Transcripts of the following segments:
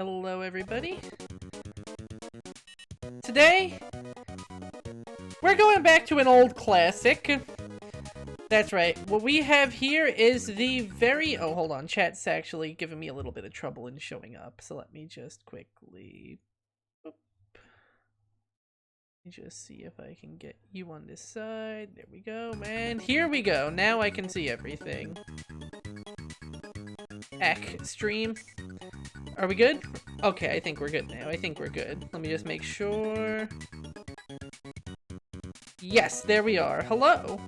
Hello, everybody. Today, we're going back to an old classic. That's right. What we have here is the very... Oh, hold on. Chat's actually giving me a little bit of trouble in showing up. So let me just quickly... Boop. Let me just see if I can get you on this side. There we go, man. Here we go. Now I can see everything. Stream. Are we good? Okay, I think we're good now. I think we're good. Let me just make sure. Yes, there we are. Hello.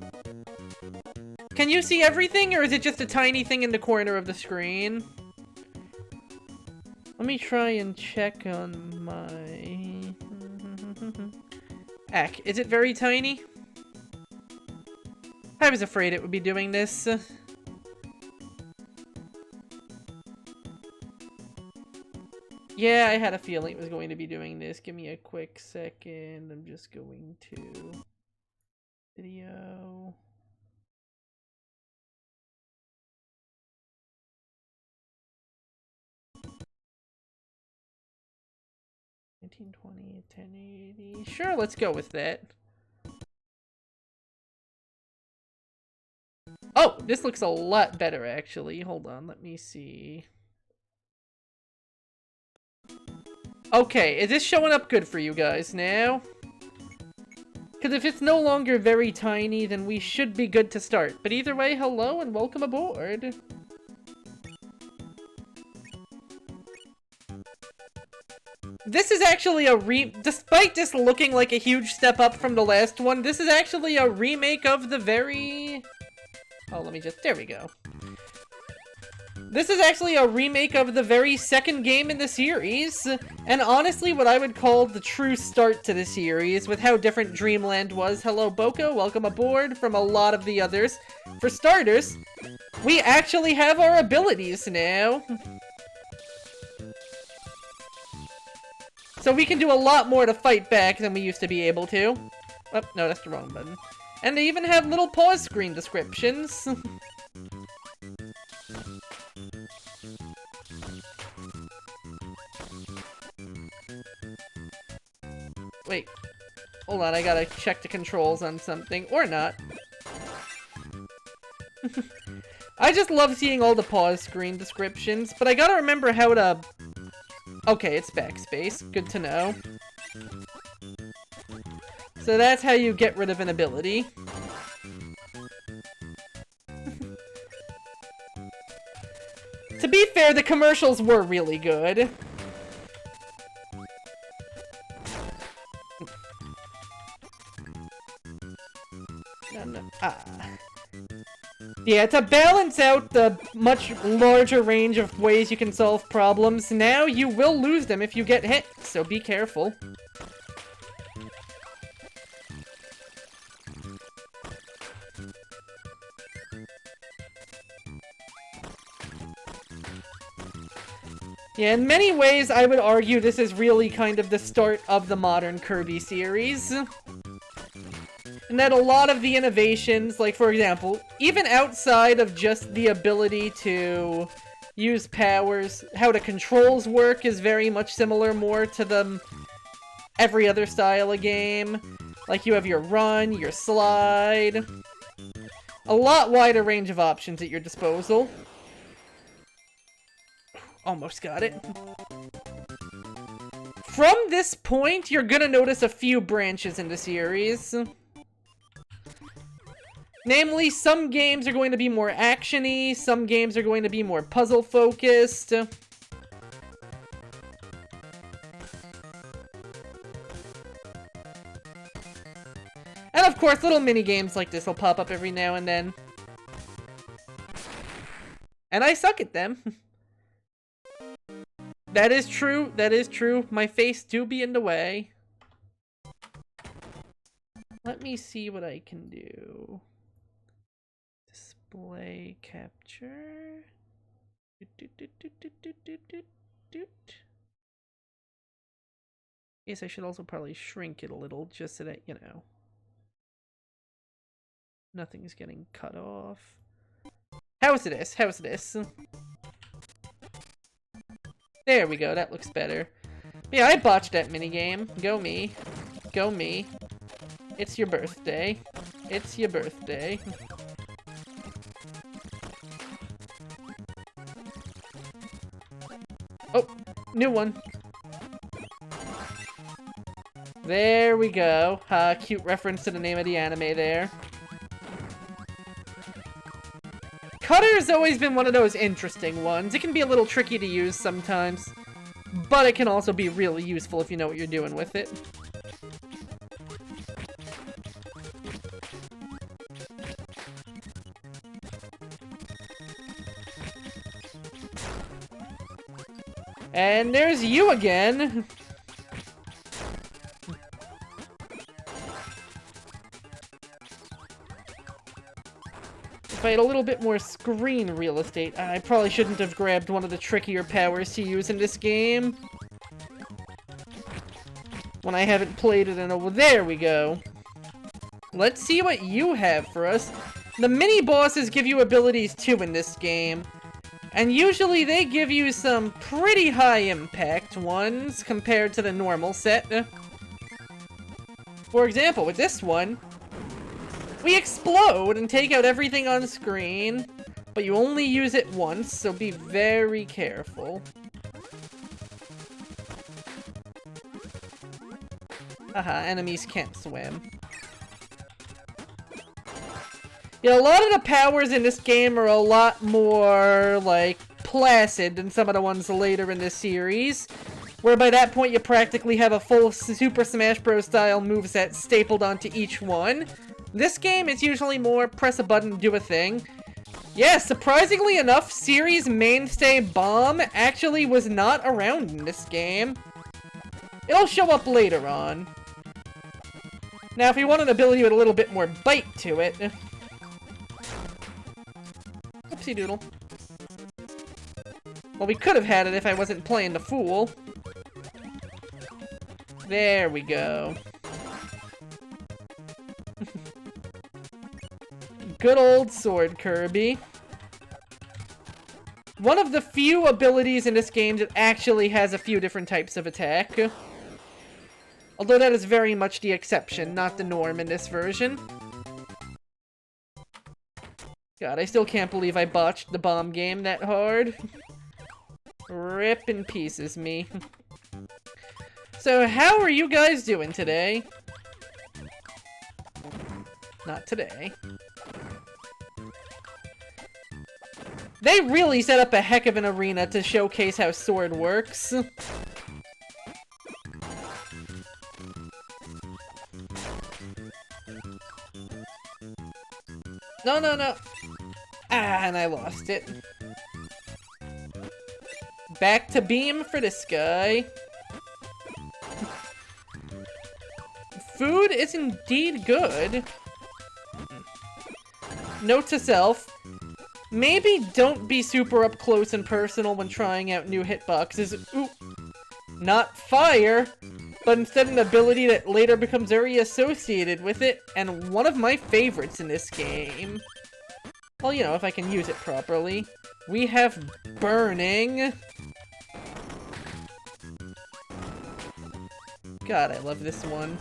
Can you see everything, or is it just a tiny thing in the corner of the screen? Let me try and check on my... Is it very tiny? I was afraid it would be doing this. Yeah, I had a feeling it was going to be doing this. Give me a quick second. I'm just going to... Video... 1920, 1080. Sure, let's go with that. Oh, this looks a lot better, actually. Hold on, let me see. Okay, is this showing up good for you guys now? Because if it's no longer very tiny, then we should be good to start. But either way, hello and welcome aboard. This is actually despite this looking like a huge step up from the last one, this is actually a remake of the very... Oh, let me just... There we go. This is actually a remake of the very second game in the series, and honestly what I would call the true start to the series, with how different Dreamland was. Hello, Boko, welcome aboard from a lot of the others. For starters, we actually have our abilities now. So we can do a lot more to fight back than we used to be able to. Oh, no, that's the wrong button. And they even have little pause screen descriptions. Wait. Hold on, I gotta check the controls on something. Or not. I just love seeing all the pause screen descriptions, but I gotta remember how to... Okay, it's backspace. Good to know. So that's how you get rid of an ability. To be fair, the commercials were really good. Yeah, to balance out the much larger range of ways you can solve problems, now you will lose them if you get hit, so be careful. Yeah, in many ways, I would argue this is really kind of the start of the modern Kirby series. And that a lot of the innovations, like for example, even outside of just the ability to use powers, how the controls work is very much similar more to the every other style of game. Like you have your run, your slide. A lot wider range of options at your disposal. Almost got it. From this point, you're gonna notice a few branches in the series. Namely, some games are going to be more action-y, some games are going to be more puzzle-focused. And of course, little mini-games like this will pop up every now and then. And I suck at them. That is true, that is true. My face do be in the way. Let me see what I can do. Display capture. Guess I should also probably shrink it a little just so that, you know, nothing's getting cut off. How's this? How's this? There we go, that looks better. Yeah, I botched that minigame. Go me. Go me. It's your birthday. It's your birthday. Oh, new one. There we go. Cute reference to the name of the anime there. Cutter's always been one of those interesting ones. It can be a little tricky to use sometimes, but it can also be really useful if you know what you're doing with it. And there's you again. If I had a little bit more screen real estate, I probably shouldn't have grabbed one of the trickier powers to use in this game. When I haven't played it in a... There we go. Let's see what you have for us. The mini-bosses give you abilities too in this game. And usually they give you some pretty high-impact ones compared to the normal set. For example, with this one, we explode and take out everything on screen, but you only use it once, so be very careful. Haha, enemies can't swim. Yeah, a lot of the powers in this game are a lot more, like, placid than some of the ones later in this series, where by that point you practically have a full Super Smash Bros. Style moveset stapled onto each one. This game is usually more press a button, do a thing. Yeah, surprisingly enough, series mainstay Bomb actually was not around in this game. It'll show up later on. Now, if you want an ability with a little bit more bite to it... Oopsie doodle. Well, we could have had it if I wasn't playing the fool. There we go. Good old sword, Kirby. One of the few abilities in this game that actually has a few different types of attack. Although that is very much the exception, not the norm in this version. God, I still can't believe I botched the bomb game that hard. Rip in pieces, me. So, how are you guys doing today? Not today. They really set up a heck of an arena to showcase how Sword works. No, no, no. Ah, and I lost it. Back to beam for this guy. Food is indeed good. Note to self. Maybe don't be super up close and personal when trying out new hitboxes. Ooh. Not fire, but instead an ability that later becomes very associated with it, and one of my favorites in this game. Well, you know, if I can use it properly. We have burning. God, I love this one.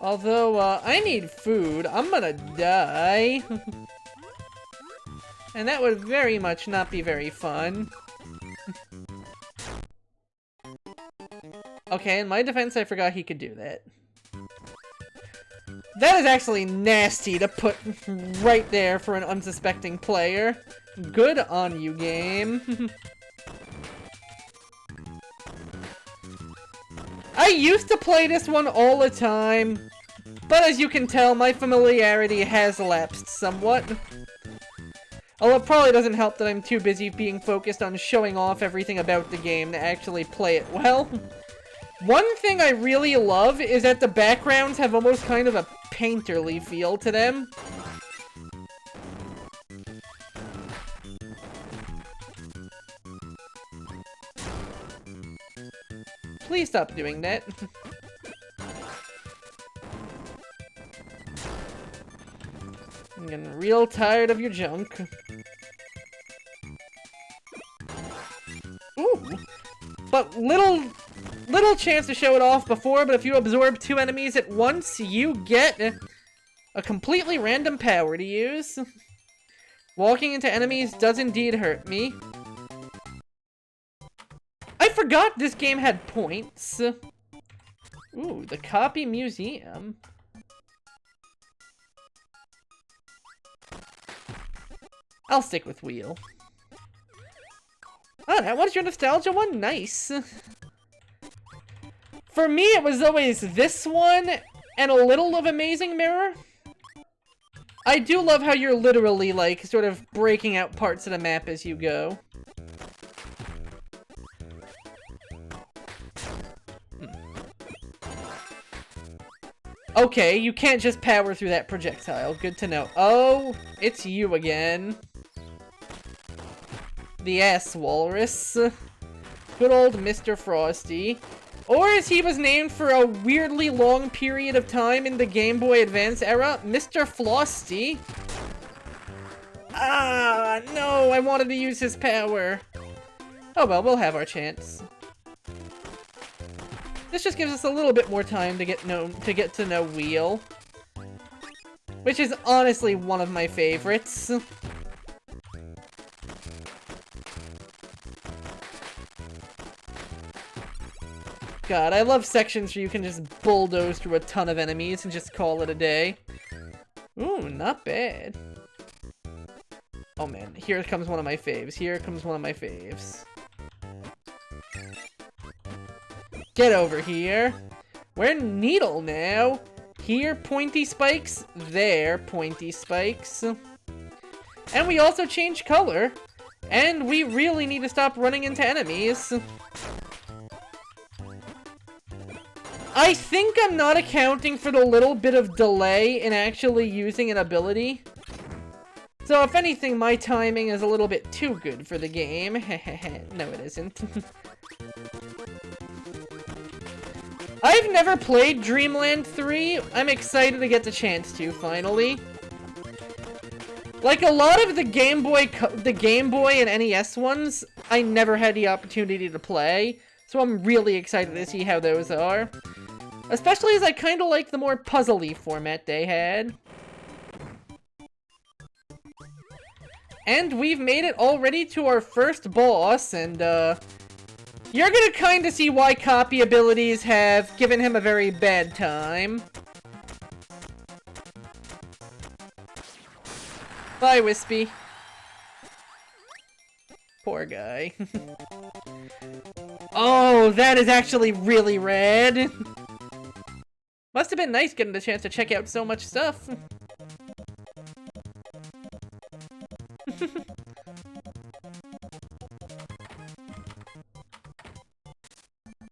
Although, I need food. I'm gonna die. And that would very much not be very fun. Okay, in my defense, I forgot he could do that. That is actually nasty to put right there for an unsuspecting player. Good on you, game. I used to play this one all the time, but as you can tell, my familiarity has lapsed somewhat. Although it probably doesn't help that I'm too busy being focused on showing off everything about the game to actually play it well. One thing I really love is that the backgrounds have almost kind of a painterly feel to them. Please stop doing that. I'm getting real tired of your junk. Ooh. But little chance to show it off before, but if you absorb 2 enemies at once, you get a completely random power to use. Walking into enemies does indeed hurt me. I forgot this game had points. Ooh, the Copy Museum. I'll stick with wheel. Oh, that was your nostalgia one? Nice. For me, it was always this one and a little of Amazing Mirror. I do love how you're literally, like, sort of breaking out parts of the map as you go. Okay, you can't just power through that projectile. Good to know. Oh, it's you again. The ass walrus. Good old Mr. Frosty. Or as he was named for a weirdly long period of time in the Game Boy Advance era, Mr. Flosty. Ah, no, I wanted to use his power. Oh well, we'll have our chance. This just gives us a little bit more time to get to know Wheel. Which is honestly one of my favorites. God, I love sections where you can just bulldoze through a ton of enemies and just call it a day. Ooh, not bad. Oh man, here comes one of my faves. Here comes one of my faves. Get over here. We're Needle now. Here, pointy spikes. There, pointy spikes. And we also change color. And we really need to stop running into enemies. I think I'm not accounting for the little bit of delay in actually using an ability. So if anything, my timing is a little bit too good for the game. No, it isn't. I've never played Dreamland 3. I'm excited to get the chance to, finally. Like a lot of the Game Boy and NES ones, I never had the opportunity to play. So I'm really excited to see how those are. Especially as I kind of like the more puzzly format they had. And we've made it already to our first boss, and you're gonna kind of see why copy abilities have given him a very bad time. Bye, Wispy. Poor guy. Oh, that is actually really rad. Must have been nice getting the chance to check out so much stuff.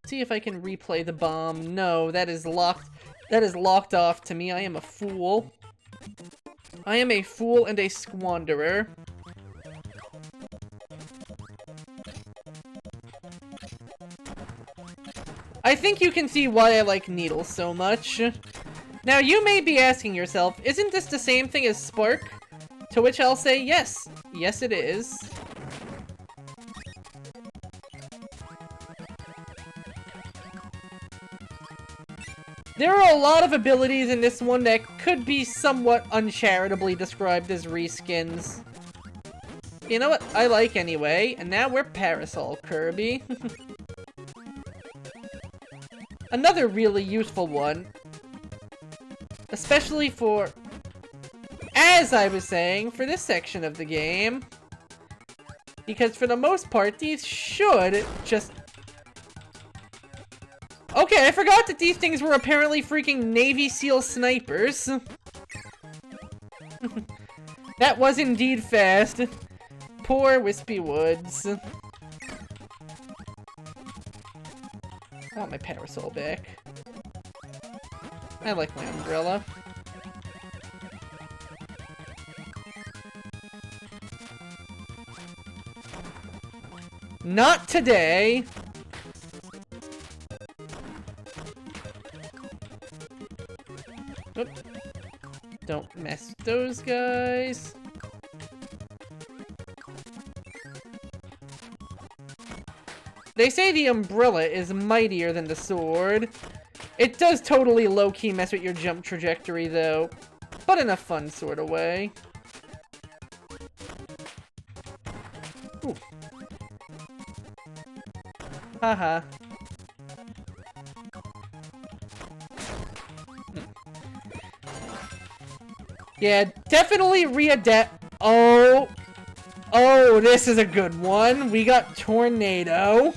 See if I can replay the bomb. No, that is locked. That is locked off to me. I am a fool. I am a fool and a squanderer. I think you can see why I like Needle so much. Now, you may be asking yourself, isn't this the same thing as Spark? To which I'll say yes. Yes, it is. There are a lot of abilities in this one that could be somewhat uncharitably described as reskins. You know what? I like anyway. And now we're Parasol Kirby. Another really useful one. Especially for, as I was saying, for this section of the game. Because for the most part, these should just... Okay, I forgot that these things were apparently freaking Navy SEAL snipers. That was indeed fast. Poor Wispy Woods. I want my parasol back. I like my umbrella. Not today! Oop. don't mess with those guys. They say the umbrella is mightier than the sword. It does totally low-key mess with your jump trajectory, though. But in a fun sort of way. Ooh. Haha. Yeah, definitely readapt. Oh. Oh, this is a good one. We got Tornado.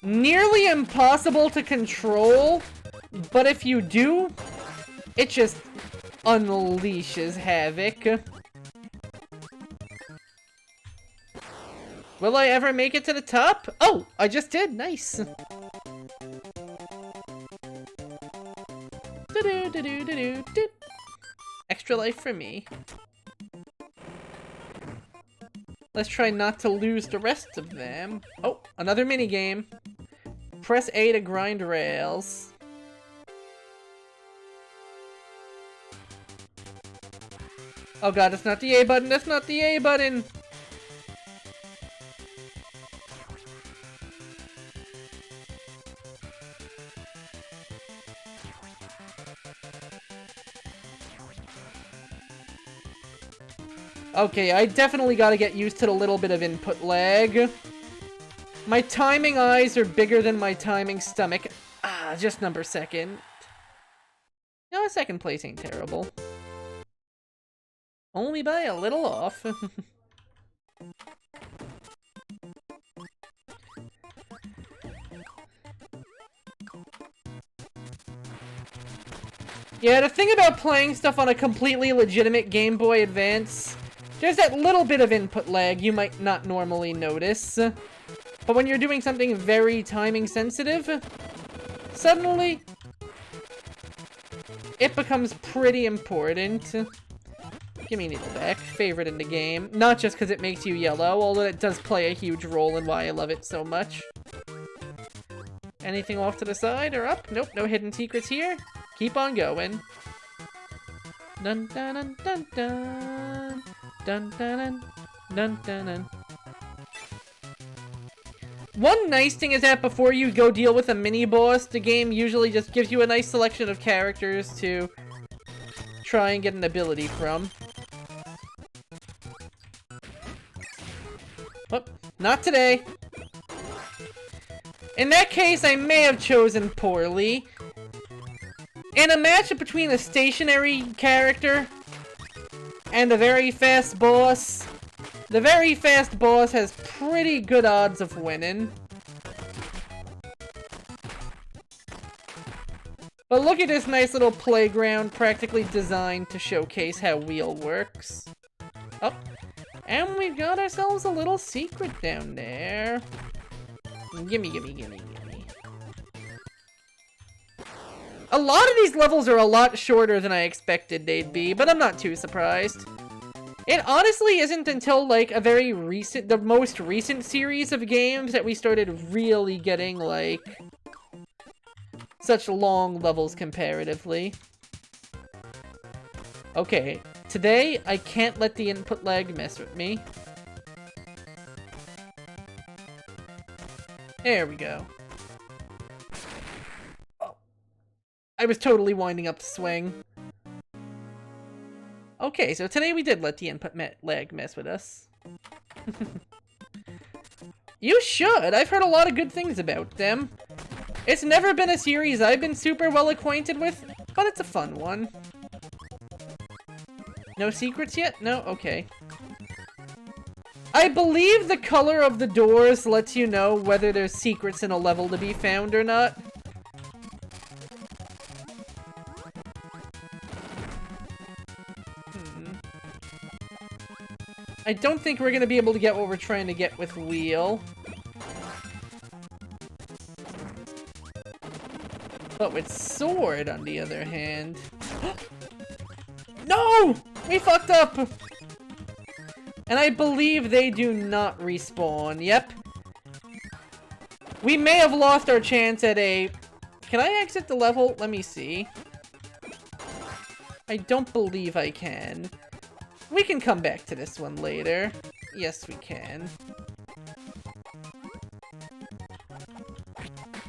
Nearly impossible to control, but if you do, it just unleashes havoc. Will I ever make it to the top? Oh, I just did. Nice. Extra life for me. Let's try not to lose the rest of them. Oh, another minigame. Press A to grind rails. Oh god, that's not the A button, that's not the A button! Okay, I definitely gotta get used to the little bit of input lag. My timing eyes are bigger than my timing stomach. Ah, just number second. No, second place ain't terrible. Only by a little off. Yeah, the thing about playing stuff on a completely legitimate Game Boy Advance, there's that little bit of input lag you might not normally notice. But when you're doing something very timing sensitive, suddenly it becomes pretty important. Give me Needleback, favorite in the game. Not just because it makes you yellow, although it does play a huge role in why I love it so much. Anything off to the side or up? Nope, no hidden secrets here. Keep on going. Dun dun dun dun dun. Dun dun dun dun dun dun. One nice thing is that before you go deal with a mini-boss, the game usually just gives you a nice selection of characters to try and get an ability from. Whoop, not today. In that case, I may have chosen poorly. In a matchup between a stationary character and a very fast boss, the very fast boss has pretty good odds of winning. But look at this nice little playground practically designed to showcase how wheel works. Oh, and we've got ourselves a little secret down there. Gimme, gimme, gimme, gimme. A lot of these levels are a lot shorter than I expected they'd be, but I'm not too surprised. It honestly isn't until like a very recent, the most recent series of games that we started really getting like such long levels comparatively. Okay, today I can't let the input lag mess with me. There we go. Oh. I was totally winding up the swing. Okay, so today we did let the input lag mess with us. You should! I've heard a lot of good things about them. It's never been a series I've been super well acquainted with, but it's a fun one. No secrets yet? No? Okay. I believe the color of the doors lets you know whether there's secrets in a level to be found or not. I don't think we're gonna be able to get what we're trying to get with Wheel. But with Sword, on the other hand... No! We fucked up! And I believe they do not respawn. Yep. We may have lost our chance at a Can I exit the level? Let me see. I don't believe I can. We can come back to this one later. Yes, we can.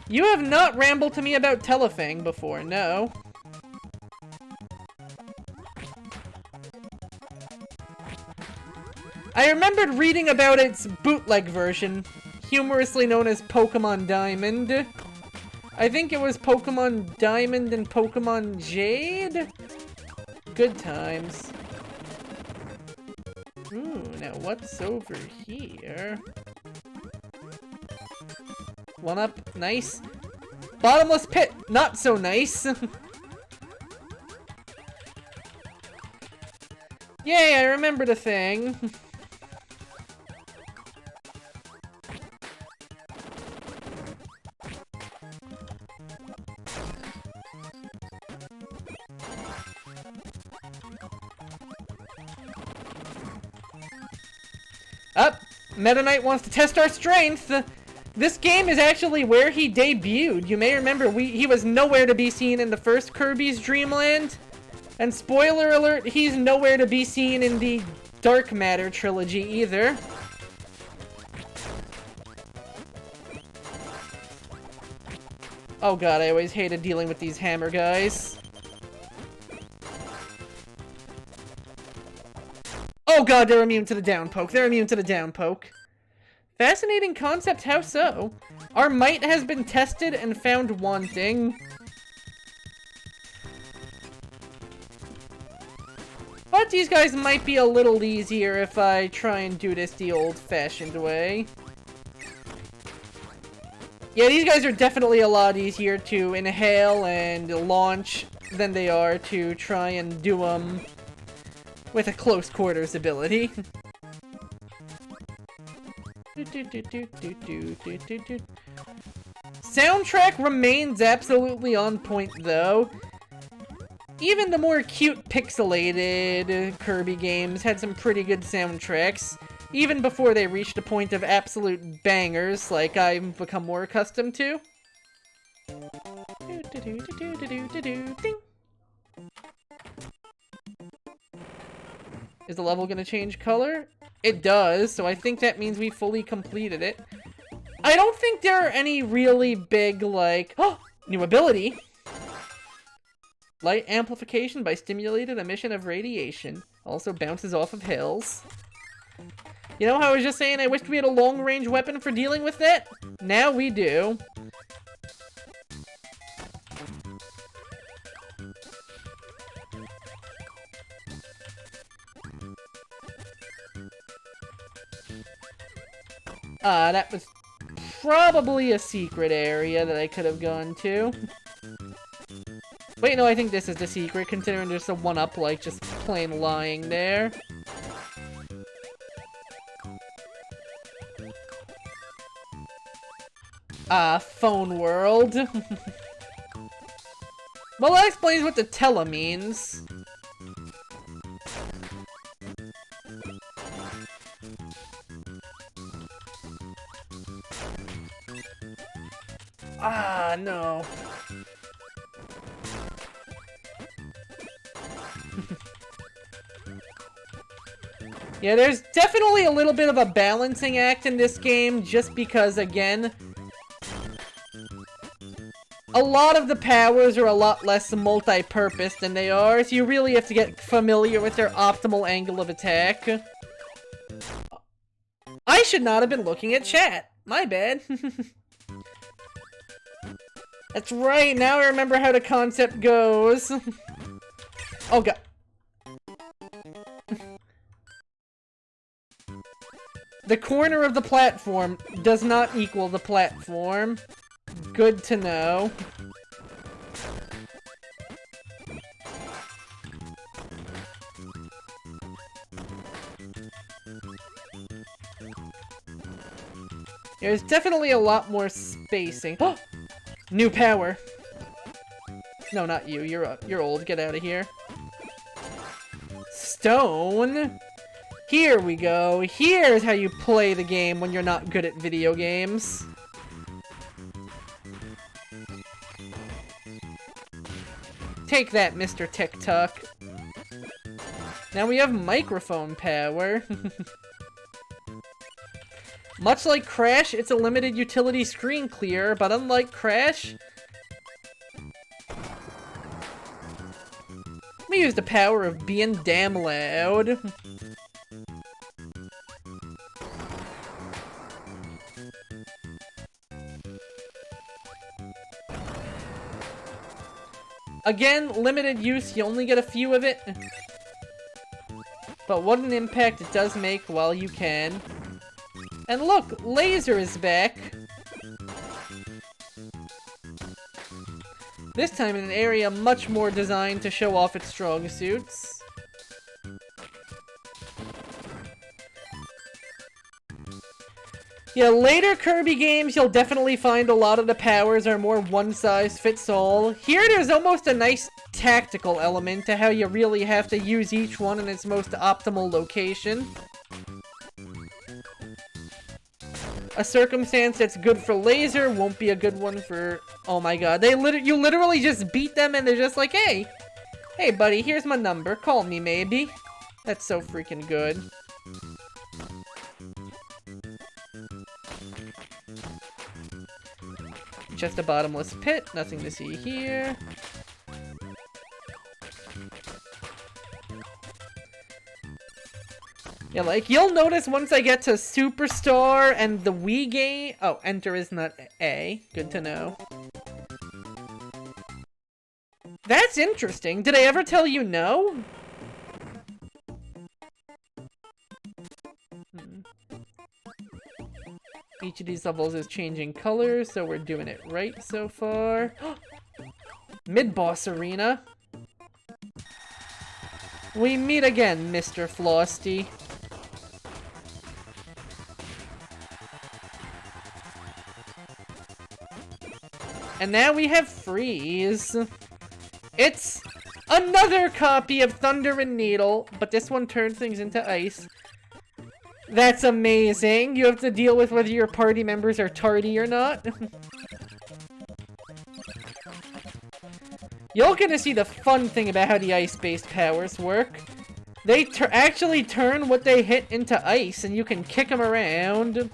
You have not rambled to me about Telefang before, no. I remembered reading about its bootleg version, humorously known as Pokemon Diamond. I think it was Pokemon Diamond and Pokemon Jade? Good times. Ooh, now what's over here? One up, nice. Bottomless pit, not so nice. Yay, I remembered a thing. Up, Meta Knight wants to test our strength. This game is actually where he debuted. You may remember he was nowhere to be seen in the first Kirby's Dreamland. And spoiler alert, he's nowhere to be seen in the Dark Matter trilogy either. Oh god, I always hated dealing with these hammer guys. Oh god, they're immune to the down poke. They're immune to the down poke. Fascinating concept, how so? Our might has been tested and found wanting. But these guys might be a little easier if I try and do this the old-fashioned way. Yeah, these guys are definitely a lot easier to inhale and launch than they are to try and do them with a close quarters ability. Soundtrack remains absolutely on point though. Even the more cute pixelated Kirby games had some pretty good soundtracks, even before they reached a point of absolute bangers like I've become more accustomed to. Is the level gonna change color? It does, so I think that means we fully completed it. I don't think there are any really big, like... Oh! New ability! Light amplification by stimulated emission of radiation. Also bounces off of hills. You know how I was just saying I wished we had a long-range weapon for dealing with that? Now we do. That was probably a secret area that I could have gone to. Wait, no, I think this is the secret, considering there's a one-up, like, just plain lying there. Phone world. Well, that explains what the tele means. No. Yeah, there's definitely a little bit of a balancing act in this game, just because, again, a lot of the powers are a lot less multi-purpose than they are, so you really have to get familiar with their optimal angle of attack. I should not have been looking at chat. My bad. That's right, now I remember how the concept goes. Oh god. The corner of the platform does not equal the platform. Good to know. There's definitely a lot more spacing. Oh! New power. No, not you. You're old. Get out of here. Stone. Here we go. Here's how you play the game when you're not good at video games. Take that, Mr. TikTok. Now we have microphone power. Much like Crash, it's a limited utility screen clear, but unlike Crash, we use the power of being damn loud. Again, limited use, you only get a few of it. But what an impact it does make while you can. And look, Laser is back. This time in an area much more designed to show off its strong suits. Yeah, later Kirby games, you'll definitely find a lot of the powers are more one-size-fits-all. Here, there's almost a nice tactical element to how you really have to use each one in its most optimal location. A circumstance that's good for Laser won't be a good one for... Oh my god, you literally just beat them and they're just like, hey! Hey buddy, here's my number, call me maybe. That's so freaking good. Just a bottomless pit, nothing to see here. Yeah, like, you'll notice once I get to Superstar and the Wii game... Oh, enter is not A. Good to know. That's interesting. Did I ever tell you no? Each of these levels is changing colors, so we're doing it right so far. Mid-boss arena. We meet again, Mr. Flosty. And now we have Freeze. It's another copy of Thunder and Needle, but this one turns things into ice. That's amazing. You have to deal with whether your party members are tardy or not. You're gonna see the fun thing about how the ice-based powers work. They actually turn what they hit into ice, and you can kick them around.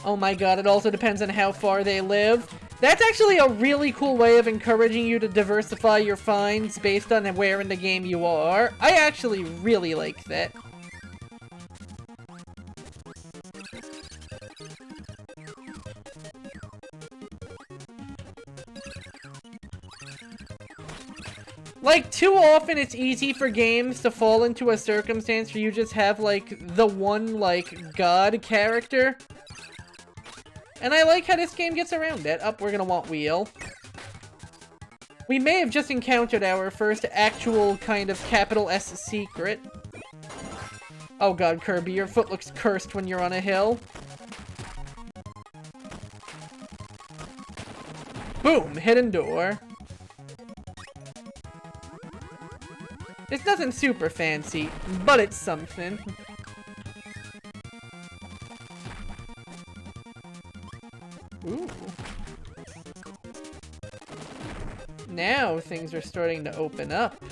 Oh my god, it also depends on how far they live. That's actually a really cool way of encouraging you to diversify your finds based on where in the game you are. I actually really like that. Like, too often it's easy for games to fall into a circumstance where you just have, like, the one, like, god character. And I like how this game gets around it. We're gonna want wheel. We may have just encountered our first actual kind of capital S secret. Oh god, Kirby, your foot looks cursed when you're on a hill. Boom! Hidden door. It's nothing super fancy, but it's something. Ooh. Now things are starting to open up.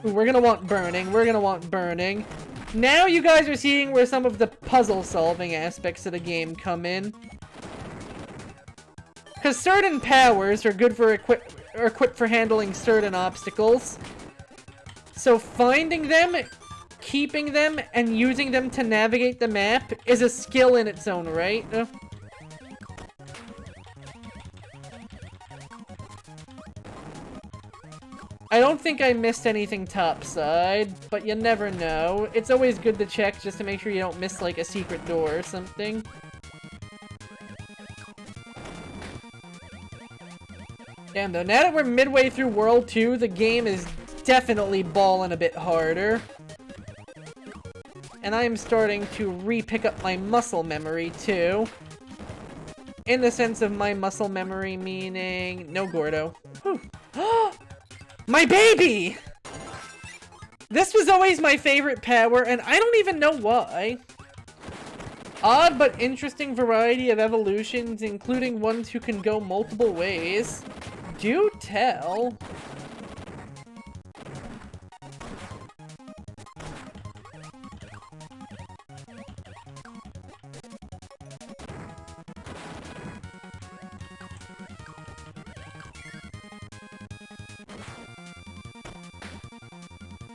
Ooh, we're gonna want burning. We're gonna want burning. Now you guys are seeing where some of the puzzle-solving aspects of the game come in. Because certain powers are good for equipped for handling certain obstacles. So finding them, keeping them, and using them to navigate the map is a skill in its own right. I don't think I missed anything topside, but you never know. It's always good to check just to make sure you don't miss, like, a secret door or something. Damn, though, now that we're midway through World 2, the game is definitely balling a bit harder. And I am starting to re-pick up my muscle memory, too. In the sense of my muscle memory meaning... No Gordo. Whew. My baby! This was always my favorite power, and I don't even know why. Odd but interesting variety of evolutions, including ones who can go multiple ways. Do tell.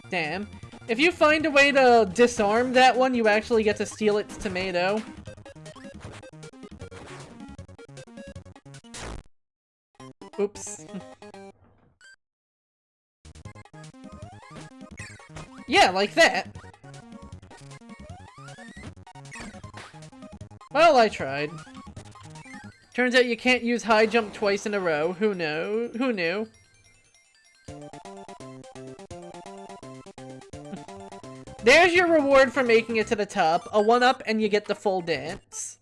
Damn. If you find a way to disarm that one, you actually get to steal its tomato. Oops. Yeah, like that. Well, I tried. Turns out you can't use high jump twice in a row. Who knew? Who knew? There's your reward for making it to the top. A 1-up and you get the full dance.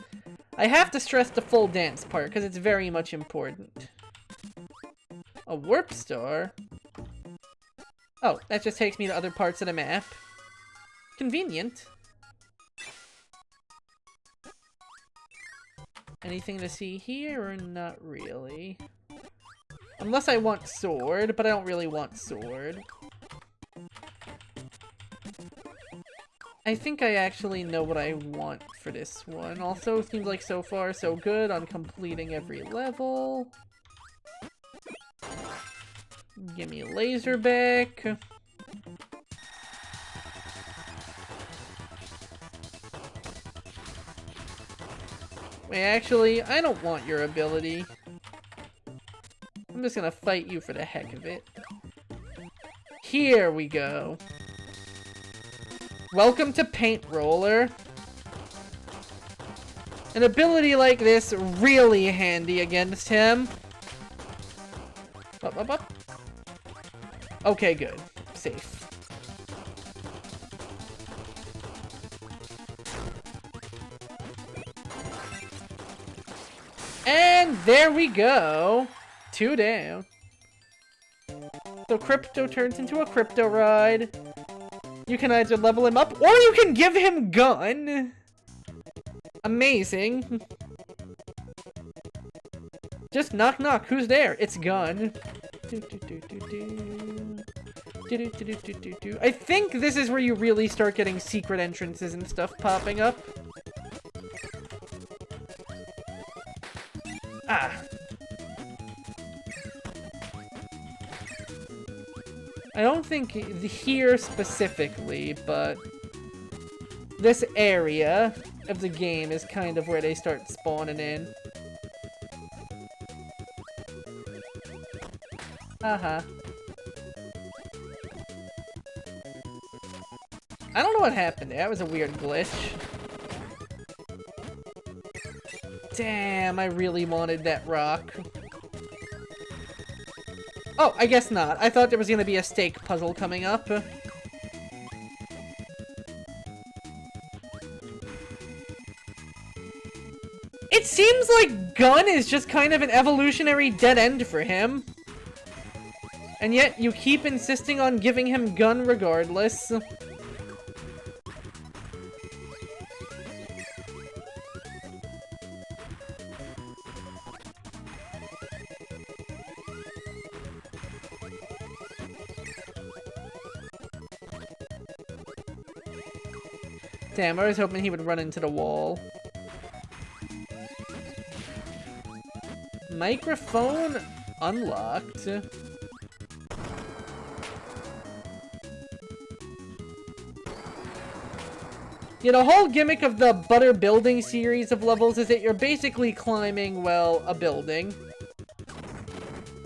I have to stress the full dance part because it's very much important. A warp star? Oh, that just takes me to other parts of the map. Convenient. Anything to see here or not really? Unless I want sword, but I don't really want sword. I think I actually know what I want for this one. Also, seems like so far so good on completing every level. Give me a laser back. Wait, actually, I don't want your ability. I'm just gonna fight you for the heck of it. Here we go. Welcome to Paint Roller. An ability like this really handy against him. Up, up, up. Okay, good. Safe. And there we go. 2 down. So Crypto turns into a Crypto Ride. You can either level him up, or you can give him gun! Amazing. Just knock knock, who's there? It's gun. I think this is where you really start getting secret entrances and stuff popping up. Ah. I don't think here specifically, but this area of the game is kind of where they start spawning in. Uh-huh. I don't know what happened there. That was a weird glitch. Damn, I really wanted that rock. Oh, I guess not. I thought there was gonna be a steak puzzle coming up. It seems like gun is just kind of an evolutionary dead end for him. And yet, you keep insisting on giving him gun regardless. Damn, I was hoping he would run into the wall. Microphone unlocked. Yeah, the whole gimmick of the Butter Building series of levels is that you're basically climbing, well, a building.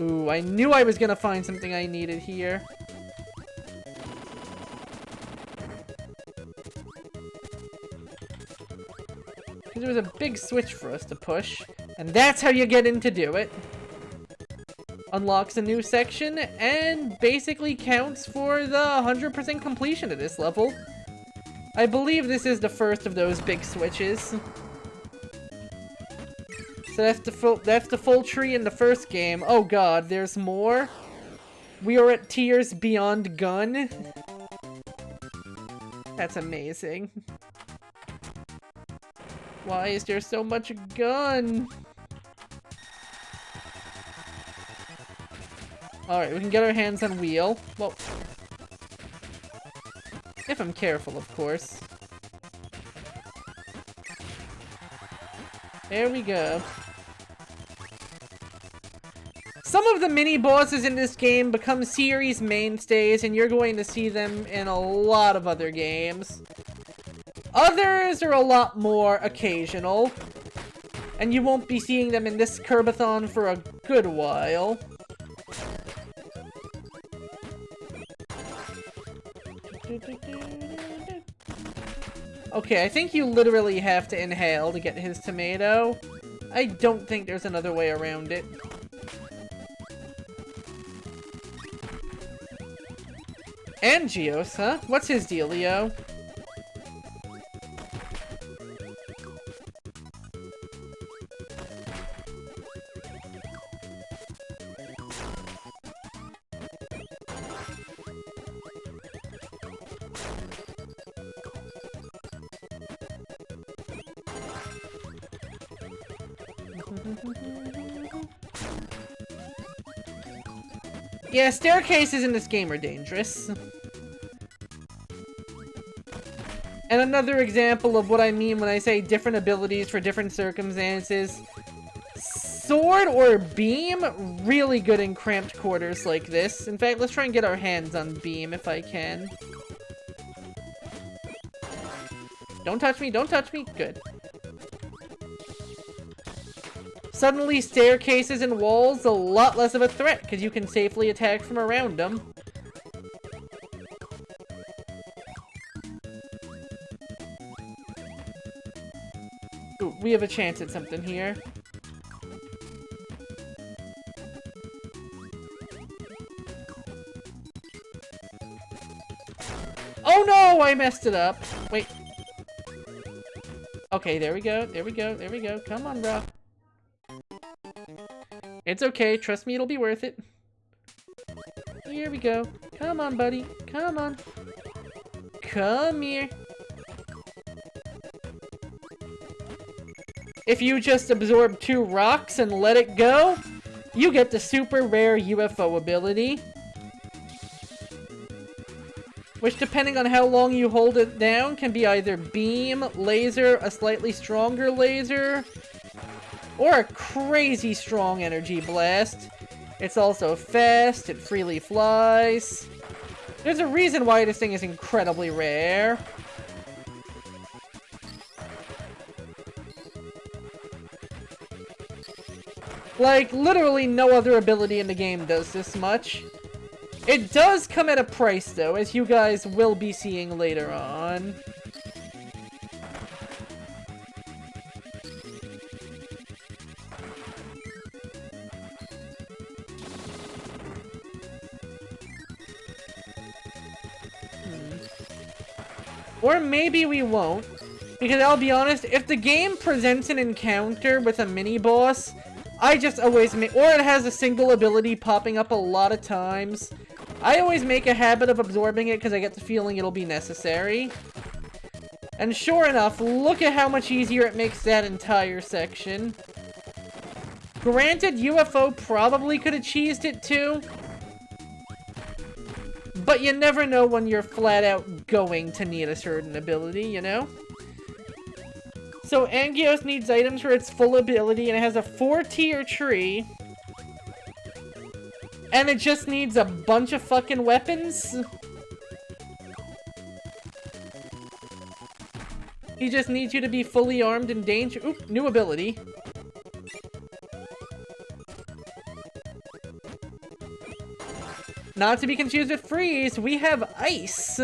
Ooh, I knew I was gonna find something I needed here. There was a big switch for us to push, and that's how you get in to do it. Unlocks a new section, and basically counts for the 100% completion of this level. I believe this is the first of those big switches. So that's the full tree in the first game. Oh god, there's more? We are at tiers beyond gun? That's amazing. Why is there so much gun? Alright, we can get our hands on wheel. Well, if I'm careful, of course. There we go. Some of the mini-bosses in this game become series mainstays, and you're going to see them in a lot of other games. Others are a lot more occasional, and you won't be seeing them in this Kirbython for a good while. Okay, I think you literally have to inhale to get his tomato. I don't think there's another way around it. Angios, huh? What's his dealio? Yeah, staircases in this game are dangerous. And another example of what I mean when I say different abilities for different circumstances. Sword or beam, really good in cramped quarters like this. In fact, let's try and get our hands on beam if I can. Don't touch me, don't touch me. Good. Suddenly, staircases and walls a lot less of a threat, because you can safely attack from around them. Ooh, we have a chance at something here. Oh no, I messed it up. Wait. Okay, there we go, there we go, there we go. Come on, bro. It's okay, trust me, it'll be worth it. Here we go. Come on, buddy. Come on. Come here. If you just absorb 2 rocks and let it go, you get the super rare UFO ability. Which, depending on how long you hold it down, can be either beam, laser, a slightly stronger laser, or a crazy strong energy blast. It's also fast, it freely flies. There's a reason why this thing is incredibly rare. Like, literally no other ability in the game does this much. It does come at a price, though, as you guys will be seeing later on. Or maybe we won't. Because I'll be honest, if the game presents an encounter with a mini-boss, I just always make... Or it has a single ability popping up a lot of times. I always make a habit of absorbing it because I get the feeling it'll be necessary. And sure enough, look at how much easier it makes that entire section. Granted, UFO probably could have cheesed it too. But you never know when you're flat out going to need a certain ability, you know? So Angios needs items for its full ability, and it has a 4-tier tree. And it just needs a bunch of fucking weapons. He just needs you to be fully armed and danger- Oop, new ability. Not to be confused with freeze, we have ice.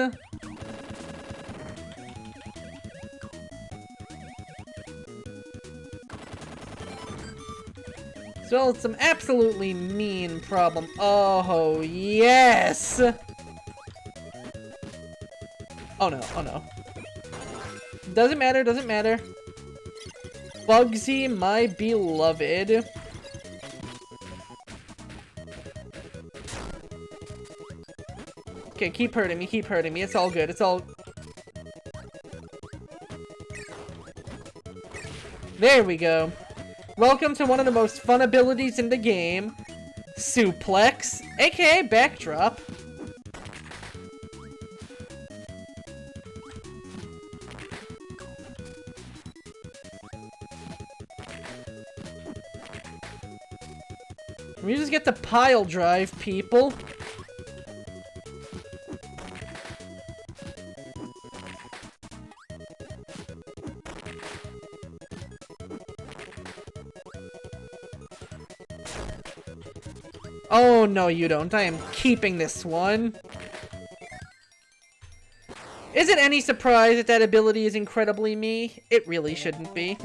So it's some absolutely mean problem. Oh, yes! Oh no, oh no. Doesn't matter, doesn't matter. Bugsy, my beloved. Okay, keep hurting me, keep hurting me. It's all good, it's all... There we go. Welcome to one of the most fun abilities in the game. Suplex, aka backdrop. We just get to pile drive people. Oh, no you don't. I am keeping this one. Is it any surprise that that ability is incredibly me? It really shouldn't be.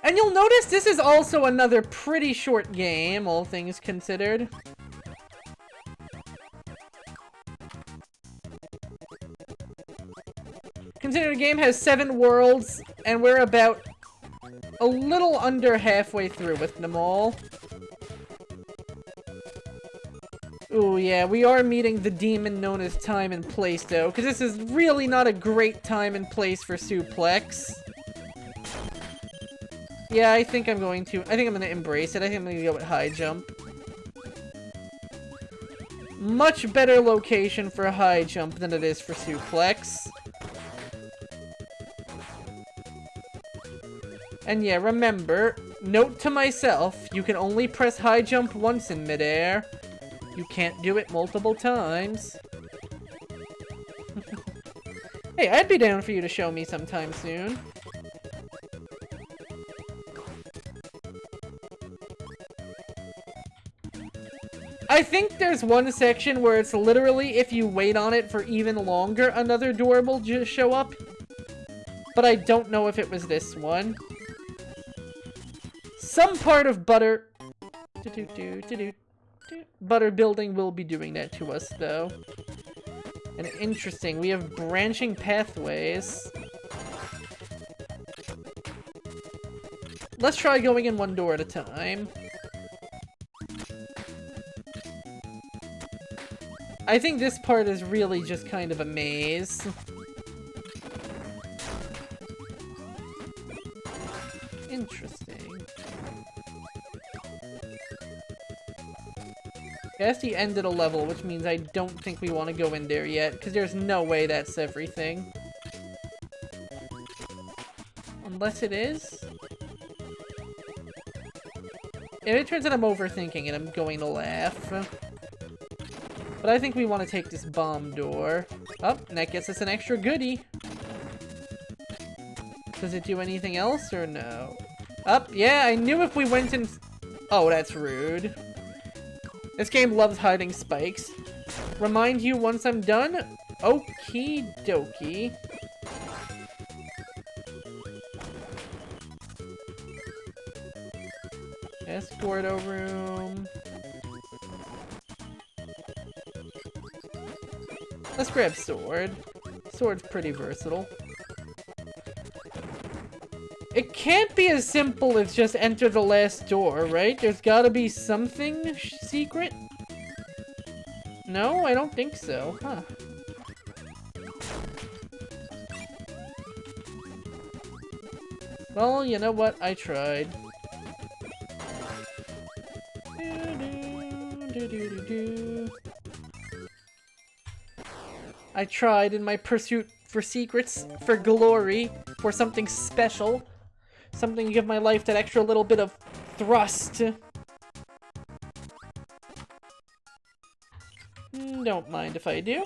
And you'll notice this is also another pretty short game, all things considered. Consider the game has 7 worlds, and we're about a little under halfway through with them all. Ooh, yeah, we are meeting the demon known as time and place, though, because this is really not a great time and place for suplex. Yeah, I think I'm going to embrace it. I think I'm gonna go with high jump. Much better location for high jump than it is for suplex. And yeah, remember, note to myself, you can only press high jump once in midair. You can't do it multiple times. Hey, I'd be down for you to show me sometime soon. I think there's one section where it's literally, if you wait on it for even longer, another door will just show up. But I don't know if it was this one. Some part of Butter Building will be doing that to us, though. And interesting, we have branching pathways. Let's try going in one door at a time. I think this part is really just kind of a maze. Interesting. That's the end of the level, which means I don't think we want to go in there yet, because there's no way that's everything. Unless it is? If it turns out I'm overthinking it, I'm going to laugh. But I think we want to take this bomb door. Oh, and that gets us an extra goodie. Does it do anything else, or no? Oh, yeah, I knew if we went in... Oh, that's rude. This game loves hiding spikes. Remind you once I'm done? Okie dokie. Escorto room. Let's grab sword. Sword's pretty versatile. It can't be as simple as just enter the last door, right? There's gotta be something secret? No, I don't think so. Huh. Well, you know what? I tried. I tried in my pursuit for secrets, for glory, for something special. Something to give my life that extra little bit of thrust. Don't mind if I do.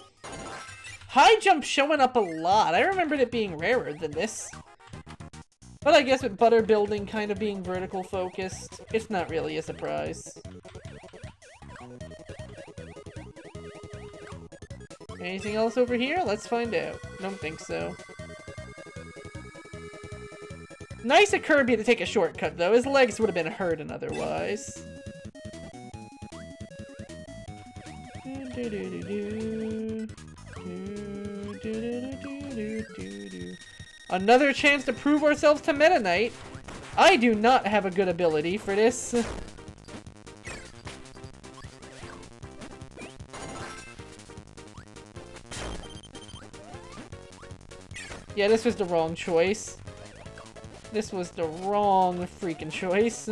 High jump showing up a lot. I remembered it being rarer than this. But I guess with Butter Building kind of being vertical focused, it's not really a surprise. Anything else over here? Let's find out. Don't think so. Nice of Kirby to take a shortcut, though. His legs would have been hurting otherwise. Another chance to prove ourselves to Meta Knight. I do not have a good ability for this. Yeah, this was the wrong choice. This was the wrong freaking choice.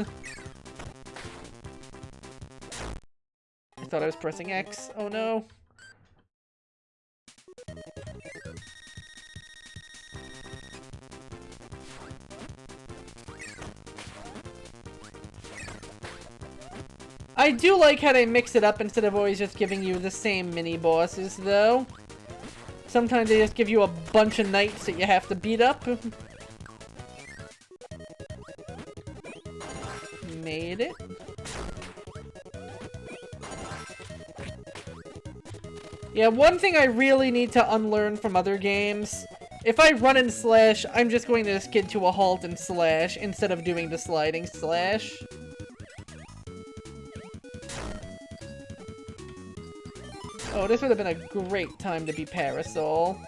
I thought I was pressing X. Oh no. I do like how they mix it up instead of always just giving you the same mini-bosses, though. Sometimes they just give you a bunch of knights that you have to beat up. Made it. Yeah, one thing I really need to unlearn from other games, if I run and slash, I'm just going to skid to a halt and slash instead of doing the sliding slash. Oh, this would have been a great time to be Parasol.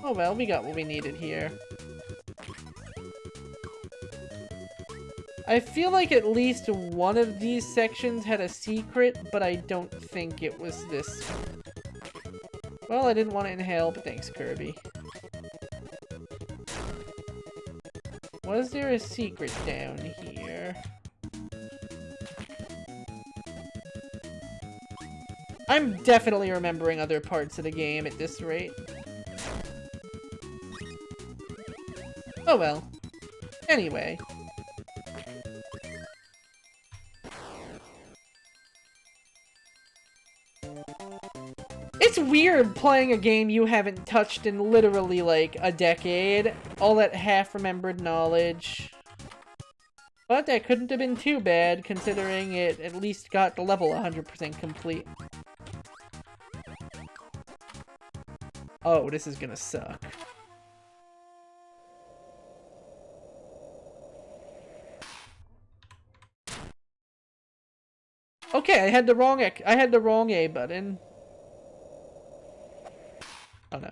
Oh well, we got what we needed here. I feel like at least one of these sections had a secret, but I don't think it was this one. Well, I didn't want to inhale, but thanks, Kirby. Was there a secret down here? I'm definitely remembering other parts of the game at this rate. Oh well. Anyway. It's weird playing a game you haven't touched in literally like a decade. All that half-remembered knowledge. But that couldn't have been too bad, considering it at least got the level 100% complete. Oh, this is gonna suck. Okay, I had the wrong A button. Oh no.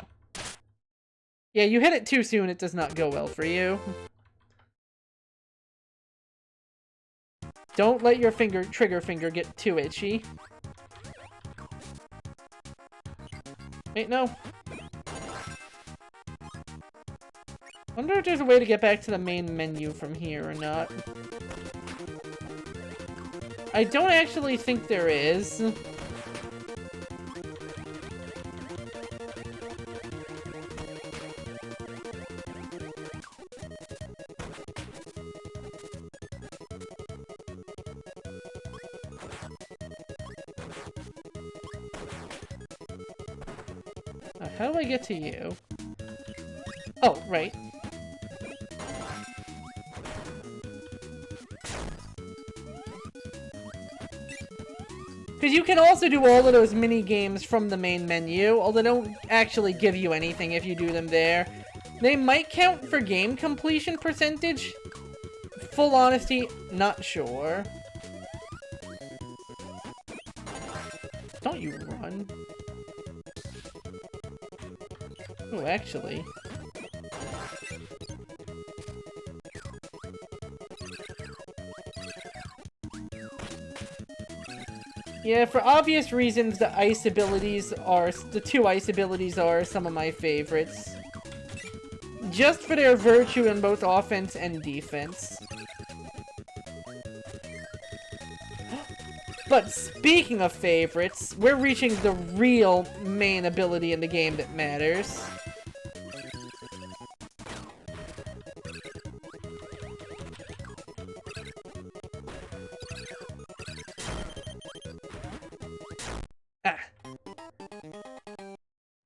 Yeah, you hit it too soon, it does not go well for you. Don't let your trigger finger get too itchy. Wait, no. Wonder if there's a way to get back to the main menu from here or not. I don't actually think there is. How do I get to you? Oh, right. Because you can also do all of those mini-games from the main menu, although they don't actually give you anything if you do them there. They might count for game completion percentage? Full honesty, not sure. Don't you run. Oh, actually. Yeah, for obvious reasons, the two ice abilities are some of my favorites. Just for their virtue in both offense and defense. But speaking of favorites, we're reaching the real main ability in the game that matters.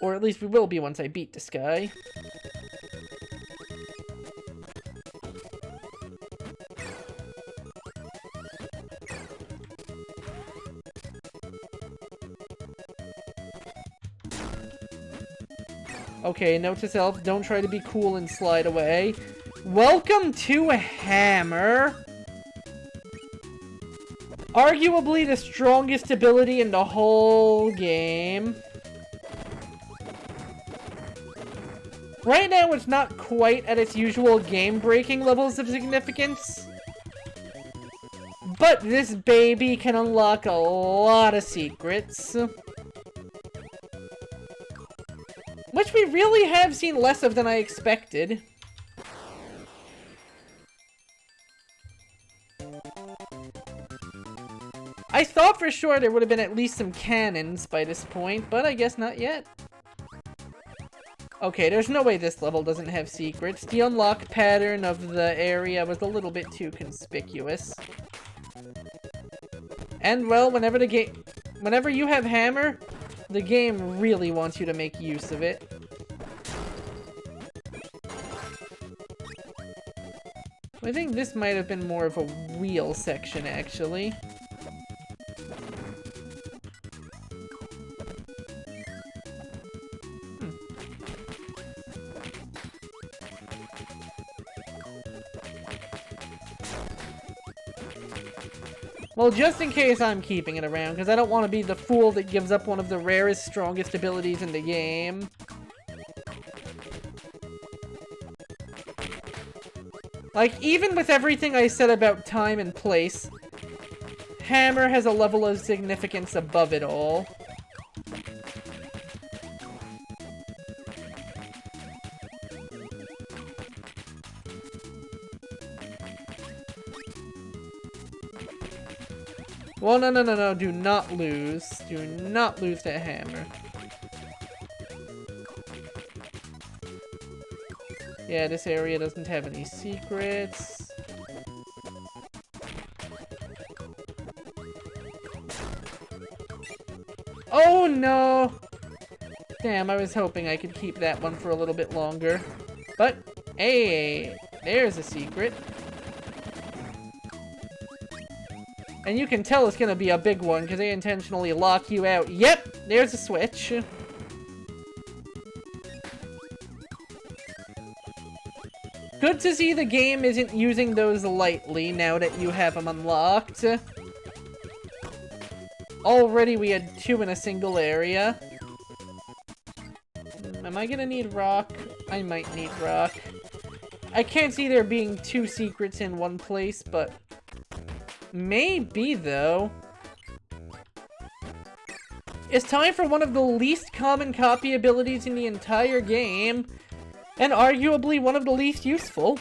Or at least we will be once I beat this guy. Okay, note to self, don't try to be cool and slide away. Welcome to Hammer! Arguably the strongest ability in the whole game. Right now, it's not quite at its usual game-breaking levels of significance. But this baby can unlock a lot of secrets. Which we really have seen less of than I expected. I thought for sure there would have been at least some cannons by this point, but I guess not yet. Okay, there's no way this level doesn't have secrets. The unlock pattern of the area was a little bit too conspicuous. And, well, whenever you have hammer, the game really wants you to make use of it. I think this might have been more of a wheel section, actually. Well, just in case I'm keeping it around, because I don't want to be the fool that gives up one of the rarest, strongest abilities in the game. Like, even with everything I said about time and place, hammer has a level of significance above it all. Well, no, do not lose. Do not lose that hammer. Yeah, this area doesn't have any secrets. Oh, no! Damn, I was hoping I could keep that one for a little bit longer. But, hey, there's a secret. And you can tell it's gonna be a big one, because they intentionally lock you out. Yep, there's a switch. Good to see the game isn't using those lightly, now that you have them unlocked. Already we had 2 in a single area. Am I gonna need rock? I might need rock. I can't see there being 2 secrets in one place, but... maybe, though. It's time for one of the least common copy abilities in the entire game, and arguably one of the least useful.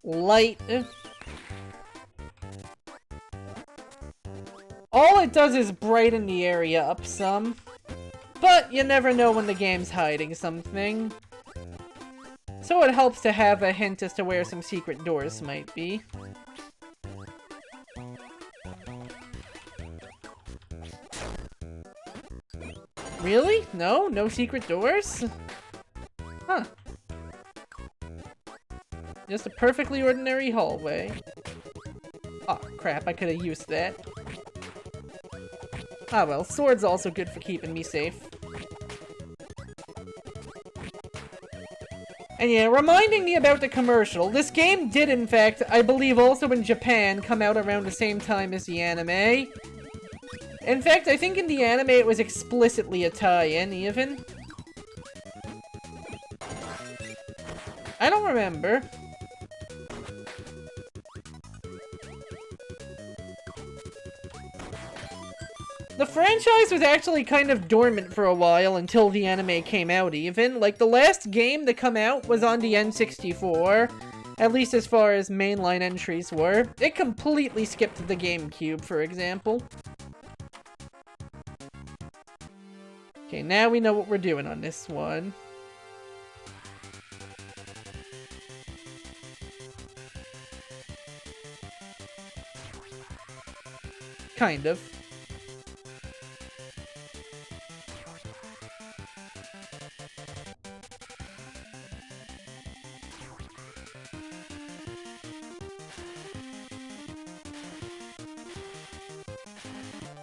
Light. All it does is brighten the area up some, but you never know when the game's hiding something. So it helps to have a hint as to where some secret doors might be. Really? No? No secret doors? Huh. Just a perfectly ordinary hallway. Oh crap, I could have used that. Ah well, sword's also good for keeping me safe. And yeah, reminding me about the commercial, this game did in fact, I believe also in Japan, come out around the same time as the anime. In fact, I think in the anime it was explicitly a tie-in, even. I don't remember. The franchise was actually kind of dormant for a while until the anime came out, even. Like, the last game to come out was on the N64, at least as far as mainline entries were. It completely skipped the GameCube, for example. Okay, now we know what we're doing on this one. Kind of.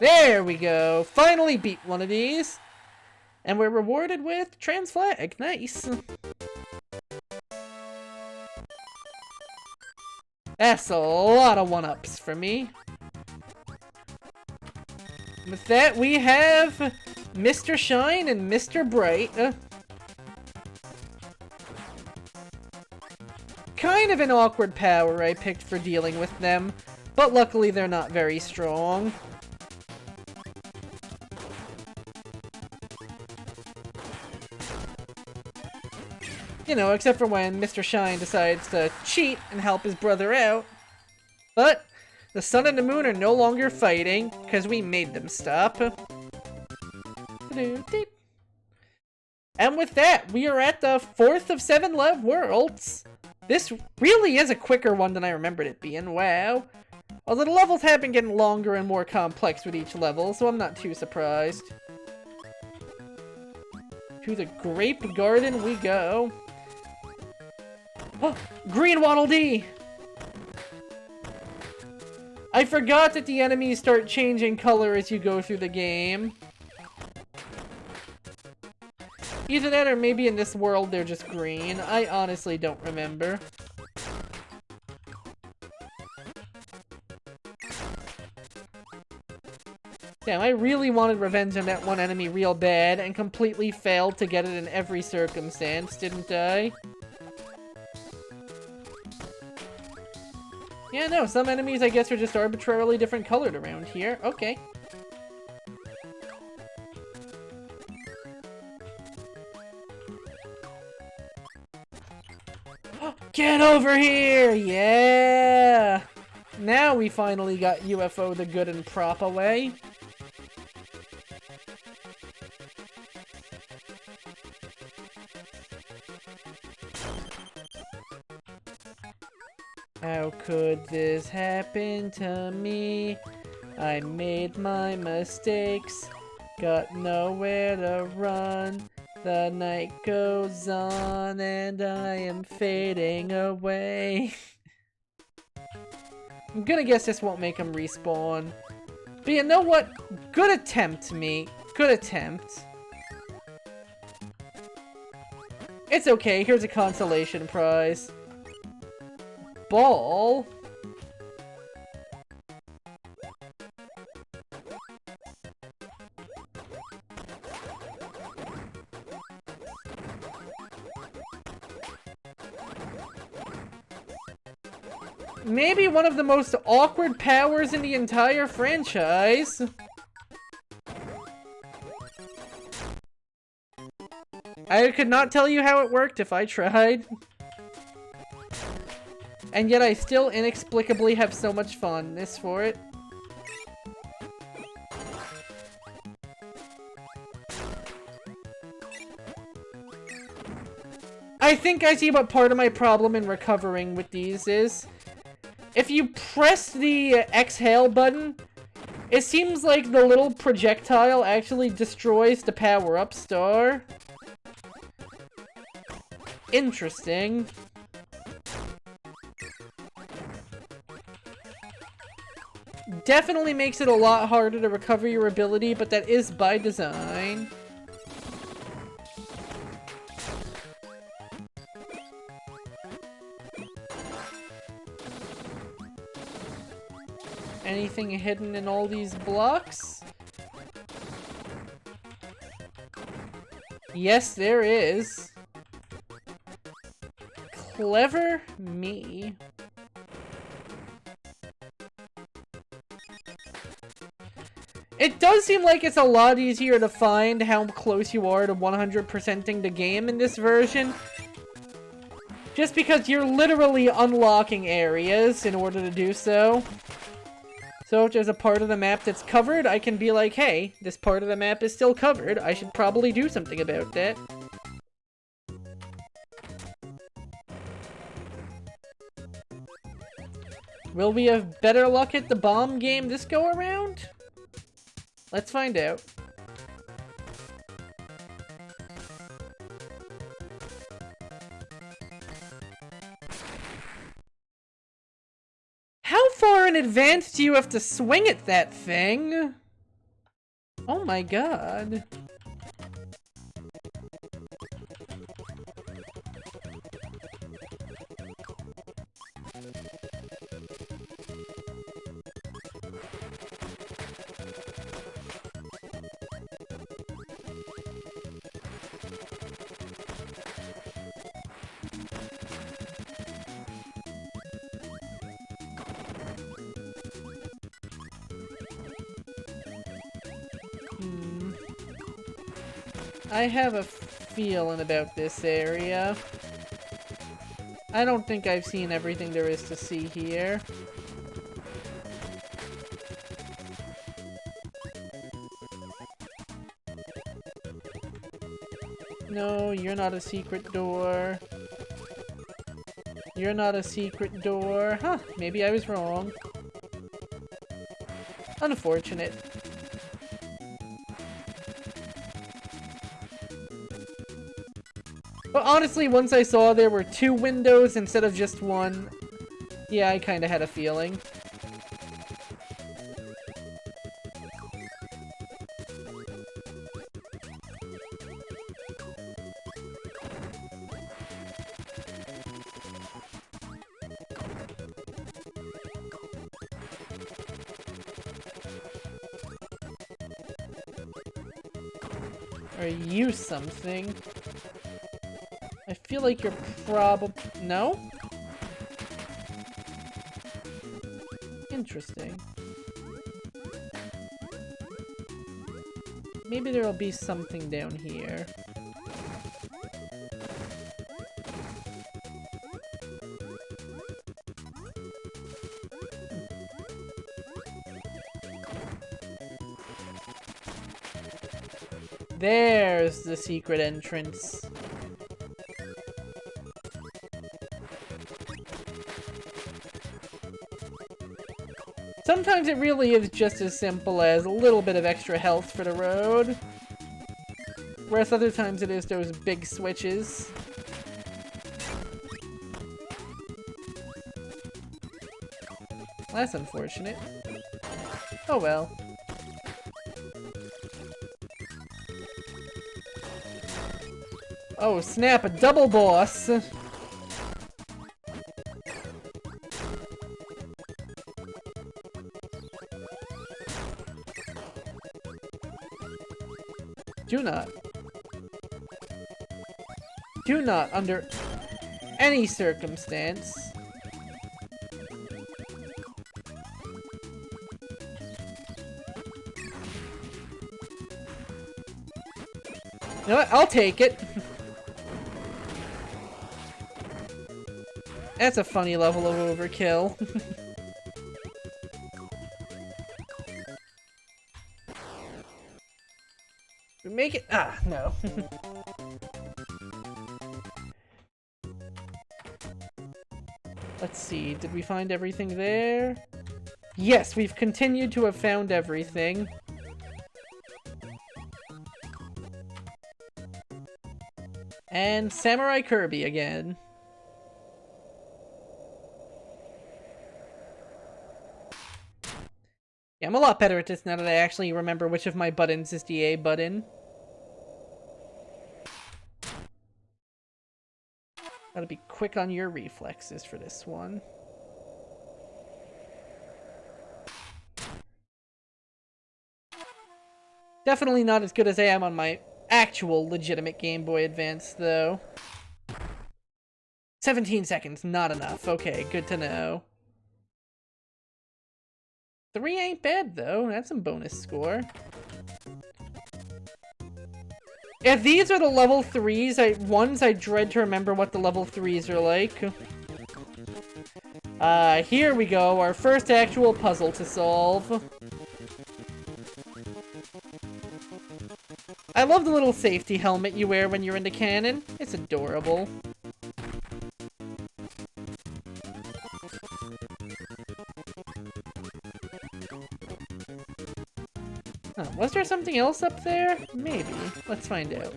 There we go! Finally beat one of these! And we're rewarded with trans flag. Nice! That's a lot of one-ups for me. With that, we have Mr. Shine and Mr. Bright. Kind of an awkward power I picked for dealing with them. But luckily they're not very strong. You know, except for when Mr. Shine decides to cheat and help his brother out. But the sun and the moon are no longer fighting, because we made them stop. And with that, we are at the 4th of 7 worlds. This really is a quicker one than I remembered it being, wow. Although the levels have been getting longer and more complex with each level, so I'm not too surprised. To the Grape Garden we go. Oh, Green Waddle Dee! I forgot that the enemies start changing color as you go through the game. Either that or maybe in this world they're just green. I honestly don't remember. Damn, I really wanted revenge on that one enemy real bad and completely failed to get it in every circumstance, didn't I? Yeah, no, some enemies I guess are just arbitrarily different colored around here. Okay. Get over here! Yeah! Now we finally got UFO the good and proper way. How could this happen to me? I made my mistakes, got nowhere to run. The night goes on and I am fading away. I'm gonna guess this won't make him respawn. But you know what? Good attempt, me. Good attempt. It's okay, here's a consolation prize. Ball? Maybe one of the most awkward powers in the entire franchise. I could not tell you how it worked if I tried. And yet I still inexplicably have so much fondness for it. I think I see what part of my problem in recovering with these is. If you press the exhale button, it seems like the little projectile actually destroys the power-up star. Interesting. Definitely makes it a lot harder to recover your ability, but that is by design. Anything hidden in all these blocks? Yes, there is. Clever me. It does seem like it's a lot easier to find how close you are to 100%ing the game in this version. Just because you're literally unlocking areas in order to do so. So if there's a part of the map that's covered, I can be like, hey, this part of the map is still covered. I should probably do something about that. Will we have better luck at the bomb game this go around? Let's find out. How far in advance do you have to swing at that thing? Oh my god. I have a feeling about this area. I don't think I've seen everything there is to see here. No, you're not a secret door. You're not a secret door. Huh, maybe I was wrong. Unfortunate. But honestly, once I saw there were 2 windows instead of just 1, yeah, I kinda had a feeling. Are you something? I feel like you're probably... No? Interesting. Maybe there'll be something down here. There's the secret entrance. Sometimes it really is just as simple as a little bit of extra health for the road. Whereas other times it is those big switches. That's unfortunate. Oh well. Oh snap, a double boss! Do not, under any circumstance, you know what? I'll take it. That's a funny level of overkill. We make it. Ah, no. Let's see. Did we find everything there? Yes, we've continued to have found everything. And Samurai Kirby again. Yeah, I'm a lot better at this now that I actually remember which of my buttons is the A button. Gotta be quick on your reflexes for this one. Definitely not as good as I am on my actual legitimate Game Boy Advance, though. 17 seconds, not enough. Okay, good to know. 3 ain't bad, though. That's some bonus score. If these are the level 3s, ones I dread to remember what the level 3s are like. Here we go, our first actual puzzle to solve. I love the little safety helmet you wear when you're in the cannon. It's adorable. Huh, was there something else up there? Maybe. Let's find out.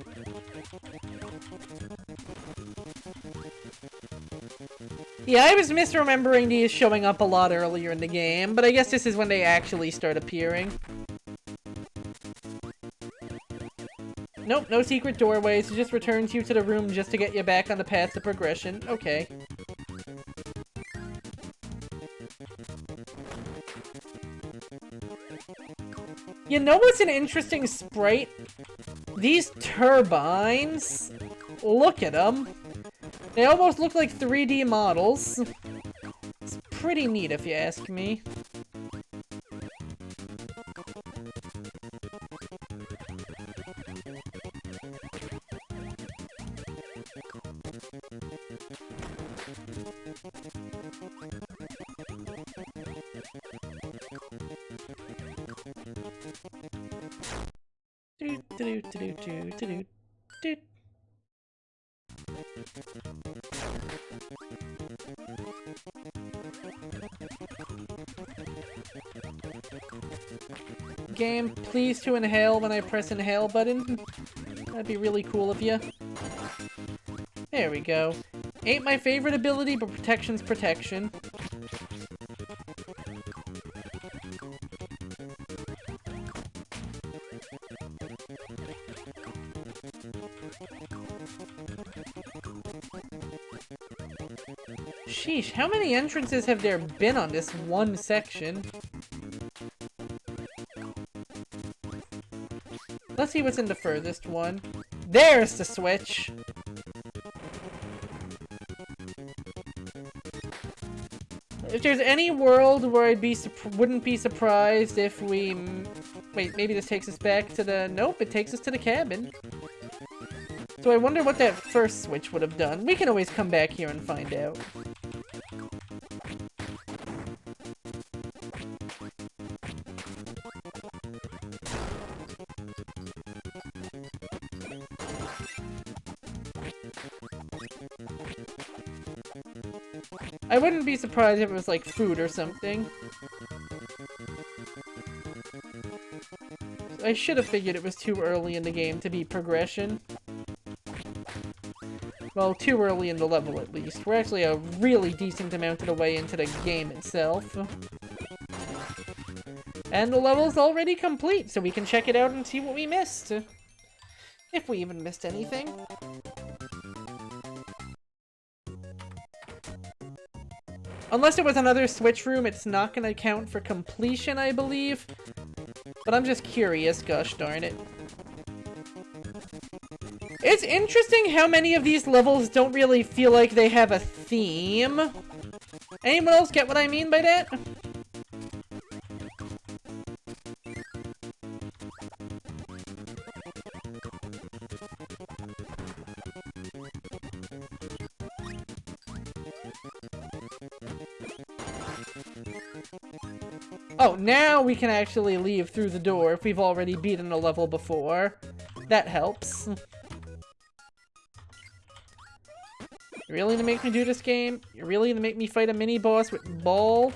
Yeah, I was misremembering these showing up a lot earlier in the game, but I guess this is when they actually start appearing. Nope, no secret doorways. It just returns you to the room just to get you back on the path to progression. Okay. You know what's an interesting sprite? These turbines. Look at them. They almost look like 3D models. It's pretty neat if you ask me. Game, please to inhale when I press inhale button. That'd be really cool of you. There we go. Ain't my favorite ability, but protection's protection. Sheesh, how many entrances have there been on this one section? Let's see what's in the furthest one. There's the switch! If there's any world where wouldn't be surprised if we... Wait, maybe this takes us back to the... Nope, it takes us to the cabin. So I wonder what that first switch would have done. We can always come back here and find out. I wouldn't be surprised if it was like food or something. I should have figured it was too early in the game to be progression. Well, too early in the level at least. We're actually a really decent amount of the way into the game itself. And the level's already complete, so we can check it out and see what we missed. If we even missed anything. Unless it was another switch room, it's not going to count for completion, I believe. But I'm just curious, gosh darn it. It's interesting how many of these levels don't really feel like they have a theme. Anyone else get what I mean by that? Oh, now we can actually leave through the door if we've already beaten a level before. That helps. You're really gonna make me do this game? You're really gonna make me fight a mini-boss with ball?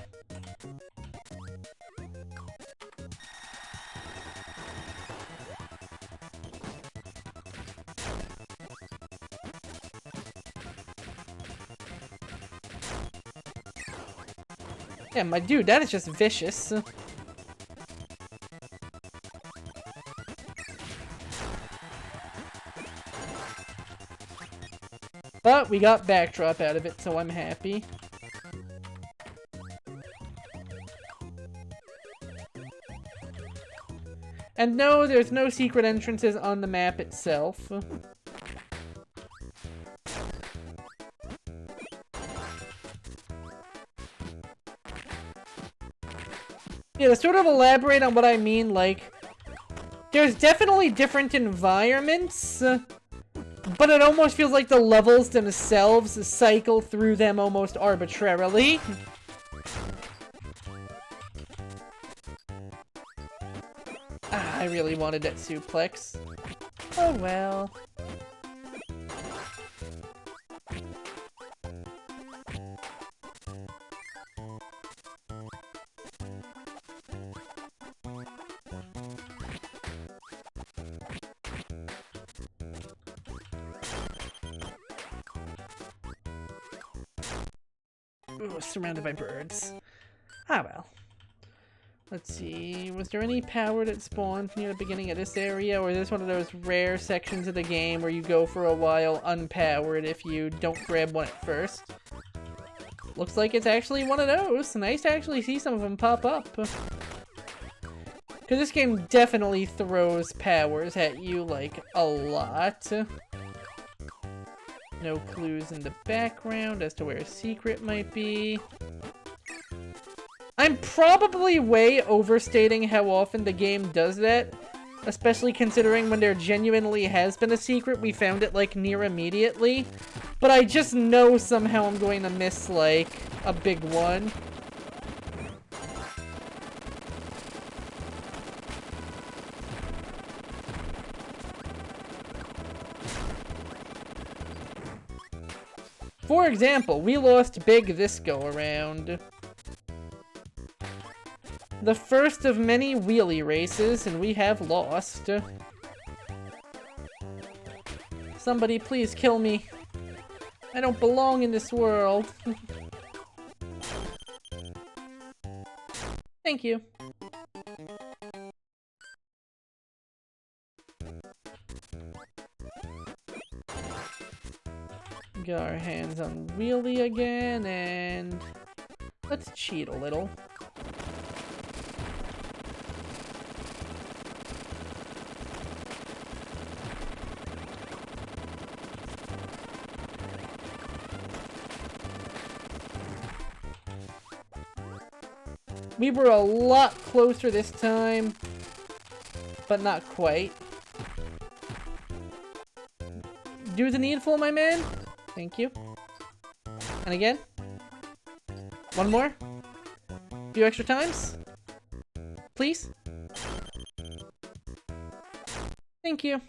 Yeah, my dude, that is just vicious. But we got backdrop out of it, so I'm happy. And no, there's no secret entrances on the map itself. Yeah, to sort of elaborate on what I mean, like, there's definitely different environments, but it almost feels like the levels themselves cycle through them almost arbitrarily. Ah, I really wanted that suplex. Oh well. Ooh, surrounded by birds. Ah, well. Let's see, was there any power that spawned near the beginning of this area, or is this one of those rare sections of the game where you go for a while unpowered if you don't grab one at first? Looks like it's actually one of those. Nice to actually see some of them pop up. Because this game definitely throws powers at you, like, a lot. No clues in the background as to where a secret might be. I'm probably way overstating how often the game does that, especially considering when there genuinely has been a secret, we found it, like, near immediately. But I just know somehow I'm going to miss, like, a big one. For example, we lost big this go-around. The first of many wheelie races, and we have lost. Somebody please kill me. I don't belong in this world. Thank you. Got our hands on wheelie again, and let's cheat a little. We were a lot closer this time, but not quite. Do the needful, my man. Thank you. And again. One more. A few extra times. Please. Thank you.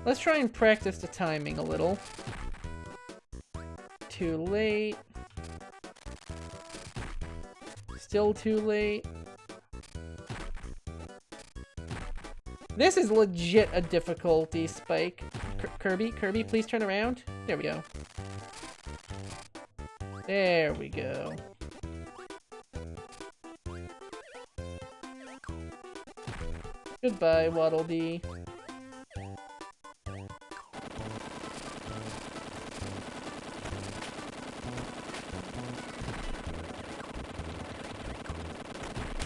Let's try and practice the timing a little. Too late. Still too late. This is legit a difficulty spike. Kirby, please turn around. There we go. There we go. Goodbye, Waddle Dee.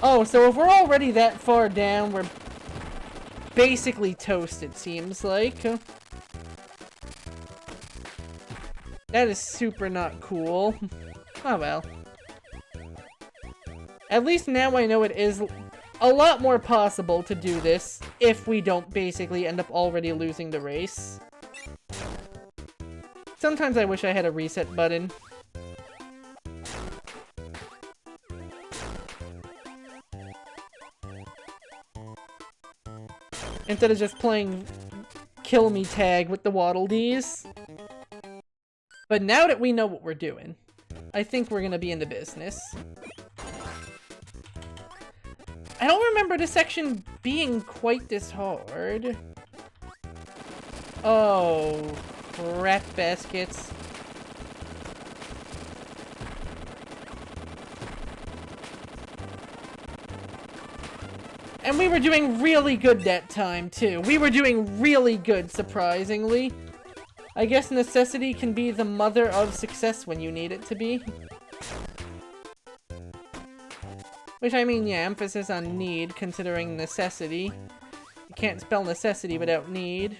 Oh, so if we're already that far down, we're basically toast, it seems like. That is super not cool. Oh well. At least now I know it is a lot more possible to do this if we don't basically end up already losing the race. Sometimes I wish I had a reset button. Instead of just playing kill me tag with the Waddle Dees. But now that we know what we're doing, I think we're gonna be in the business. I don't remember this section being quite this hard. Oh, crap baskets. And we were doing really good that time, too. We were doing really good, surprisingly. I guess necessity can be the mother of success when you need it to be. Which, I mean, yeah, emphasis on need, considering necessity. You can't spell necessity without need.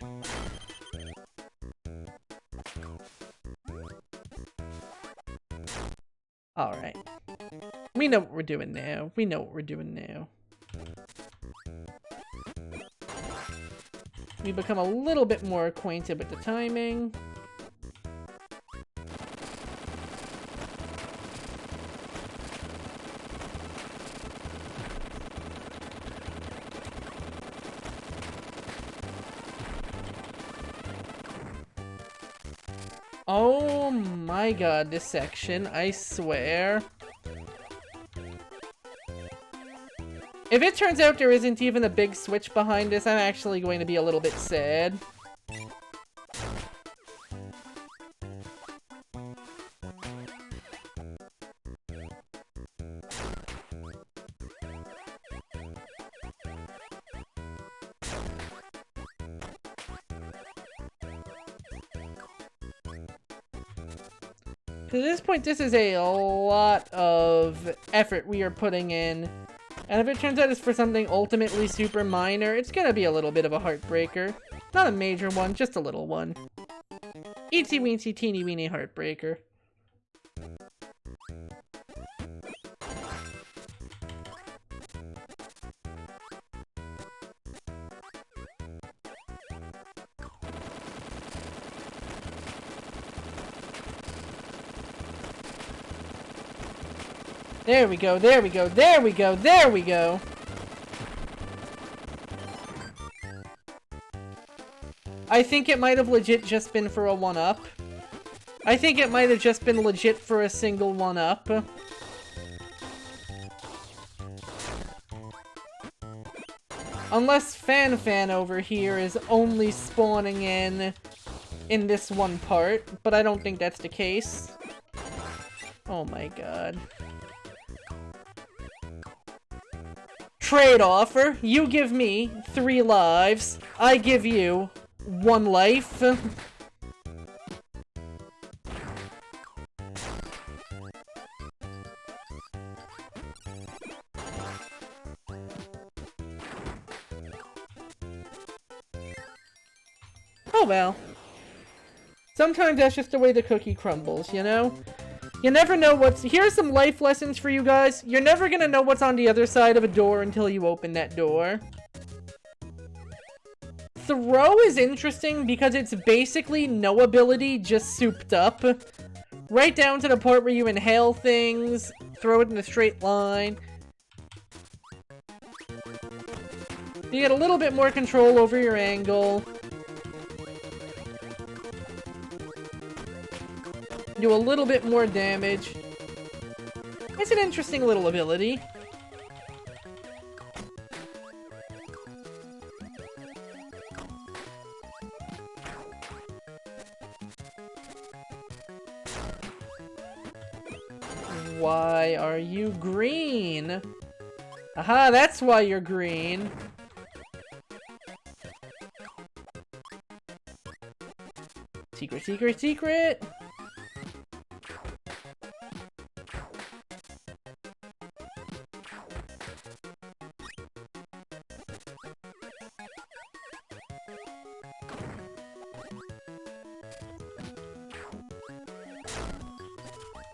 Alright. We know what we're doing now. We know what we're doing now. We become a little bit more acquainted with the timing. Oh my god, this section, I swear. If it turns out there isn't even a big switch behind this, I'm actually going to be a little bit sad. At this point, this is a lot of effort we are putting in. And if it turns out it's for something ultimately super minor, it's gonna be a little bit of a heartbreaker. Not a major one, just a little one. Eensy weensy teeny weeny heartbreaker. There we go, there we go, there we go, there we go! I think it might have legit just been for a 1-up. I think it might have just been legit for a single 1-up. Unless Fan over here is only spawning in this one part, but I don't think that's the case. Oh my god. Trade offer. You give me 3 lives. I give you 1 life. Oh well. Sometimes that's just the way the cookie crumbles, you know? You never know what's... Here's some life lessons for you guys. You're never gonna know what's on the other side of a door until you open that door. Throw is interesting because it's basically no ability, just souped up. Right down to the part where you inhale things, throw it in a straight line. You get a little bit more control over your angle. Do a little bit more damage. It's an interesting little ability. Why are you green? Aha, that's why you're green. Secret, secret, secret!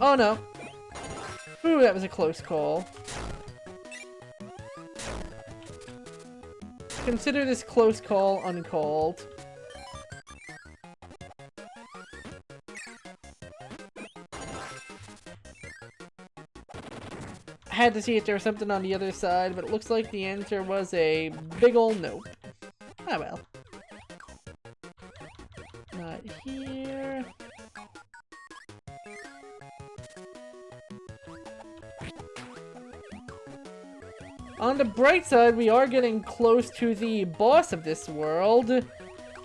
Oh no. Ooh, that was a close call. Consider this close call uncalled. I had to see if there was something on the other side, but it looks like the answer was a big ol' nope. Ah well. Not here. On the bright side, we are getting close to the boss of this world.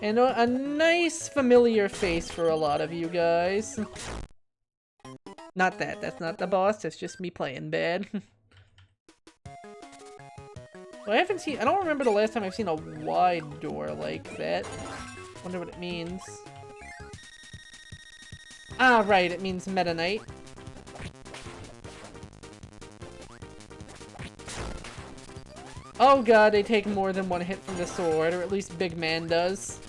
And a nice familiar face for a lot of you guys. Not that, that's not the boss, that's just me playing bad. Well, I don't remember the last time I've seen a wide door like that. Wonder what it means. Ah, right, it means Meta Knight. Oh god, they take more than 1 hit from the sword, or at least Big Man does.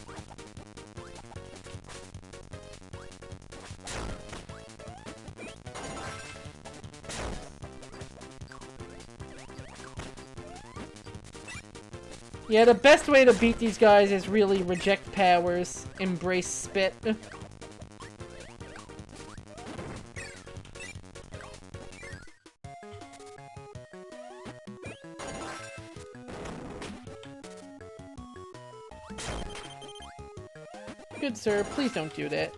Yeah, the best way to beat these guys is really reject powers, embrace spit. Good sir, please don't do that.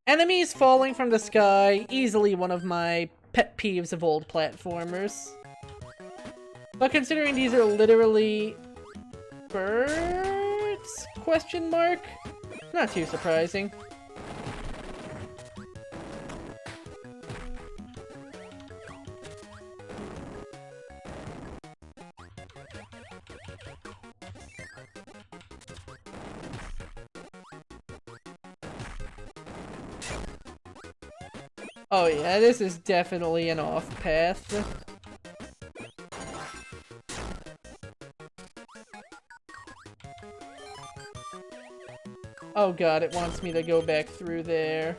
Enemies falling from the sky, easily one of my pet peeves of old platformers. But considering these are literally birds? Question mark? Not too surprising. Oh yeah, this is definitely an off path. Oh god, it wants me to go back through there.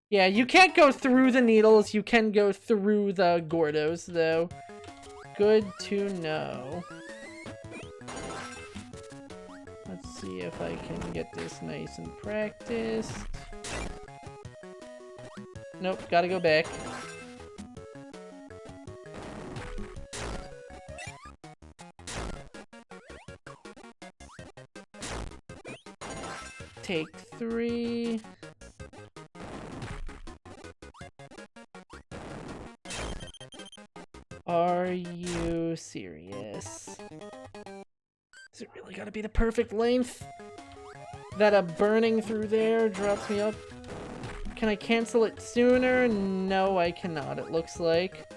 Yeah, you can't go through the needles, you can go through the Gordos, though. Good to know. see if I can get this nice and practiced. Nope, gotta go back. Take 3. Are you serious? Is it really gotta be the perfect length? That a burning through there drops me up? Can I cancel it sooner? No, I cannot, it looks like.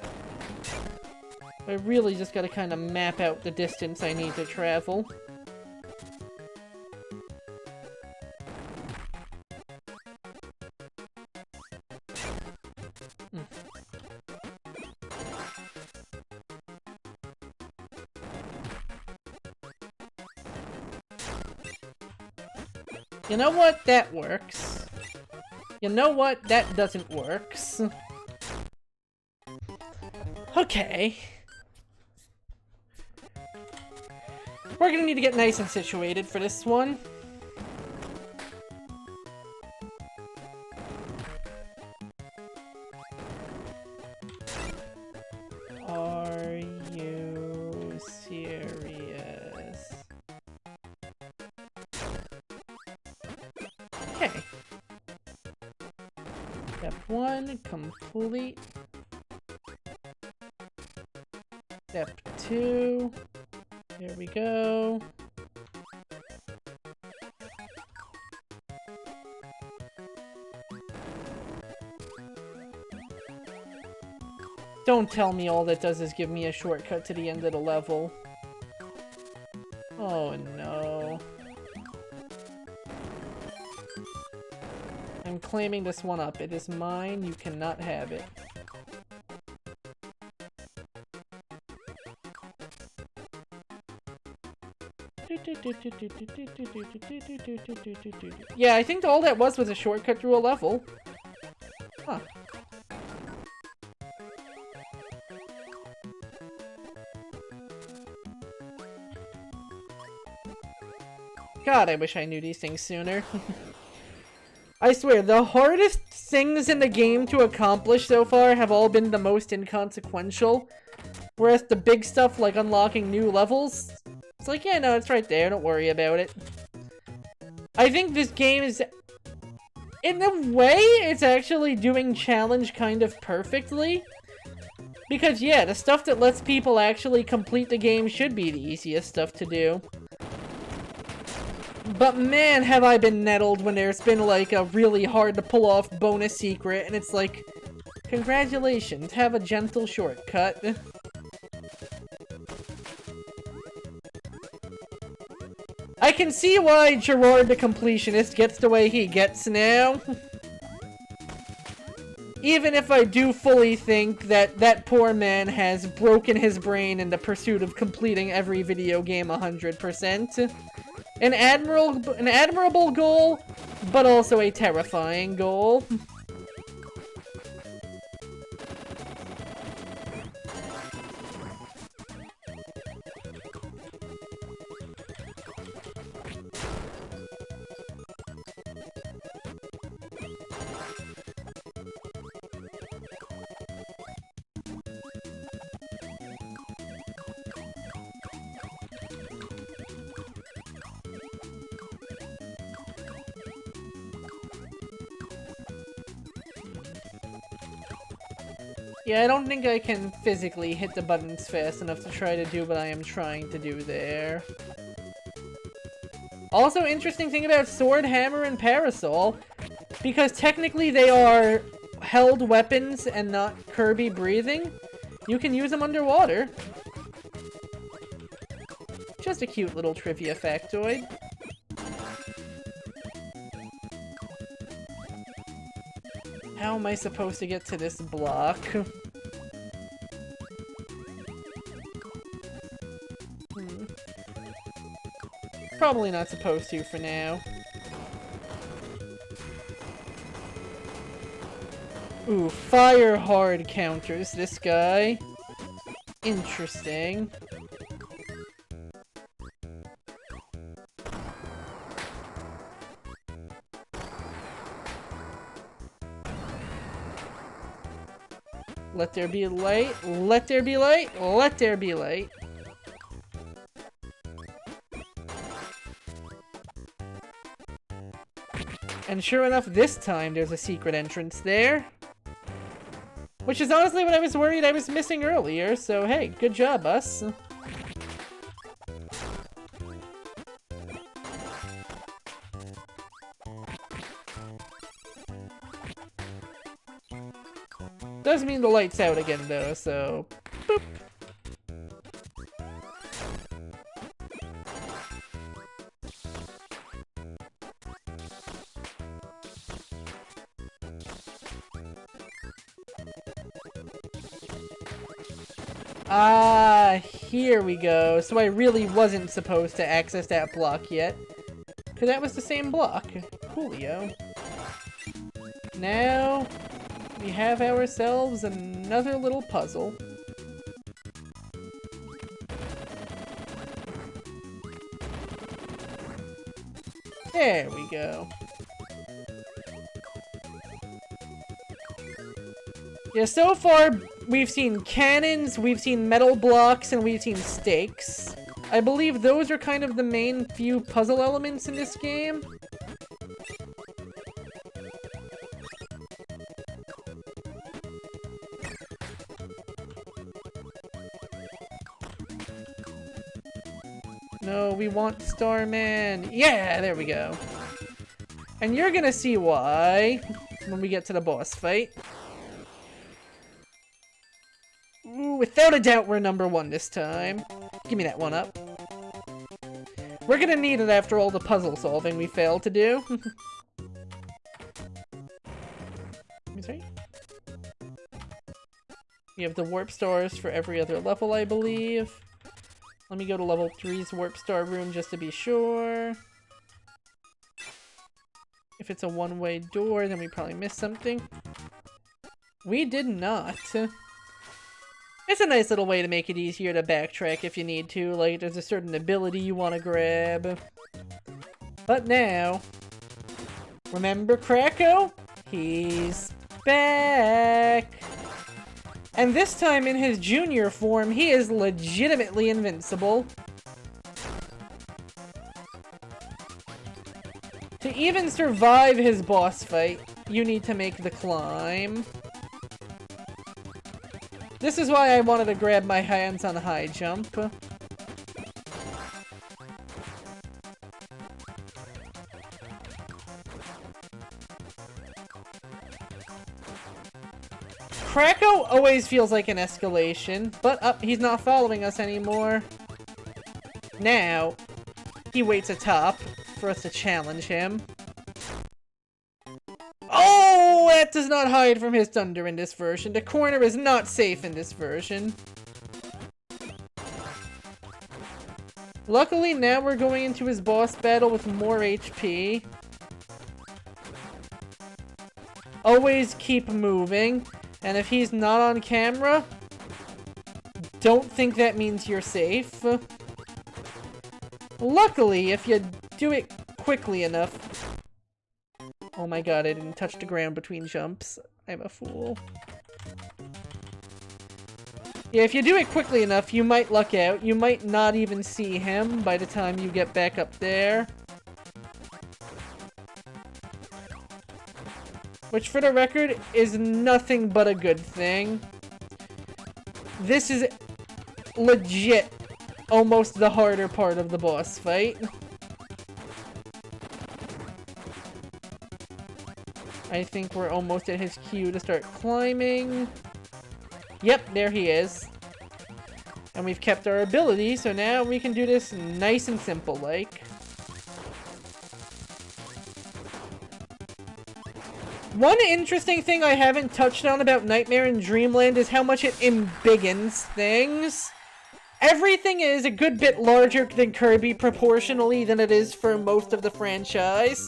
I really just gotta kind of map out the distance I need to travel. You know what? That works. You know what? That doesn't work. Okay. We're gonna need to get nice and situated for this one. Are you serious? Okay. Step 1, complete. Step 2. There we go. Don't tell me all that does is give me a shortcut to the end of the level. Oh no. I'm claiming this one up. It is mine. You cannot have it. Yeah, I think all that was a shortcut through a level. Huh. God, I wish I knew these things sooner. I swear, the hardest things in the game to accomplish so far have all been the most inconsequential. Whereas the big stuff, like unlocking new levels, it's like, yeah, no, it's right there, don't worry about it. I think this game is... in a way, it's actually doing challenge kind of perfectly. Because, yeah, the stuff that lets people actually complete the game should be the easiest stuff to do. But man, have I been nettled when there's been, like, a really hard to pull off bonus secret, and it's like, congratulations, have a gentle shortcut. I can see why Gerard the Completionist gets the way he gets now. Even if I do fully think that that poor man has broken his brain in the pursuit of completing every video game 100%. An admirable goal, but also a terrifying goal. Yeah, I don't think I can physically hit the buttons fast enough to try to do what I am trying to do there. Also, interesting thing about Sword, Hammer, and Parasol, because technically they are held weapons and not Kirby breathing, you can use them underwater. Just a cute little trivia factoid. How am I supposed to get to this block? Probably not supposed to for now. Ooh, fire hard counters this guy. Interesting. Let there be light. Let there be light. Let there be light. And sure enough, this time there's a secret entrance there. Which is honestly what I was worried I was missing earlier, so hey, good job, us. Does mean the light's out again though, so boop. Ah, here we go. So I really wasn't supposed to access that block yet. Because that was the same block. Coolio. Now, we have ourselves another little puzzle. There we go. Yeah, so far, we've seen cannons, we've seen metal blocks, and we've seen stakes. I believe those are kind of the main few puzzle elements in this game. No, we want Starman. Yeah, there we go. And you're gonna see why when we get to the boss fight. Ooh, without a doubt, we're number one this time. Give me that one up. We're gonna need it after all the puzzle solving we failed to do. Sorry? We have the warp stars for every other level, I believe. Let me go to level 3's warp star room just to be sure. If it's a one-way door, then we probably missed something. We did not. It's a nice little way to make it easier to backtrack if you need to, like there's a certain ability you want to grab. But now, remember Kracko? He's back! And this time in his junior form, he is legitimately invincible. To even survive his boss fight, you need to make the climb. This is why I wanted to grab my hands on high jump. Kracko always feels like an escalation, but he's not following us anymore. Now, he waits atop for us to challenge him. Oh, that does not hide from his thunder in this version. The corner is not safe in this version. Luckily, now we're going into his boss battle with more HP. Always keep moving. And if he's not on camera, don't think that means you're safe. Luckily, if you do it quickly enough... Oh my god, I didn't touch the ground between jumps. I'm a fool. Yeah, if you do it quickly enough, you might luck out. You might not even see him by the time you get back up there. Which, for the record, is nothing but a good thing. This is legit almost the harder part of the boss fight. I think we're almost at his cue to start climbing. Yep, there he is. And we've kept our ability, so now we can do this nice and simple like. One interesting thing I haven't touched on about Nightmare in Dreamland is how much it embiggens things. Everything is a good bit larger than Kirby proportionally than it is for most of the franchise.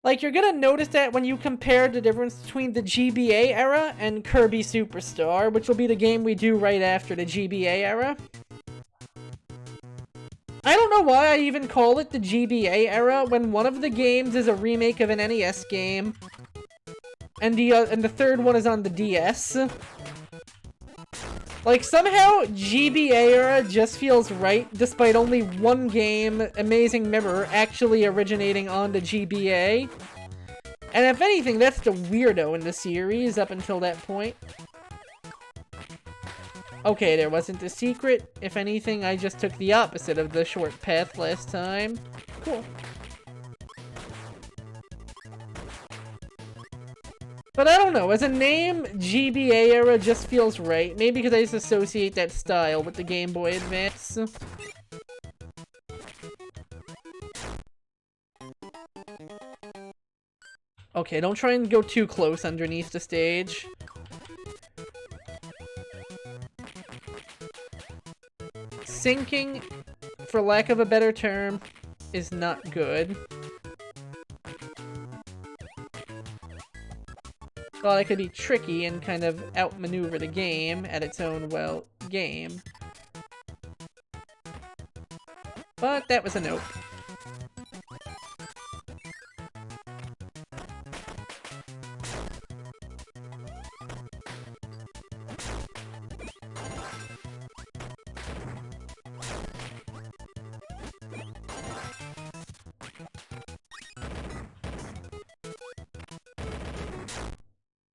Like, you're gonna notice that when you compare the difference between the GBA era and Kirby Superstar, which will be the game we do right after the GBA era. I don't know why I even call it the GBA era when one of the games is a remake of an NES game. and the third one is on the DS. Like, somehow, GBA era just feels right, despite only one game, Amazing Mirror, actually originating on the GBA. And if anything, that's the weirdo in the series up until that point. Okay, there wasn't a secret. If anything, I just took the opposite of the short path last time. Cool. But I don't know, as a name, GBA era just feels right. Maybe because I just associate that style with the Game Boy Advance. Okay, don't try and go too close underneath the stage. Sinking, for lack of a better term, is not good. Thought I could be tricky and kind of outmaneuver the game at its own, well, game. But that was a nope.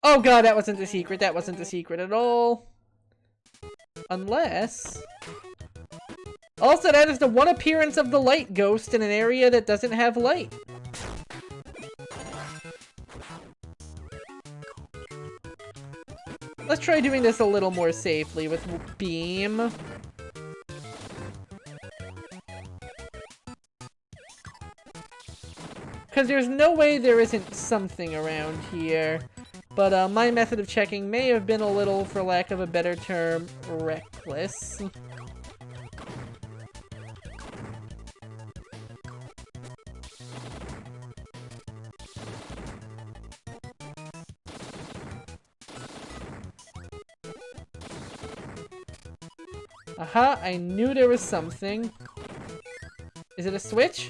Oh god, that wasn't the secret. That wasn't the secret at all. Unless... Also, that is the one appearance of the light ghost in an area that doesn't have light. Let's try doing this a little more safely with beam. Because there's no way there isn't something around here. But my method of checking may have been a little, for lack of a better term, reckless. Aha, I knew there was something. Is it a switch?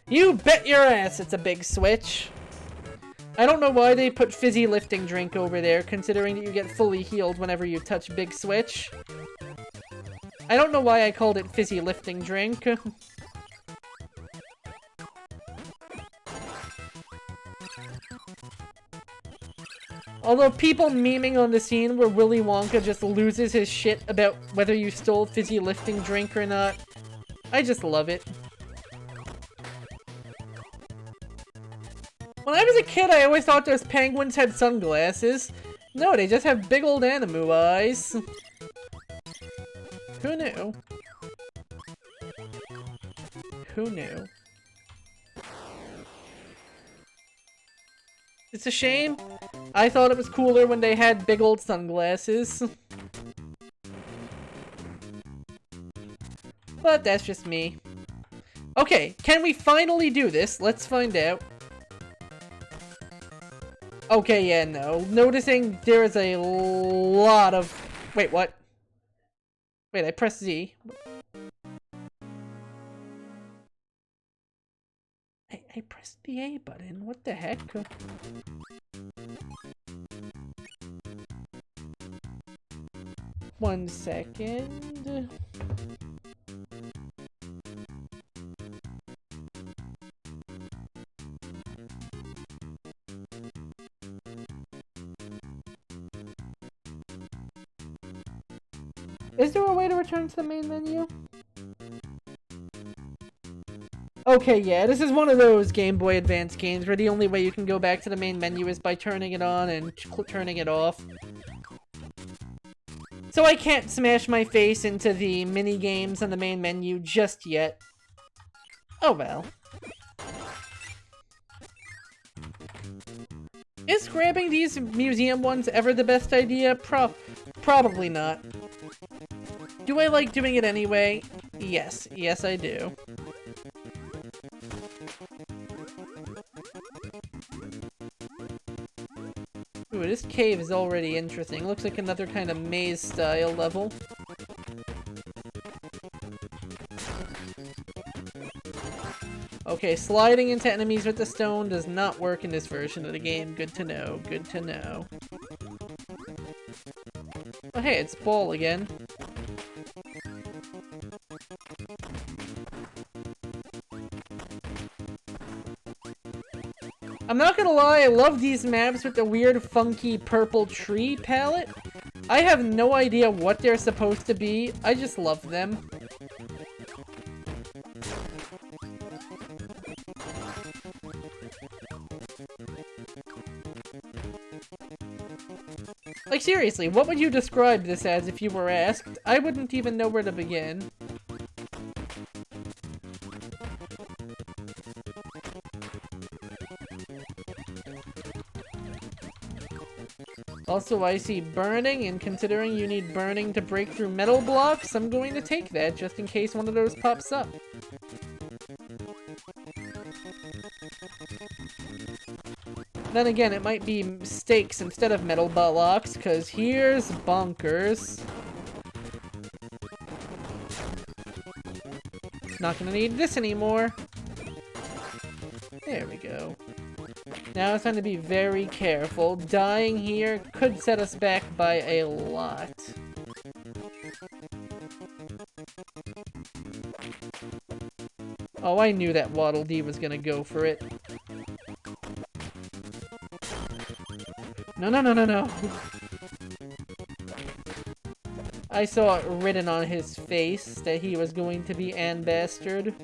You bet your ass it's a big switch! I don't know why they put fizzy lifting drink over there, considering that you get fully healed whenever you touch Big Switch. I don't know why I called it fizzy lifting drink. Although people memeing on the scene where Willy Wonka just loses his shit about whether you stole fizzy lifting drink or not, I just love it. When I was a kid, I always thought those penguins had sunglasses. No, they just have big old animu eyes. Who knew? Who knew? It's a shame. I thought it was cooler when they had big old sunglasses. But that's just me. Okay, can we finally do this? Let's find out. Okay, yeah, no. Noticing there is a lot of... Wait, what? Wait, I pressed Z. I pressed the A button. What the heck? One second. Is there a way to return to the main menu? Okay, yeah, this is one of those Game Boy Advance games where the only way you can go back to the main menu is by turning it on and turning it off. So I can't smash my face into the mini-games on the main menu just yet. Oh well. Is grabbing these museum ones ever the best idea? Probably not. Do I like doing it anyway? Yes. Yes, I do. Ooh, this cave is already interesting. Looks like another kind of maze-style level. Okay, sliding into enemies with the stone does not work in this version of the game. Good to know, good to know. Oh hey, it's Ball again. I'm not gonna lie, I love these maps with the weird funky purple tree palette. I have no idea what they're supposed to be, I just love them. Like seriously, what would you describe this as if you were asked? I wouldn't even know where to begin. Also, I see burning, and considering you need burning to break through metal blocks, I'm going to take that just in case one of those pops up. Then again, it might be stakes instead of metal blocks, because here's bonkers. Not gonna need this anymore. There we go. Now it's time to be very careful. Dying here could set us back by a lot. Oh, I knew that Waddle Dee was gonna go for it. No, no, no, no, no. I saw it written on his face that he was going to be an bastard.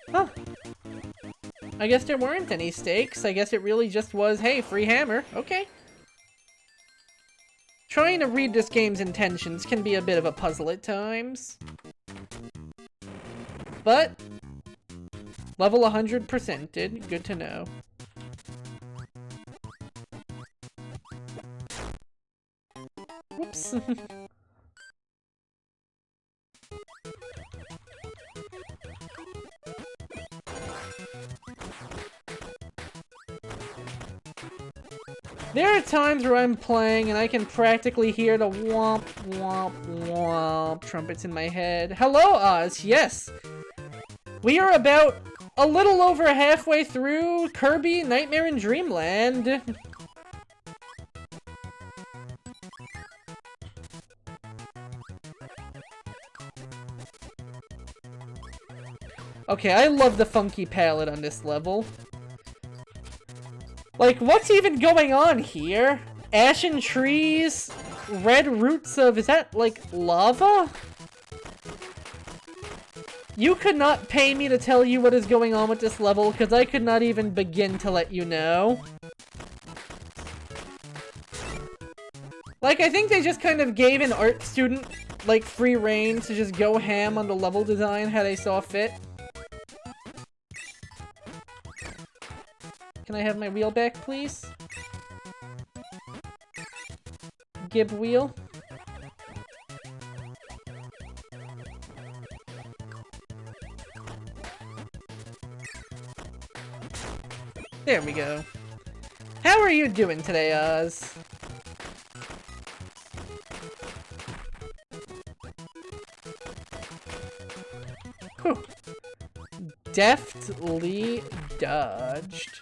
Huh. I guess there weren't any stakes. I guess it really just was, hey, free hammer. Okay. Trying to read this game's intentions can be a bit of a puzzle at times. But level 100%ed. Good to know. Whoops. There are times where I'm playing and I can practically hear the womp womp womp trumpets in my head. Hello, Oz. Yes. We are about a little over halfway through Kirby Nightmare in Dreamland. Okay, I love the funky palette on this level. Like, what's even going on here? Ashen trees, red roots of, is that, like, lava? You could not pay me to tell you what is going on with this level, because I could not even begin to let you know. Like, I think they just kind of gave an art student, like, free reign to just go ham on the level design how they saw fit. Can I have my wheel back, please? Gib wheel. There we go. How are you doing today, Oz? Whew. Deftly dodged.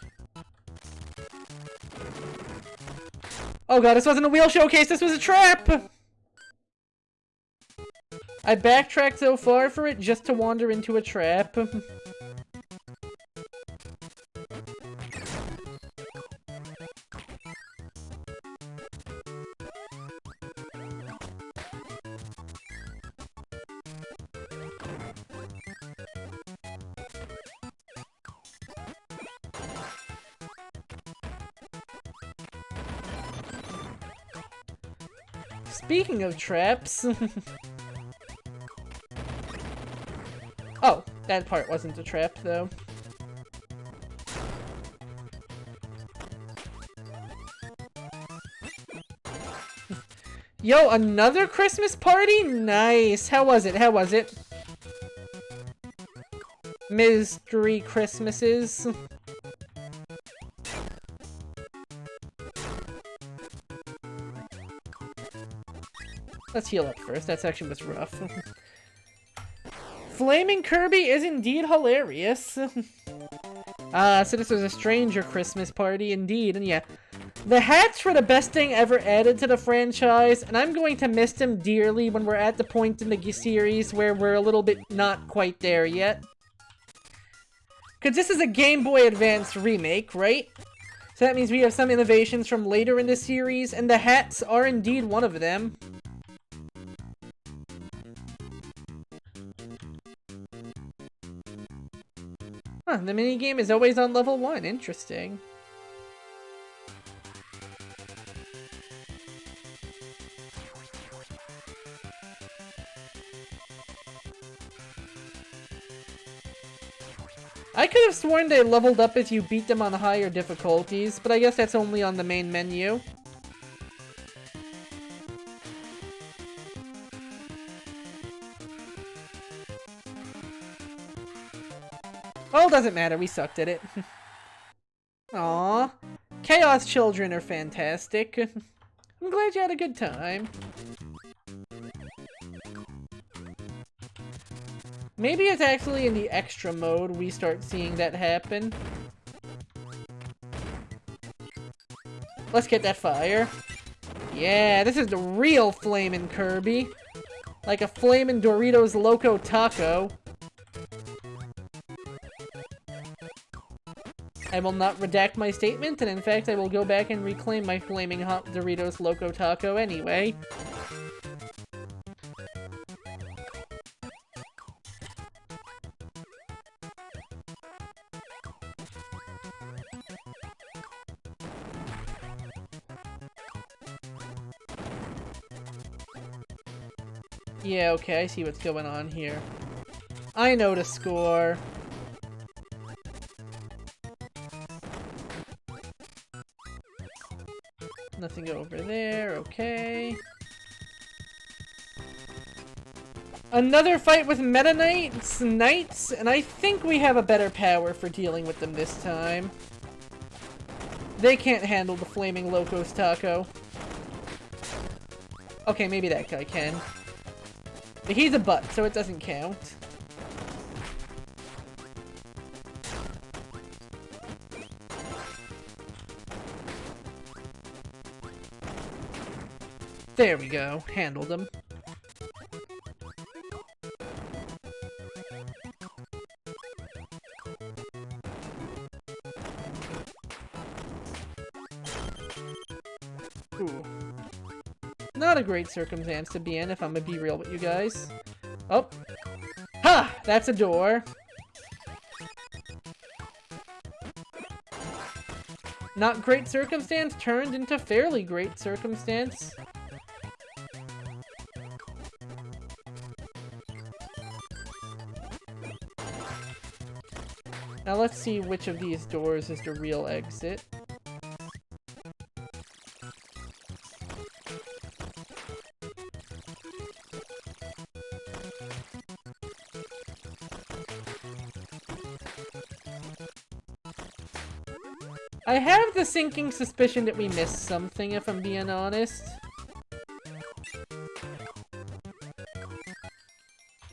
Oh god, this wasn't a wheel showcase, this was a trap! I backtracked so far for it just to wander into a trap. Speaking of traps... Oh, that part wasn't a trap, though. Yo, another Christmas party? Nice! How was it? How was it? Mystery Christmases. Let's heal up first. That section was rough. Flaming Kirby is indeed hilarious. So this was a stranger Christmas party indeed, and yeah. The hats were the best thing ever added to the franchise, and I'm going to miss them dearly when we're at the point in the series where we're a little bit not quite there yet. Because this is a Game Boy Advance remake, right? So that means we have some innovations from later in the series, and the hats are indeed one of them. Huh, the minigame is always on level 1. Interesting. I could have sworn they leveled up as you beat them on higher difficulties, but I guess that's only on the main menu. Well, it doesn't matter, we sucked at it. Aww. Chaos children are fantastic. I'm glad you had a good time. Maybe it's actually in the extra mode we start seeing that happen. Let's get that fire. Yeah, this is the real flamin' Kirby. Like a flamin' Doritos Loco Taco. I will not redact my statement, and in fact I will go back and reclaim my flaming hot Doritos Loco Taco anyway. Yeah, okay, I see what's going on here. I know the score. Nothing over there, okay. Another fight with Meta Knights, and I think we have a better power for dealing with them this time. They can't handle the Flaming Locos Taco. Okay, maybe that guy can. But he's a butt, so it doesn't count. There we go. Handled him. Ooh. Not a great circumstance to be in, if I'm gonna be real with you guys. Oh. Ha! That's a door. Not great circumstance turned into fairly great circumstance. Now let's see which of these doors is the real exit. I have the sinking suspicion that we missed something, if I'm being honest.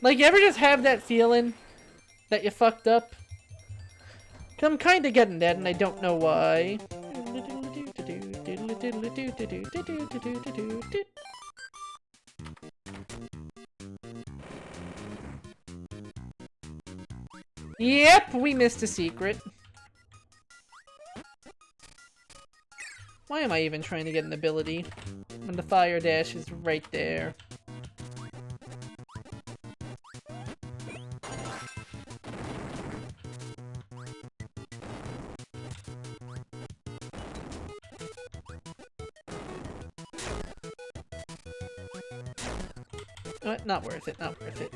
Like, you ever just have that feeling that you fucked up? I'm kinda getting that, and I don't know why. Yep, we missed a secret. Why am I even trying to get an ability when the fire dash is right there? Not worth it, not worth it.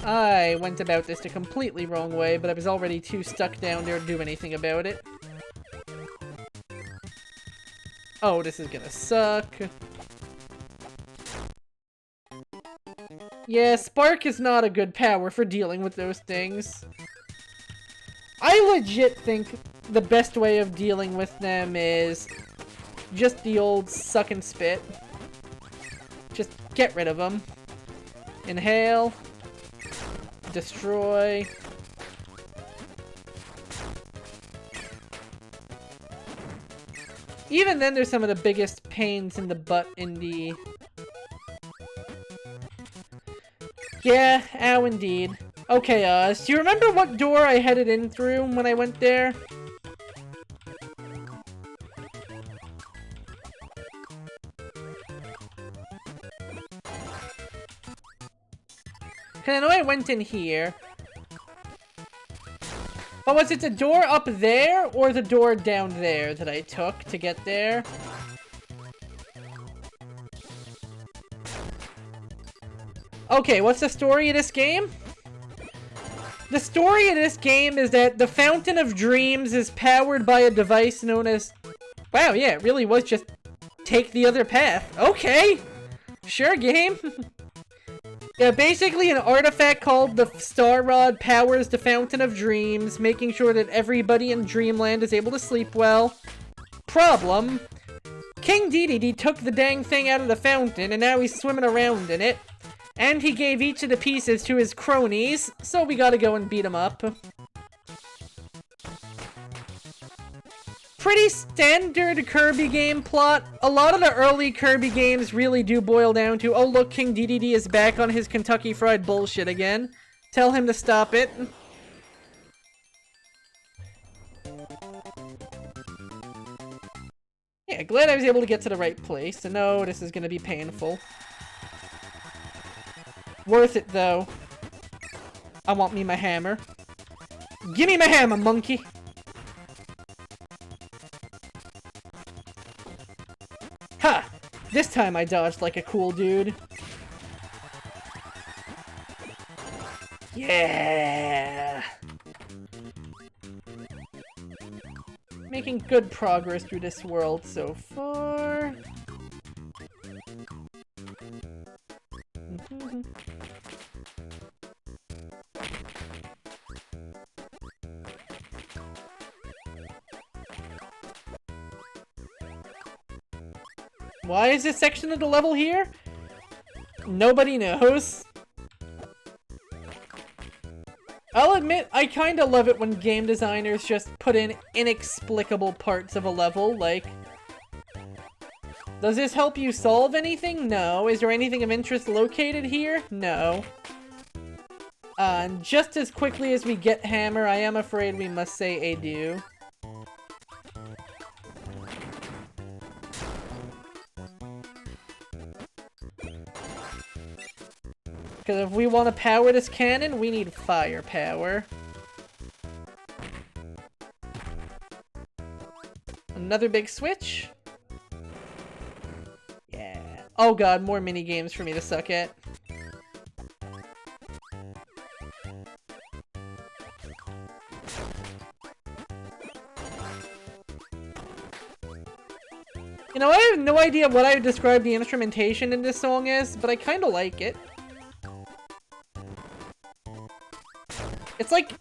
I went about this the completely wrong way, but I was already too stuck down there to do anything about it. Oh, this is gonna suck. Yeah, Spark is not a good power for dealing with those things. I legit think the best way of dealing with them is Just the old suck and spit. Just get rid of them. Inhale. Destroy. Even then, there's some of the biggest pains in the butt in the... Yeah, ow indeed. Okay, do you remember what door I headed in through when I went there? Cause I know I went in here. But was it the door up there, or the door down there that I took to get there? Okay, what's the story of this game? The story of this game is that the Fountain of Dreams is powered by a device known as... Wow, yeah, it really was just take the other path. Okay! Sure, game. Yeah, basically an artifact called the Star Rod powers the Fountain of Dreams, making sure that everybody in Dreamland is able to sleep well. Problem. King Dedede took the dang thing out of the fountain, and now he's swimming around in it. And he gave each of the pieces to his cronies, so we gotta go and beat him up. Pretty standard Kirby game plot. A lot of the early Kirby games really do boil down to, oh look, King Dedede is back on his Kentucky Fried bullshit again. Tell him to stop it. Yeah, glad I was able to get to the right place. I know this is gonna be painful. Worth it, though. I want me my hammer. Give me my hammer, monkey! Ha! This time I dodged like a cool dude. Yeah! Making good progress through this world so far. Why is this section of the level here? Nobody knows. I'll admit, I kinda love it when game designers just put in inexplicable parts of a level, like... Does this help you solve anything? No. Is there anything of interest located here? No. And just as quickly as we get Hammer, I am afraid we must say adieu. Because if we want to power this cannon, we need firepower. Another big switch. Yeah. Oh god, more mini games for me to suck at. You know, I have no idea what I would describe the instrumentation in this song as, but I kind of like it. It's like,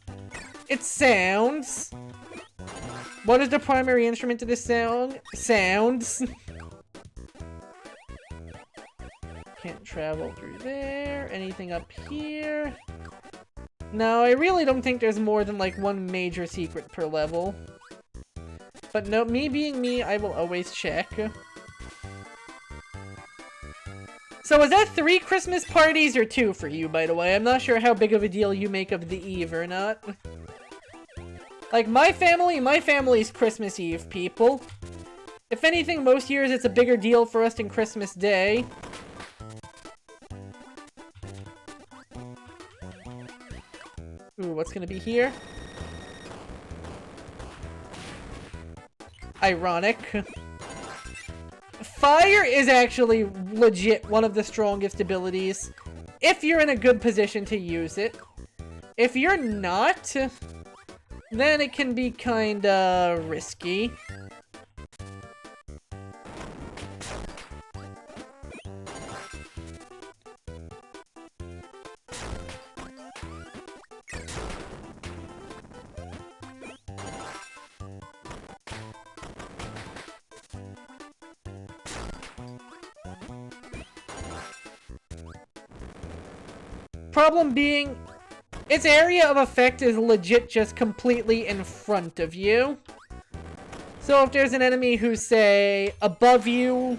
it sounds. What is the primary instrument to this song? Sounds. Can't travel through there. Anything up here? No, I really don't think there's more than like one major secret per level. But no, me being me, I will always check. So is that 3 Christmas parties or 2 for you, by the way? I'm not sure how big of a deal you make of the Eve or not. Like, my family's Christmas Eve, people. If anything, most years it's a bigger deal for us than Christmas Day. Ooh, what's gonna be here? Ironic. Fire is actually legit one of the strongest abilities, if you're in a good position to use it. If you're not, then it can be kinda risky. problem being, its area of effect is legit just completely in front of you. So if there's an enemy who's, say, above you,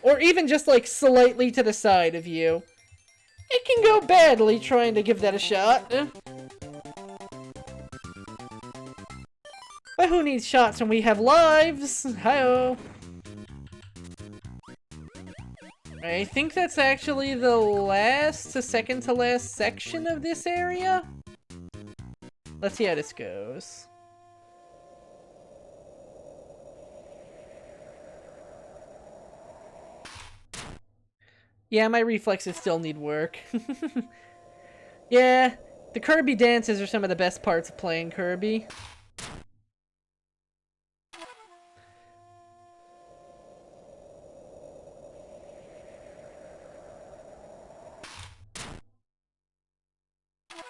or even just, like, slightly to the side of you, it can go badly trying to give that a shot. But who needs shots when we have lives? Hi-oh. I think that's actually the last to second to last section of this area. Let's see how this goes. Yeah, my reflexes still need work. Yeah, the Kirby dances are some of the best parts of playing Kirby.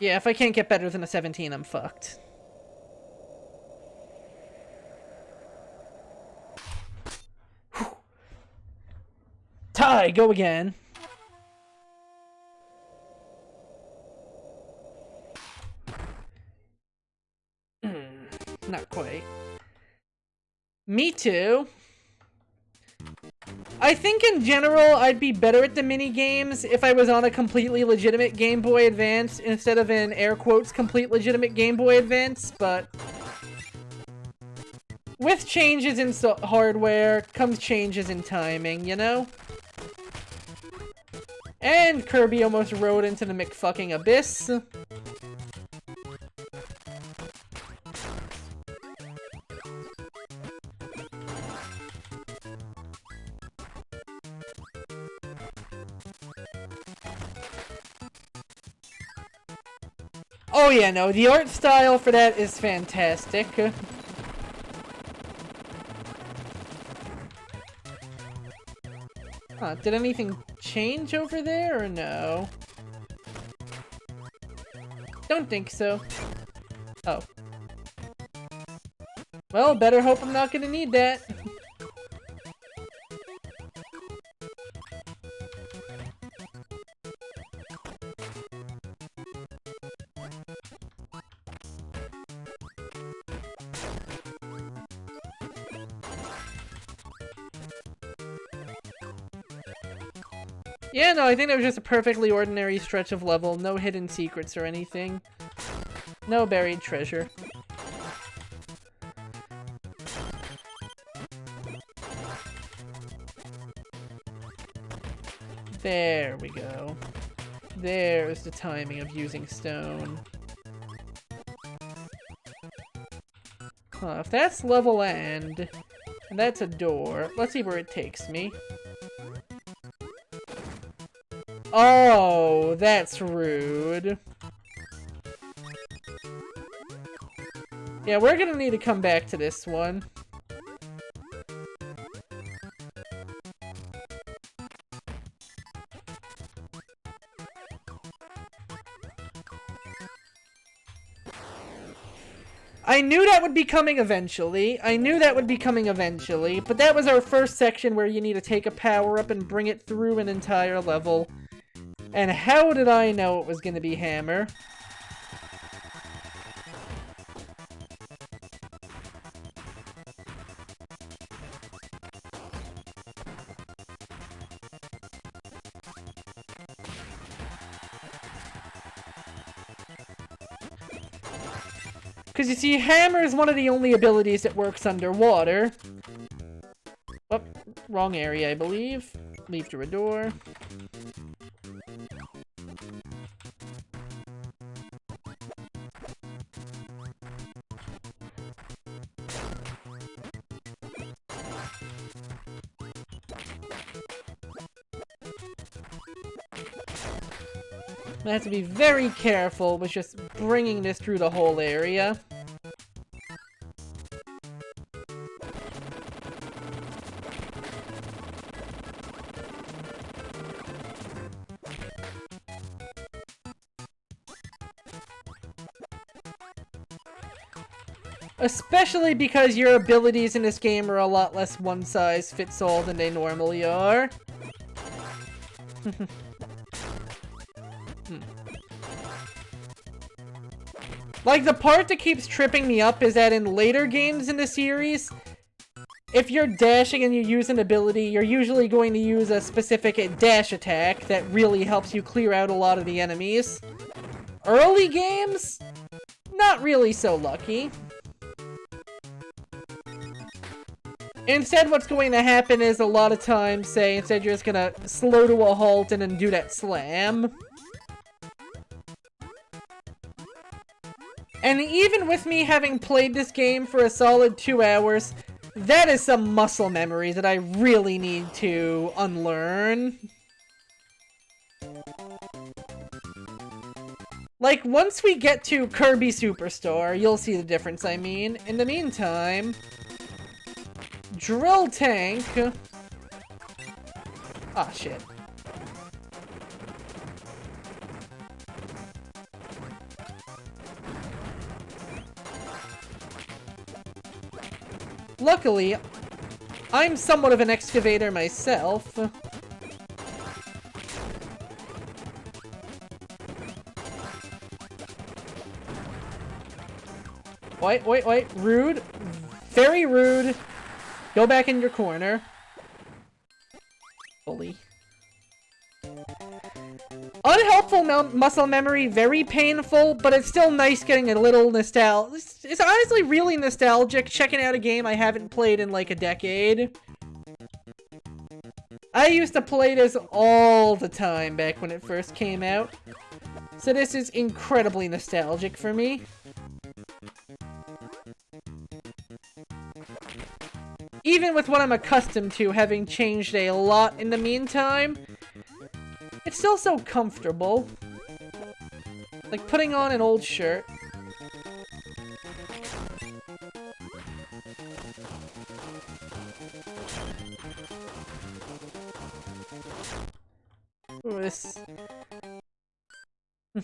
Yeah, if I can't get better than a 17, I'm fucked. Whew. Tie, go again. Not quite. Me too. I think in general I'd be better at the mini-games if I was on a completely legitimate Game Boy Advance instead of an air quotes complete legitimate Game Boy Advance, but with changes in hardware comes changes in timing, you know? And Kirby almost rode into the McFucking abyss. Oh yeah, no, the art style for that is fantastic. Huh, did anything change over there or no? Don't think so. Oh. Well, better hope I'm not gonna need that. Yeah, no, I think that was just a perfectly ordinary stretch of level. No hidden secrets or anything. No buried treasure. There we go. There's the timing of using stone. Huh, if that's level end, and that's a door, let's see where it takes me. Oh, that's rude. Yeah, we're gonna need to come back to this one. I knew that would be coming eventually. But that was our first section where you need to take a power-up and bring it through an entire level. And how did I know it was gonna be Hammer? Because you see, Hammer is one of the only abilities that works underwater. Oh, wrong area, I believe. Leave through a door. I have to be very careful with just bringing this through the whole area. Especially because your abilities in this game are a lot less one-size-fits-all than they normally are. Like, the part that keeps tripping me up is that in later games in the series, if you're dashing and you use an ability, you're usually going to use a specific dash attack that really helps you clear out a lot of the enemies. Early games, not really so lucky. Instead, what's going to happen is a lot of times, say, instead you're just gonna slow to a halt and then do that slam. And even with me having played this game for a solid 2 hours, that is some muscle memory that I really need to unlearn. Like, once we get to Kirby Superstar, you'll see the difference I mean. In the meantime, Drill Tank... Ah, shit. Luckily, I'm somewhat of an excavator myself. Wait, rude. Very rude. Go back in your corner. Bully. Unhelpful muscle memory, very painful, but it's still nice getting a little nostalgic. It's honestly really nostalgic checking out a game I haven't played in like a decade. I used to play this all the time back when it first came out, so this is incredibly nostalgic for me. Even with what I'm accustomed to having changed a lot in the meantime, it's still so comfortable. Like putting on an old shirt. Ooh, this...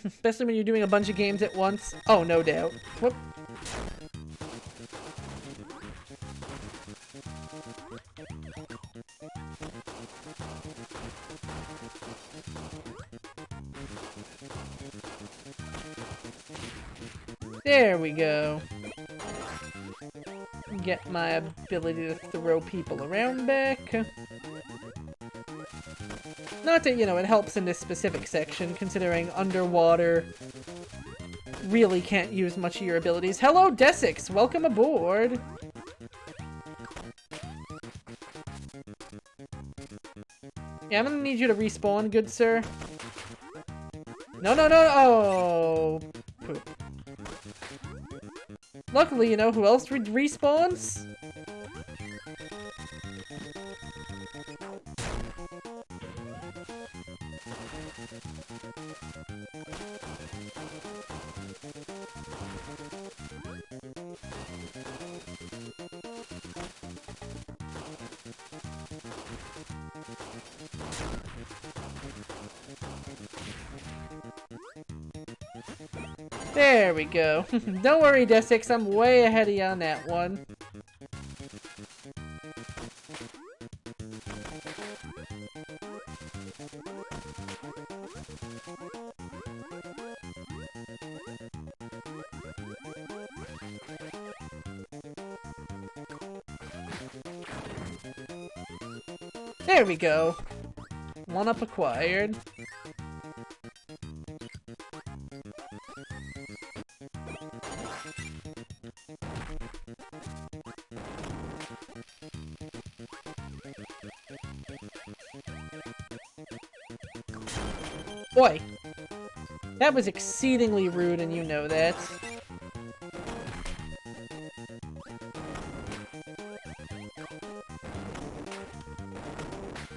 Especially when you're doing a bunch of games at once. Oh, no doubt. Whoop. There we go. Get my ability to throw people around back. Not that, you know, it helps in this specific section, considering underwater really can't use much of your abilities. Hello, Desix! Welcome aboard! Yeah, I'm gonna need you to respawn, good sir. No! Oh! Poop. Luckily, you know who else respawns? There we go. Don't worry, Desix, I'm way ahead of you on that one. There we go. 1-up acquired. Boy, that was exceedingly rude and you know that.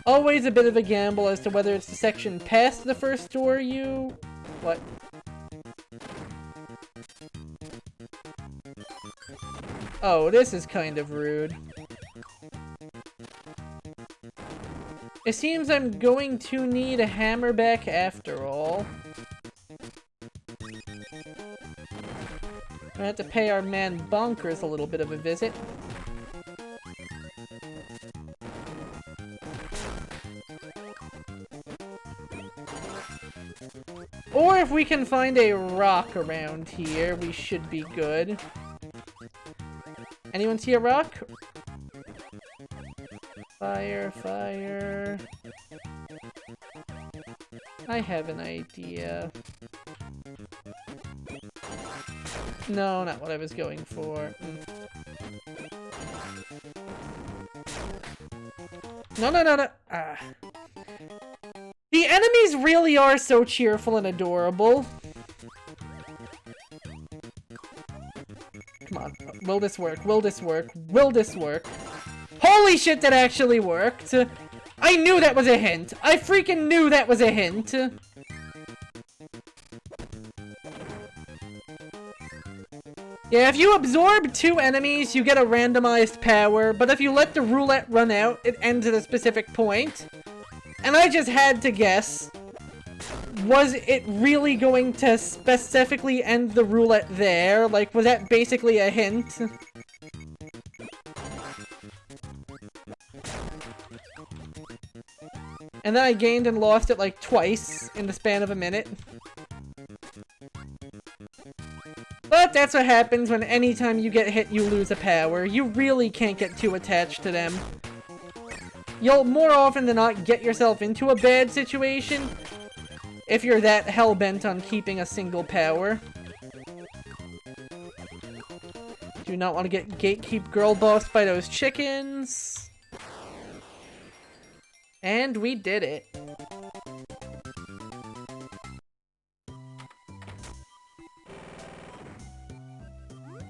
Always a bit of a gamble as to whether it's the section past the first door you... What? Oh, this is kind of rude. It seems I'm going to need a hammer back after all. I have to pay our man Bonkers a little bit of a visit. Or if we can find a rock around here, we should be good. Anyone see a rock? Fire, fire. I have an idea. No, not what I was going for. No, no, no, no. Ah. The enemies really are so cheerful and adorable. Come on. Will this work? Will this work? Will this work? Holy shit, that actually worked! I knew that was a hint! I freaking knew that was a hint! Yeah, if you absorb 2 enemies, you get a randomized power, but if you let the roulette run out, it ends at a specific point. And I just had to guess, was it really going to specifically end the roulette there? Like, was that basically a hint? And then I gained and lost it like twice in the span of a minute. But that's what happens when anytime you get hit, you lose a power. You really can't get too attached to them. You'll more often than not get yourself into a bad situation if you're that hell-bent on keeping a single power. Do not want to get gatekeep girl bossed by those chickens. And we did it.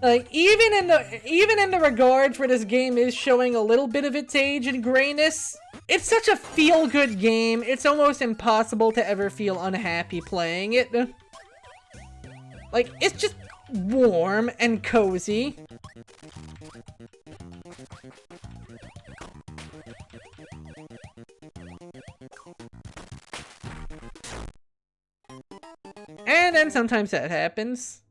Like, even in the regards where this game is showing a little bit of its age and grayness, it's such a feel-good game, it's almost impossible to ever feel unhappy playing it. Like, it's just warm and cozy. And then sometimes that happens.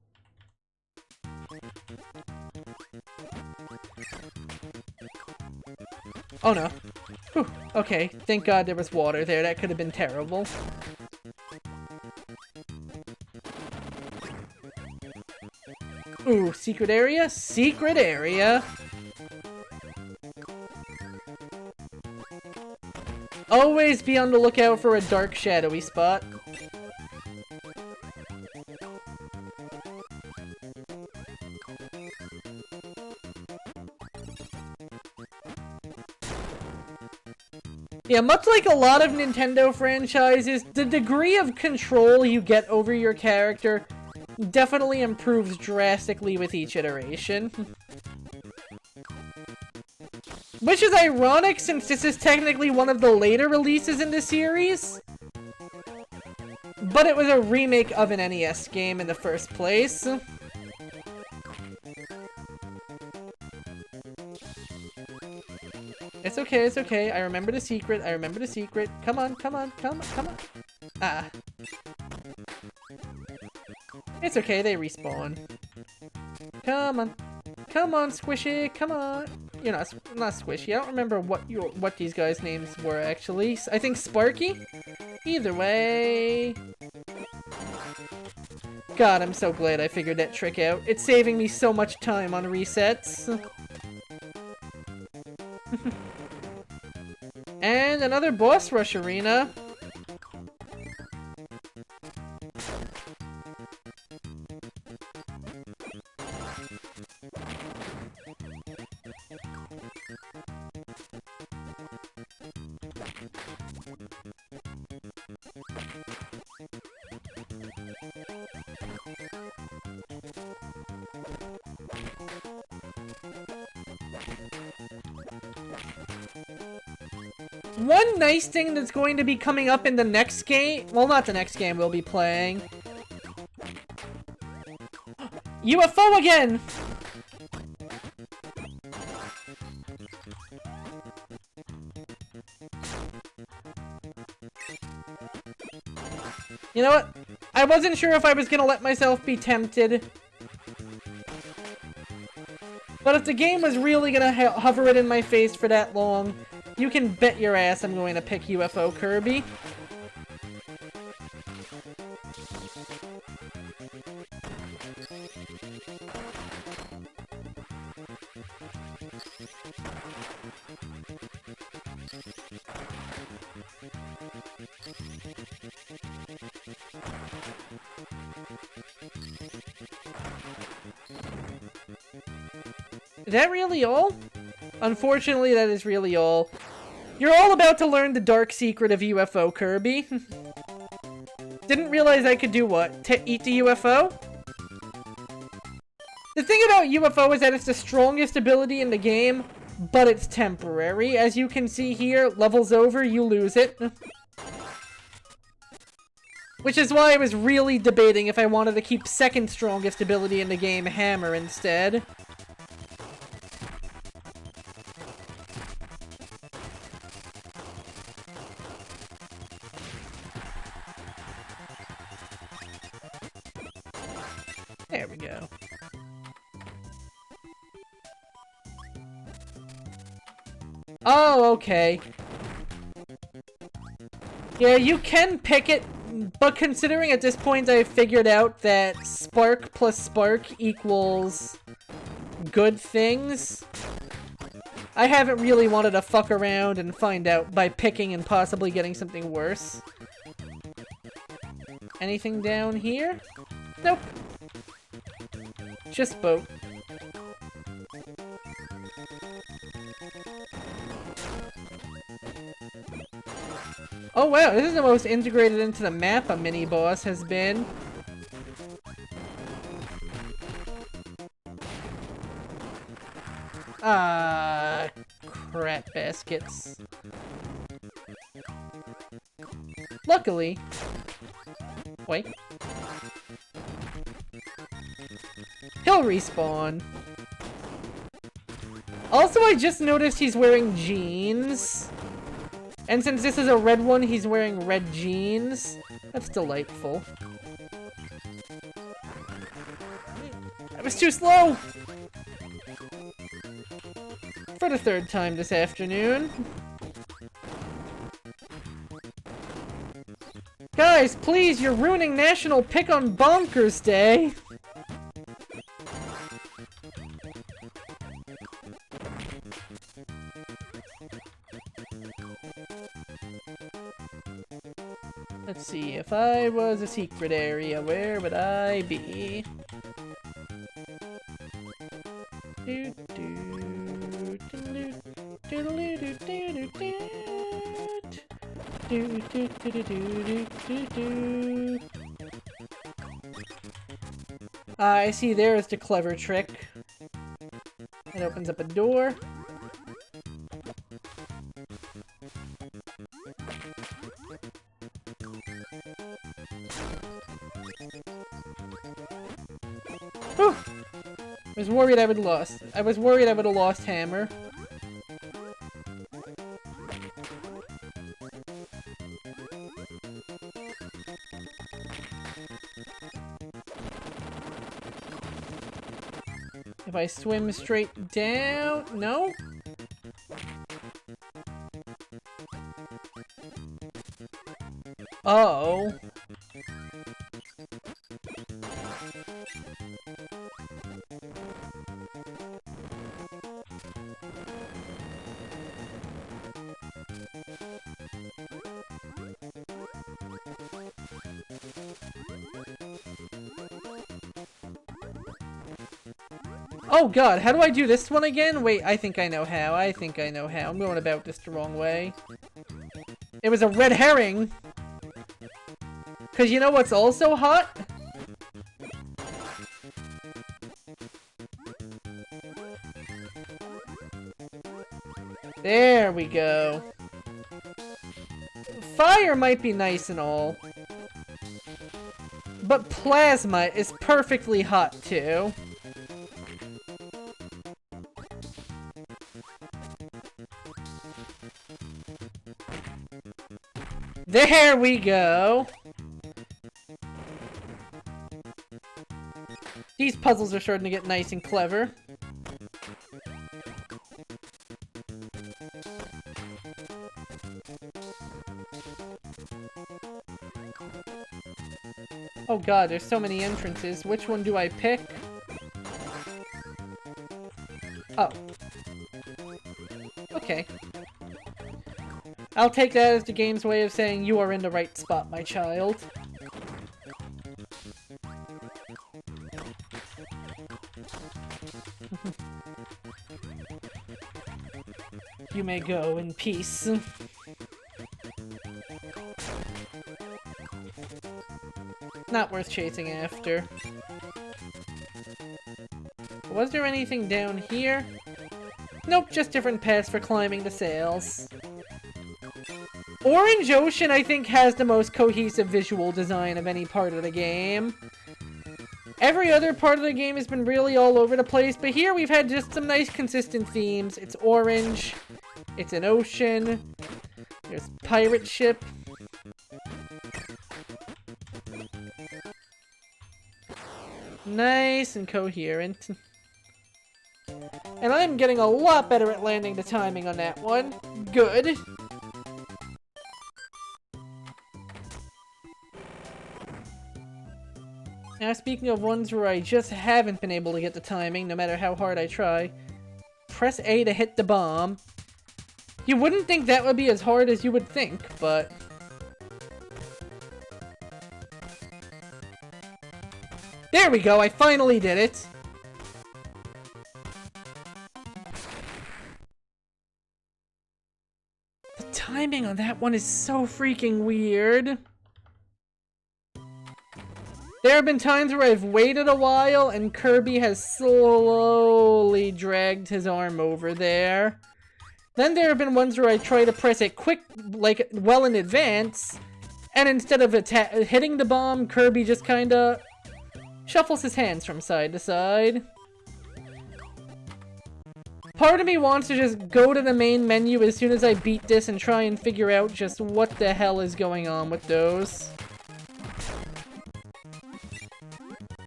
Oh no. Whew. Okay, thank God there was water there. That could have been terrible. Ooh, secret area? Secret area! Always be on the lookout for a dark, shadowy spot. Yeah, much like a lot of Nintendo franchises, the degree of control you get over your character definitely improves drastically with each iteration. Which is ironic since this is technically one of the later releases in the series. But it was a remake of an NES game in the first place. It's okay, it's okay. I remember the secret. I remember the secret. Come on, come on, come on, come on. Ah. It's okay, they respawn. Come on. Come on, Squishy, come on. You're not Squishy. I don't remember what these guys' names were, actually. I think Sparky? Either way. God, I'm so glad I figured that trick out. It's saving me so much time on resets. And another boss rush arena. One nice thing that's going to be coming up in the next game, well, not the next game we'll be playing. UFO again! You know what? I wasn't sure if I was gonna let myself be tempted. But if the game was really gonna hover it in my face for that long, you can bet your ass I'm going to pick UFO Kirby. Is that really all? Unfortunately, that is really all. You're all about to learn the dark secret of UFO, Kirby. Didn't realize I could do what? Eat the UFO? The thing about UFO is that it's the strongest ability in the game, but it's temporary. As you can see here, levels over, you lose it. Which is why I was really debating if I wanted to keep second strongest ability in the game, Hammer, instead. There we go. Oh, okay. Yeah, you can pick it, but considering at this point I've figured out that spark plus spark equals good things, I haven't really wanted to fuck around and find out by picking and possibly getting something worse. Anything down here? Nope. Just boat. Oh wow, this is the most integrated into the map a mini-boss has been. Ah, crap baskets. Luckily... Wait. He'll respawn. Also, I just noticed he's wearing jeans. And since this is a red one, he's wearing red jeans. That's delightful. I was too slow! For the third time this afternoon. Guys, please, you're ruining National Pick on Bonkers Day! Let's see, if I was a secret area, where would I be? I see, there's the clever trick. It opens up a door. Whew. I was worried I would have lost Hammer. If I swim straight down... No? Uh-oh. Oh god, how do I do this one again? Wait, I think I know how. I'm going about this the wrong way. It was a red herring! Cause you know what's also hot? There we go. Fire might be nice and all. But plasma is perfectly hot too. There we go! These puzzles are starting to get nice and clever. Oh god, there's so many entrances. Which one do I pick? Oh. Okay. I'll take that as the game's way of saying you are in the right spot, my child. You may go in peace. Not worth chasing after. Was there anything down here? Nope, just different paths for climbing the sails. Orange Ocean, I think, has the most cohesive visual design of any part of the game. Every other part of the game has been really all over the place, but here we've had just some nice consistent themes. It's orange, it's an ocean, there's pirate ship. Nice and coherent. And I'm getting a lot better at landing the timing on that one. Good. Now, speaking of ones where I just haven't been able to get the timing, no matter how hard I try, press A to hit the bomb. You wouldn't think that would be as hard as you would think, but... There we go, I finally did it! The timing on that one is so freaking weird. There have been times where I've waited a while and Kirby has slowly dragged his arm over there. Then there have been ones where I try to press it quick, like, well in advance, and instead of hitting the bomb, Kirby just kinda shuffles his hands from side to side. Part of me wants to just go to the main menu as soon as I beat this and try and figure out just what the hell is going on with those.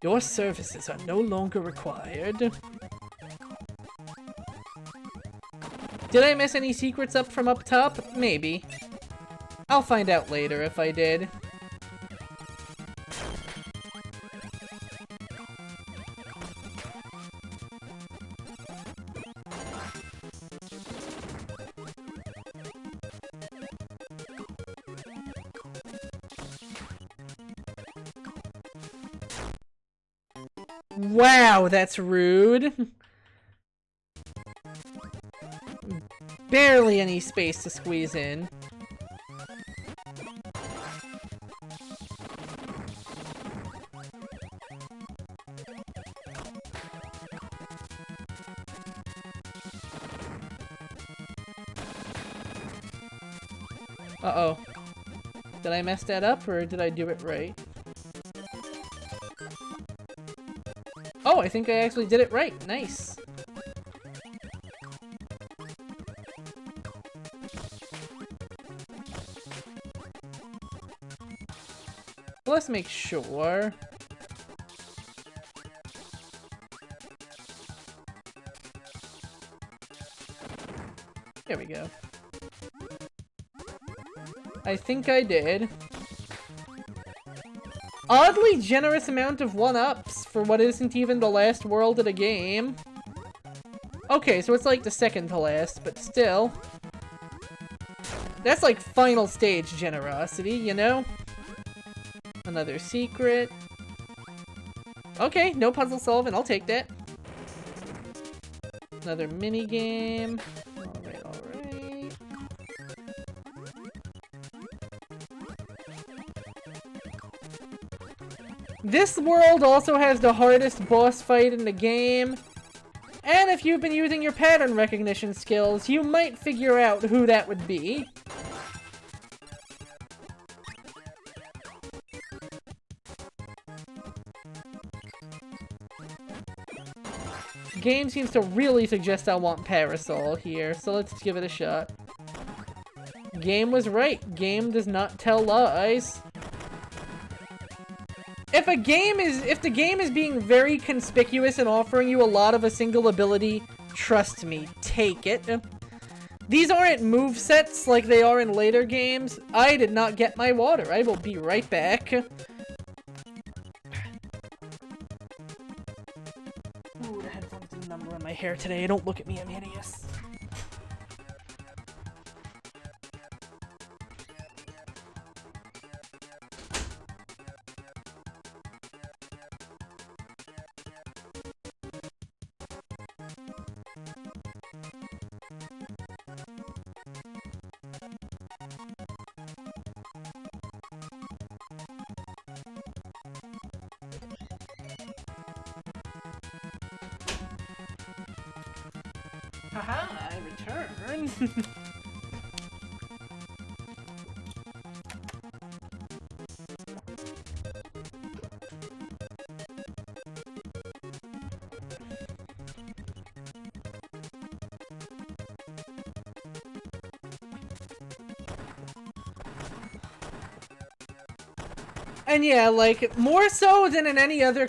Your services are no longer required. Did I miss any secrets up from up top? Maybe. I'll find out later if I did. Wow, that's rude. Barely any space to squeeze in. Uh-oh. Did I mess that up, or did I do it right? Oh, I think I actually did it right. Nice. Let's make sure. There we go. I think I did. Oddly generous amount of 1-ups for what isn't even the last world of the game. Okay, so it's like the second to last, but still. That's like final stage generosity, you know? Another secret. Okay, no puzzle solving, I'll take that. Another mini game. Alright, alright. This world also has the hardest boss fight in the game. And if you've been using your pattern recognition skills, you might figure out who that would be. Game seems to really suggest I want Parasol here, so let's give it a shot. Game was right. Game does not tell lies. If the game is being very conspicuous and offering you a lot of a single ability, trust me, take it. These aren't movesets like they are in later games. I did not get my water. I will be right back. Ooh, the headphones did a number on my hair today. Don't look at me, I'm hideous. Haha, I return. And yeah, like, more so than in any other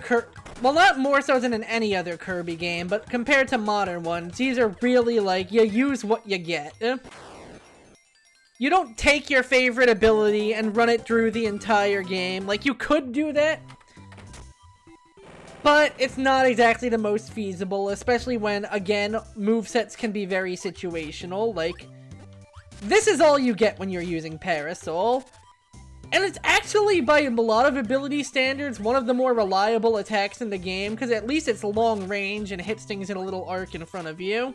well, not more so than in any other Kirby game, but compared to modern ones, these are really, like, you use what you get. You don't take your favorite ability and run it through the entire game. Like, you could do that, but it's not exactly the most feasible, especially when, again, movesets can be very situational. Like, this is all you get when you're using Parasol. And it's actually, by a lot of ability standards, one of the more reliable attacks in the game, because at least it's long range and hits things in a little arc in front of you.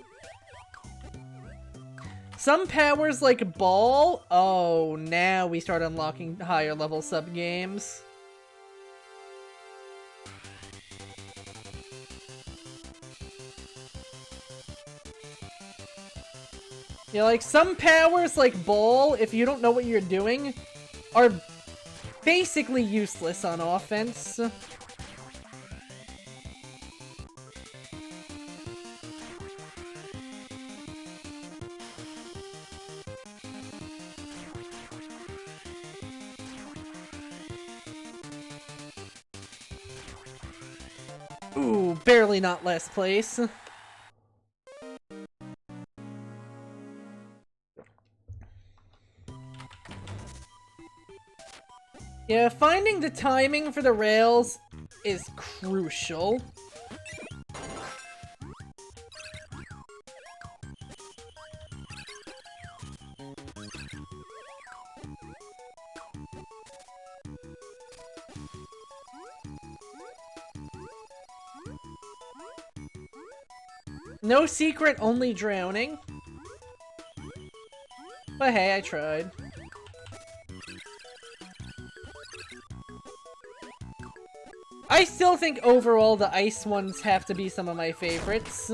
Some powers like Ball... Oh, now we start unlocking higher level sub-games. Yeah, like, some powers like Ball, if you don't know what you're doing, are basically useless on offense. Ooh, barely not last place. Yeah, finding the timing for the rails is crucial. No secret, only drowning. But hey, I tried. I still think overall the ice ones have to be some of my favorites.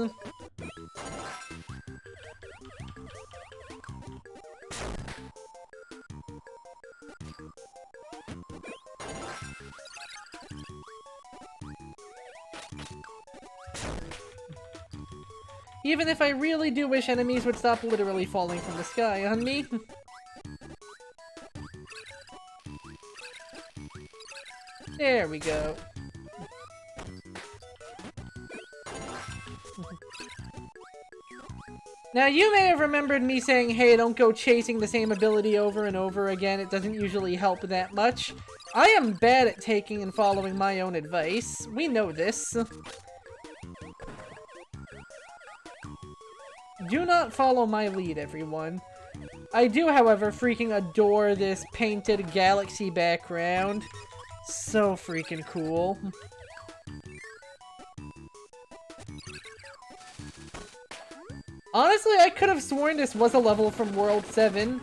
Even if I really do wish enemies would stop literally falling from the sky on me. There we go. Now, you may have remembered me saying, hey, don't go chasing the same ability over and over again. It doesn't usually help that much. I am bad at taking and following my own advice. We know this. Do not follow my lead, everyone. I do, however, freaking adore this painted galaxy background. So freaking cool. Honestly, I could have sworn this was a level from World 7.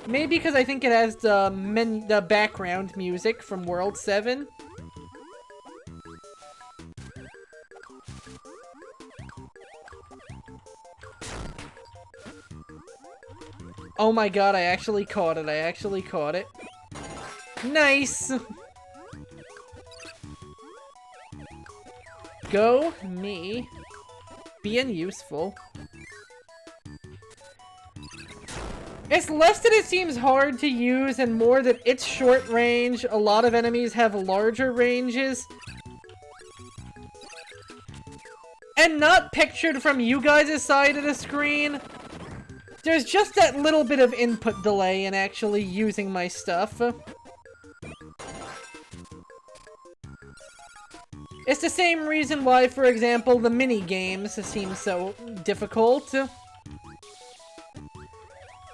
Maybe because I think it has the background music from World 7. Oh my god, I actually caught it. I actually caught it. Nice! Go me. Being useful. It's less that it seems hard to use and more that it's short range. A lot of enemies have larger ranges. And not pictured from you guys' side of the screen. There's just that little bit of input delay in actually using my stuff. It's the same reason why, for example, the mini-games seem so difficult.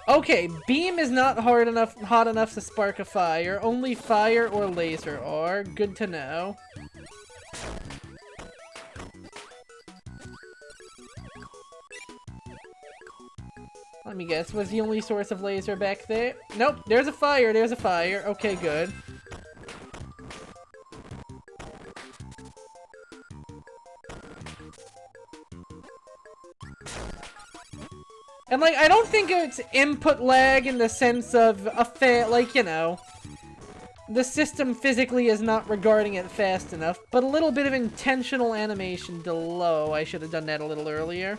Okay, beam is not hot enough to spark a fire. Only fire or laser are. Good to know. Let me guess, was the only source of laser back there? Nope, there's a fire, there's a fire. Okay, good. And, like, I don't think it's input lag in the sense of like, you know, the system physically is not regarding it fast enough, but a little bit of intentional animation below. I should have done that a little earlier.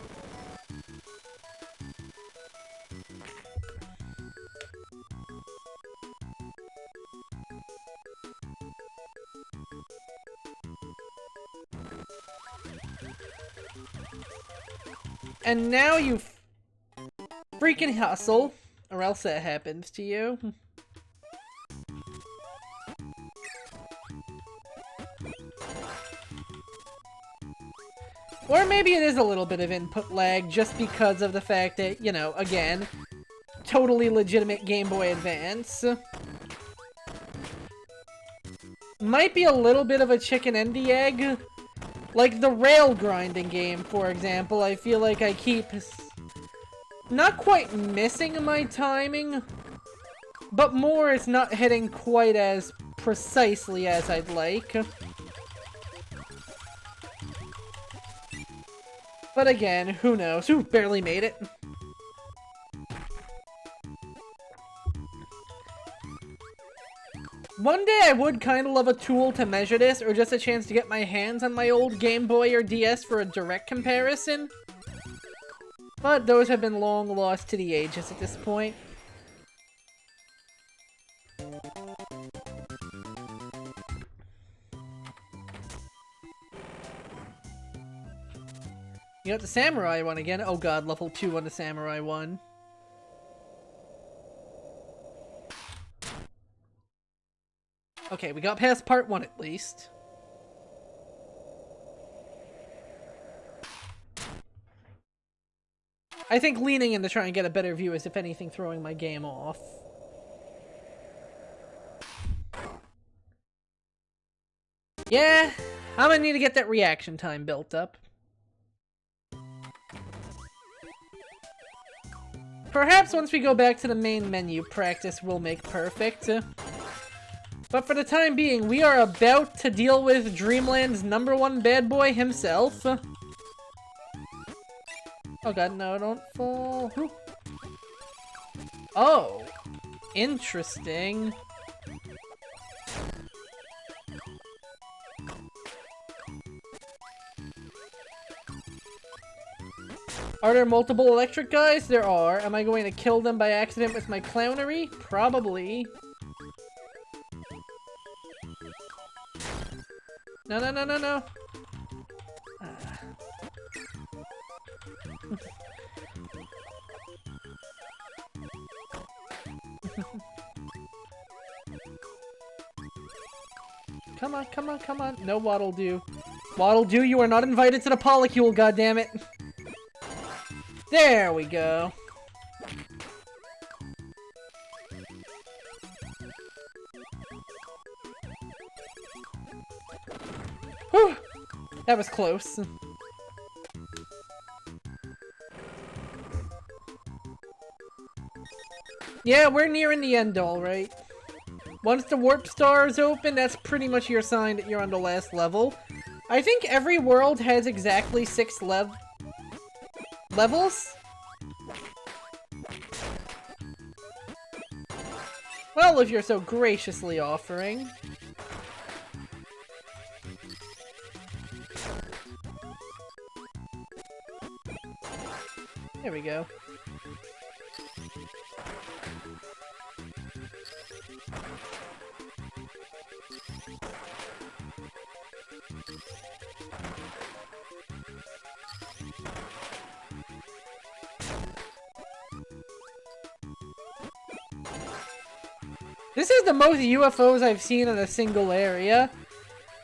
And now you freaking hustle, or else that happens to you. Or maybe it is a little bit of input lag just because of the fact that, you know, again, totally legitimate Game Boy Advance. Might be a little bit of a chicken and the egg. Like the rail grinding game, for example, I feel like I keep not quite missing my timing, but more it's not hitting quite as precisely as I'd like. But again, who knows? Ooh, barely made it. One day I would kind of love a tool to measure this, or just a chance to get my hands on my old Game Boy or DS for a direct comparison. But those have been long lost to the ages at this point. You got the Samurai one again. Oh god, level 2 on the Samurai one. Okay, we got past part 1 at least. I think leaning in to try and get a better view is, if anything, throwing my game off. Yeah, I'm gonna need to get that reaction time built up. Perhaps once we go back to the main menu, practice will make perfect. But for the time being, we are about to deal with Dreamland's #1 bad boy himself. Oh god, no, don't fall. Whew. Oh, interesting. Are there multiple electric guys? There are. Am I going to kill them by accident with my clownery? Probably. No, no, no, no, no. Come on, come on, come on. No Waddle Doo. Waddle Doo, you are not invited to the polycule, goddammit. There we go. Whew. That was close. Yeah, we're nearing the end, all right. Once the warp star is open, that's pretty much your sign that you're on the last level. I think every world has exactly 6 levels? Well, if you're so graciously offering. There we go. This is the most UFOs I've seen in a single area.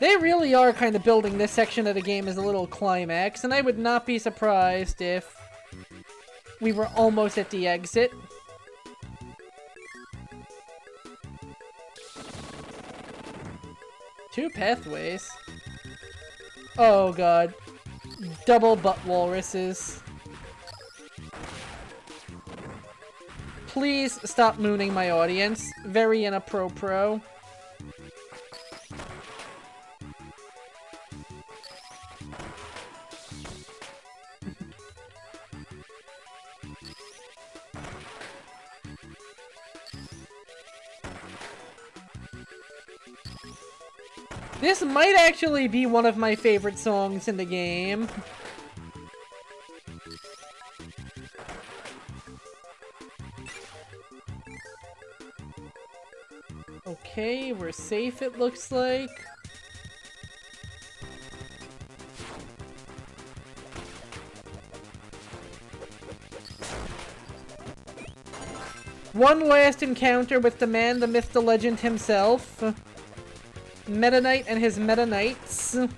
They really are kind of building this section of the game as a little climax, and I would not be surprised if we were almost at the exit. Two pathways. Oh god. Double butt walruses. Please stop mooning my audience. Very inappropriate. This might actually be one of my favorite songs in the game. Okay, we're safe, it looks like. One last encounter with the man, the myth, the legend himself. Meta Knight and his Meta Knights. You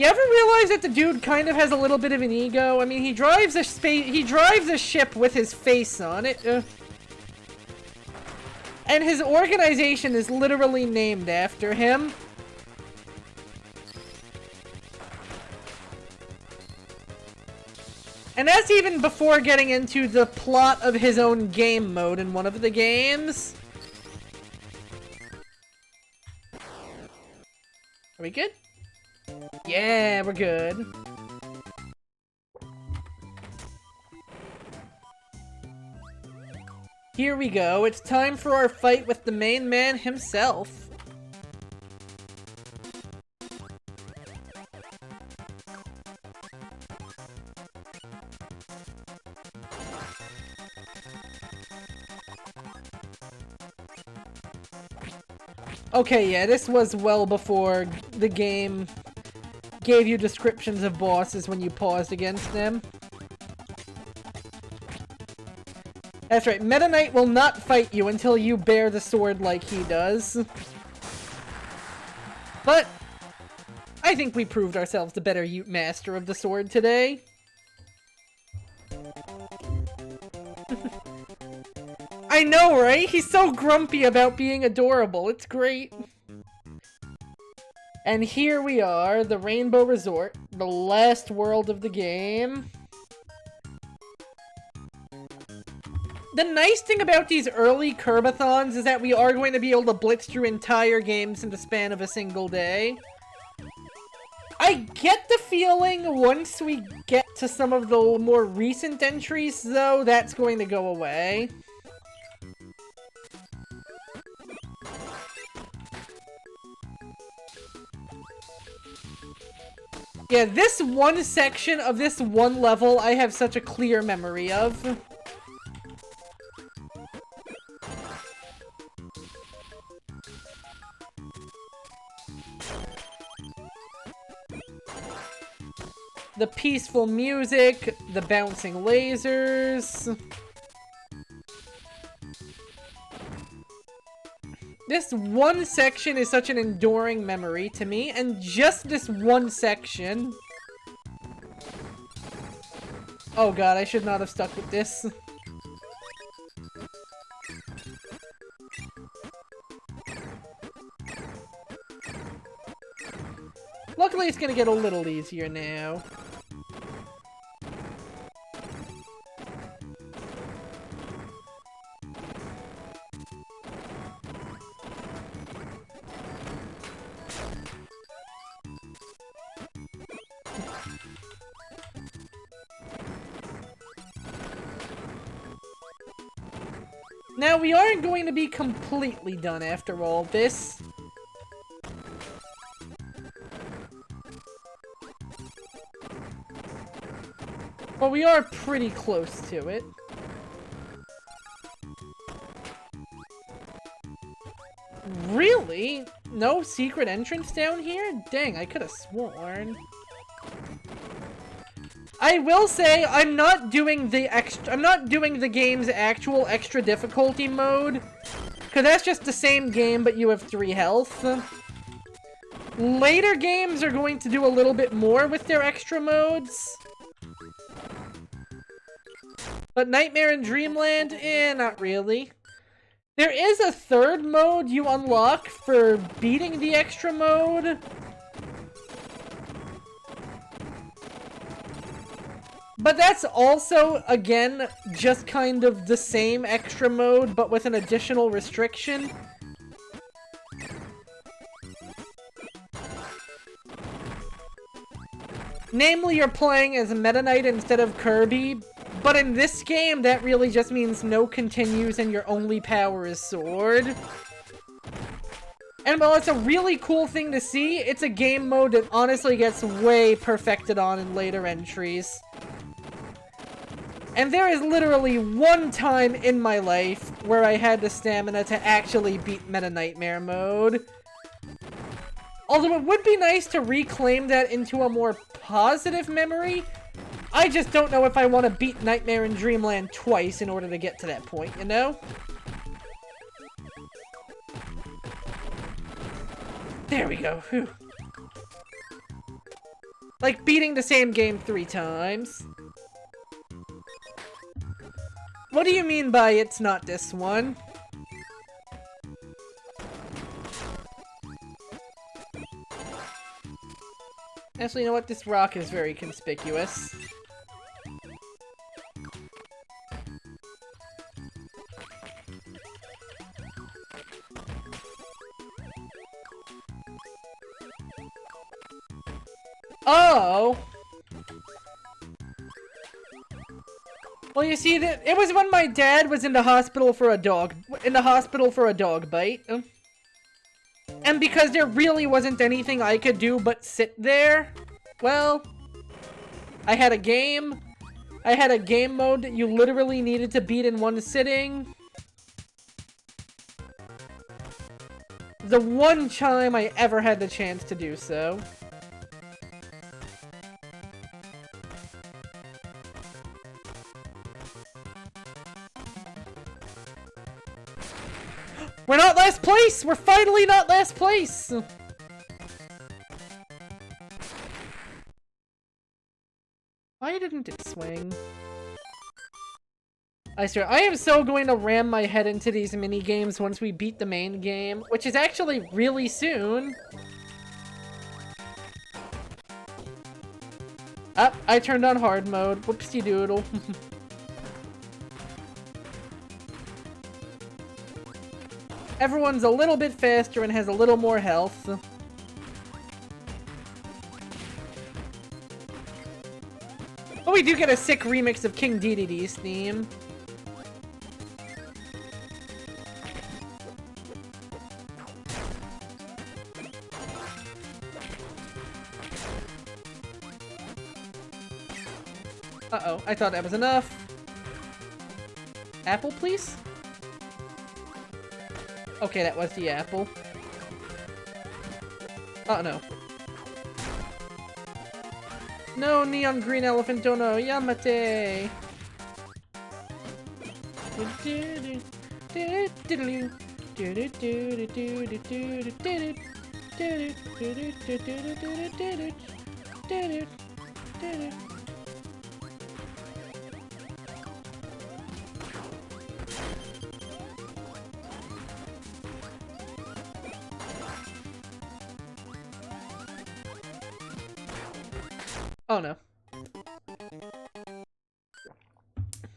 ever realize that the dude kind of has a little bit of an ego? I mean, he drives a ship with his face on it. And his organization is literally named after him. And that's even before getting into the plot of his own game mode in one of the games. Are we good? Yeah, we're good. Here we go. It's time for our fight with the main man himself. Okay, yeah, this was well before the game gave you descriptions of bosses when you paused against them. That's right, Meta Knight will not fight you until you bear the sword like he does. But I think we proved ourselves the better master of the sword today. I know, right? He's so grumpy about being adorable. It's great. And here we are, the Rainbow Resort, the last world of the game. The nice thing about these early Kirbythons is that we are going to be able to blitz through entire games in the span of a single day. I get the feeling once we get to some of the more recent entries, though, that's going to go away. Yeah, this one section of this one level I have such a clear memory of. The peaceful music, the bouncing lasers. This one section is such an enduring memory to me, and just this one section... Oh god, I should not have stuck with this. Luckily, it's gonna get a little easier now. Now, we aren't going to be completely done after all this. But we are pretty close to it. Really? No secret entrance down here? Dang, I could have sworn. I will say I'm not doing the game's actual extra difficulty mode, cause that's just the same game but you have 3 health. Later games are going to do a little bit more with their extra modes. But Nightmare and Dreamland, not really. There is a 3rd mode you unlock for beating the extra mode. But that's also, again, just kind of the same extra mode, but with an additional restriction. Namely, you're playing as Meta Knight instead of Kirby, but in this game, that really just means no continues and your only power is sword. And while it's a really cool thing to see, it's a game mode that honestly gets way perfected on in later entries. And there is literally one time in my life where I had the stamina to actually beat Meta Nightmare mode. Although it would be nice to reclaim that into a more positive memory, I just don't know if I want to beat Nightmare in Dreamland twice in order to get to that point, you know? There we go. Whew. Like beating the same game 3 times. What do you mean by it's not this one? Actually, you know what? This rock is very conspicuous. Oh! Well, you see, that it was when my dad was in the hospital for a dog bite. And because there really wasn't anything I could do but sit there, well, I had a game mode that you literally needed to beat in one sitting. The one time I ever had the chance to do so. We're not last place! We're finally not last place! Why didn't it swing? I swear, I am so going to ram my head into these mini-games once we beat the main game, which is actually really soon. Ah, I turned on hard mode. Whoopsie doodle. Everyone's a little bit faster and has a little more health. But we do get a sick remix of King Dedede's theme. Uh-oh, I thought that was enough. Apple, please? Okay, that was the apple. Oh, no. No, neon green elephant, don't know. Yamate! Oh no.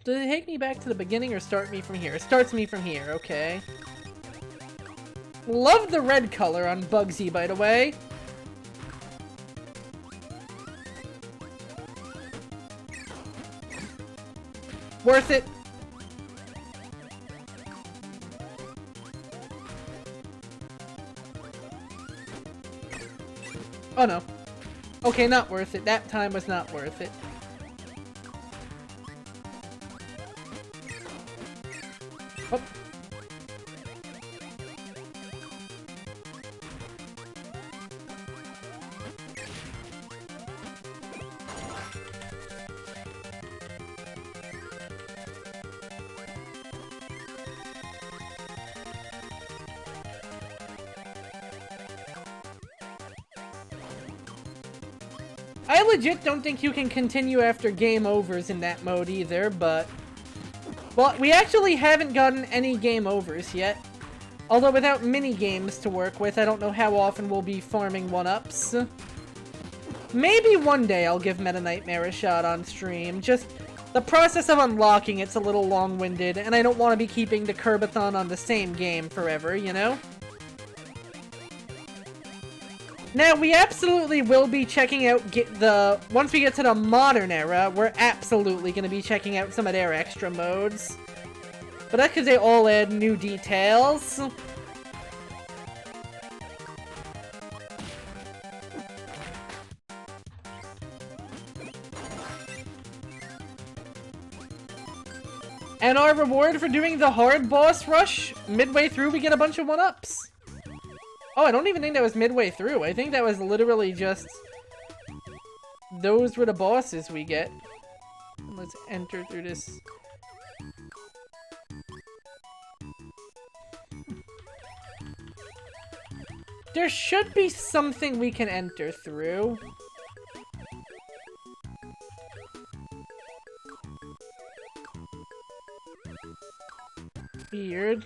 Does it take me back to the beginning or start me from here? It starts me from here, okay. Love the red color on Bugsy, by the way. Worth it. Oh no. Okay, not worth it. That time was not worth it. Oh. I legit don't think you can continue after game overs in that mode either, but... Well, we actually haven't gotten any game overs yet. Although without mini-games to work with, I don't know how often we'll be farming 1-ups. Maybe one day I'll give Meta Nightmare a shot on stream. Just, the process of unlocking it's a little long-winded, and I don't want to be keeping the Kirbython on the same game forever, you know? Now, we absolutely will be checking out once we get to the modern era, we're absolutely going to be checking out some of their extra modes. But that's because they all add new details. And our reward for doing the hard boss rush, midway through we get a bunch of 1-ups. Oh, I don't even think that was midway through. I think that was literally just... those were the bosses we get. Let's enter through this. There should be something we can enter through. Weird.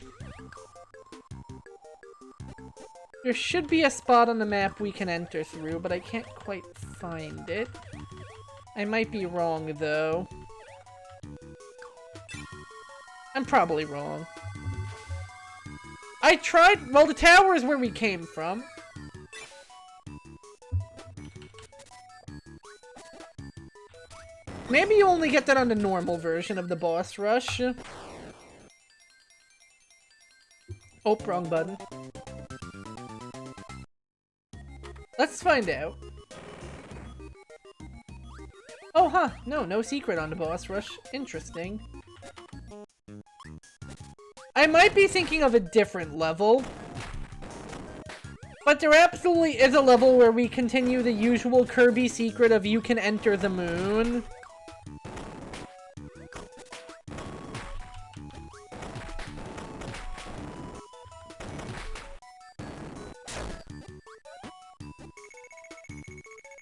There should be a spot on the map we can enter through, but I can't quite find it. I might be wrong, though. I'm probably wrong. I tried- well, the tower is where we came from. Maybe you only get that on the normal version of the boss rush. Oh, wrong button. Let's find out. Oh, huh. No secret on the boss rush. Interesting. I might be thinking of a different level. But there absolutely is a level where we continue the usual Kirby secret of you can enter the moon.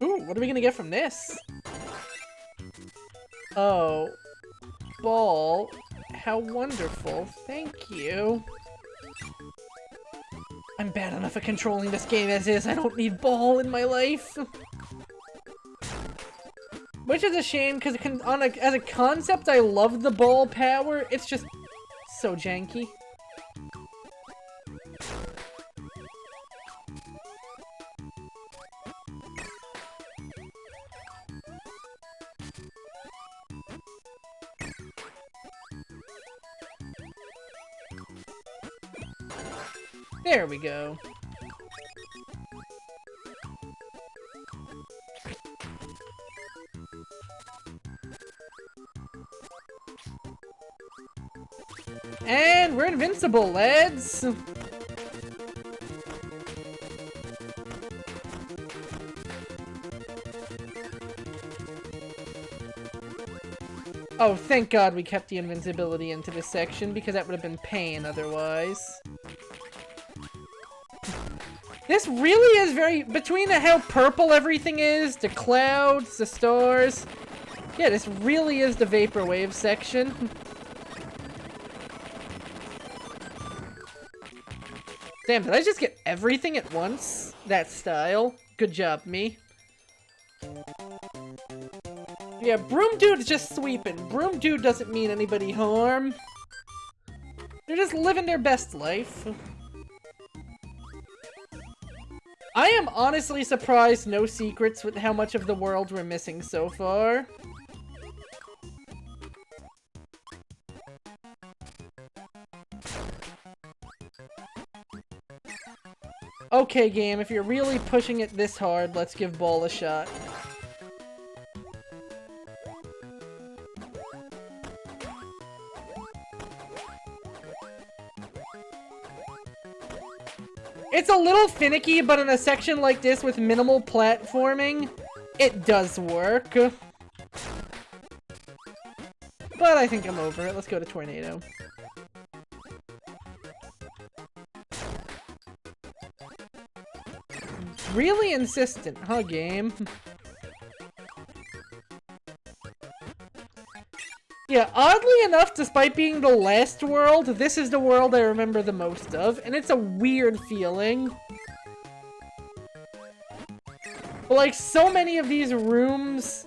Ooh, what are we gonna get from this? Oh. Ball. How wonderful. Thank you. I'm bad enough at controlling this game as is. I don't need ball in my life. Which is a shame, because as a concept, I love the ball power. It's just so janky. There we go. And we're invincible, lads! Oh, thank God we kept the invincibility into this section, because that would have been pain otherwise. This really is very... between how purple everything is, the clouds, the stars... yeah, this really is the Vaporwave section. Damn, did I just get everything at once? That style. Good job, me. Yeah, Broom Dude's just sweeping. Broom Dude doesn't mean anybody harm. They're just living their best life. I am honestly surprised no secrets with how much of the world we're missing so far. Okay, game, if you're really pushing it this hard, let's give Ball a shot. It's a little finicky, but in a section like this with minimal platforming, it does work. But I think I'm over it. Let's go to Tornado. Really insistent, huh, game? Yeah, oddly enough, despite being the last world, this is the world I remember the most of, and it's a weird feeling. But like, so many of these rooms,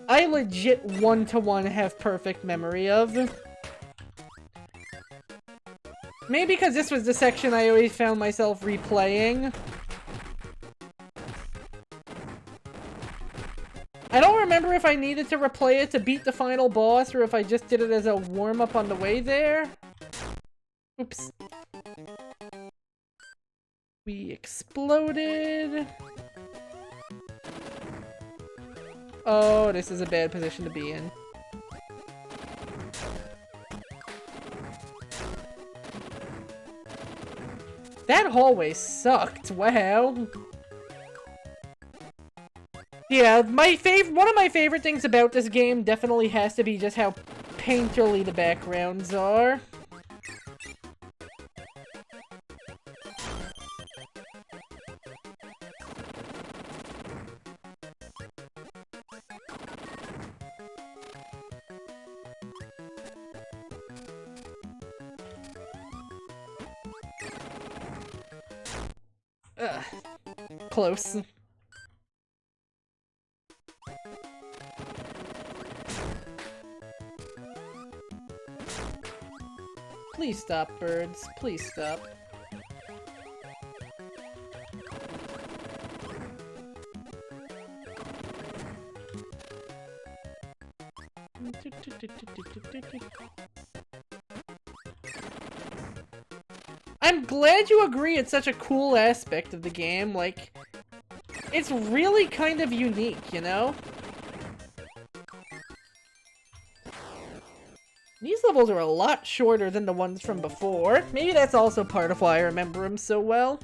I legit one-to-one have perfect memory of. Maybe because this was the section I always found myself replaying. I don't remember if I needed to replay it to beat the final boss, or if I just did it as a warm-up on the way there. Oops. We exploded. Oh, this is a bad position to be in. That hallway sucked. Wow. Yeah, one of my favorite things about this game definitely has to be just how painterly the backgrounds are. Ugh. Close. Please stop, birds. Please stop. I'm glad you agree it's such a cool aspect of the game, like, it's really kind of unique, you know? These levels are a lot shorter than the ones from before. Maybe that's also part of why I remember them so well.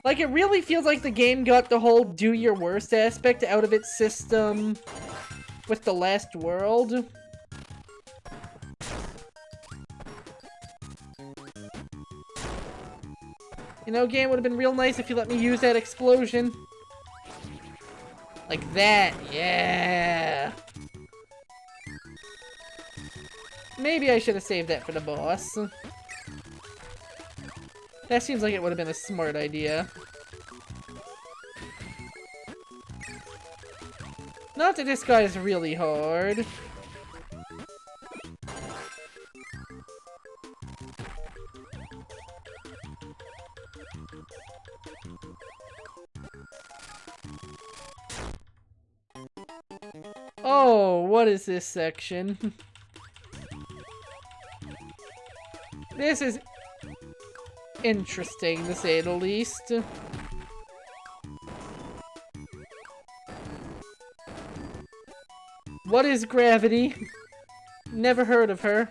Like, it really feels like the game got the whole do your worst aspect out of its system with the last world. You know, game would have been real nice if you let me use that explosion. Like that, yeah! Maybe I should have saved that for the boss. That seems like it would have been a smart idea. Not that this guy is really hard. Oh, what is this section? This is interesting, to say the least. What is gravity? Never heard of her.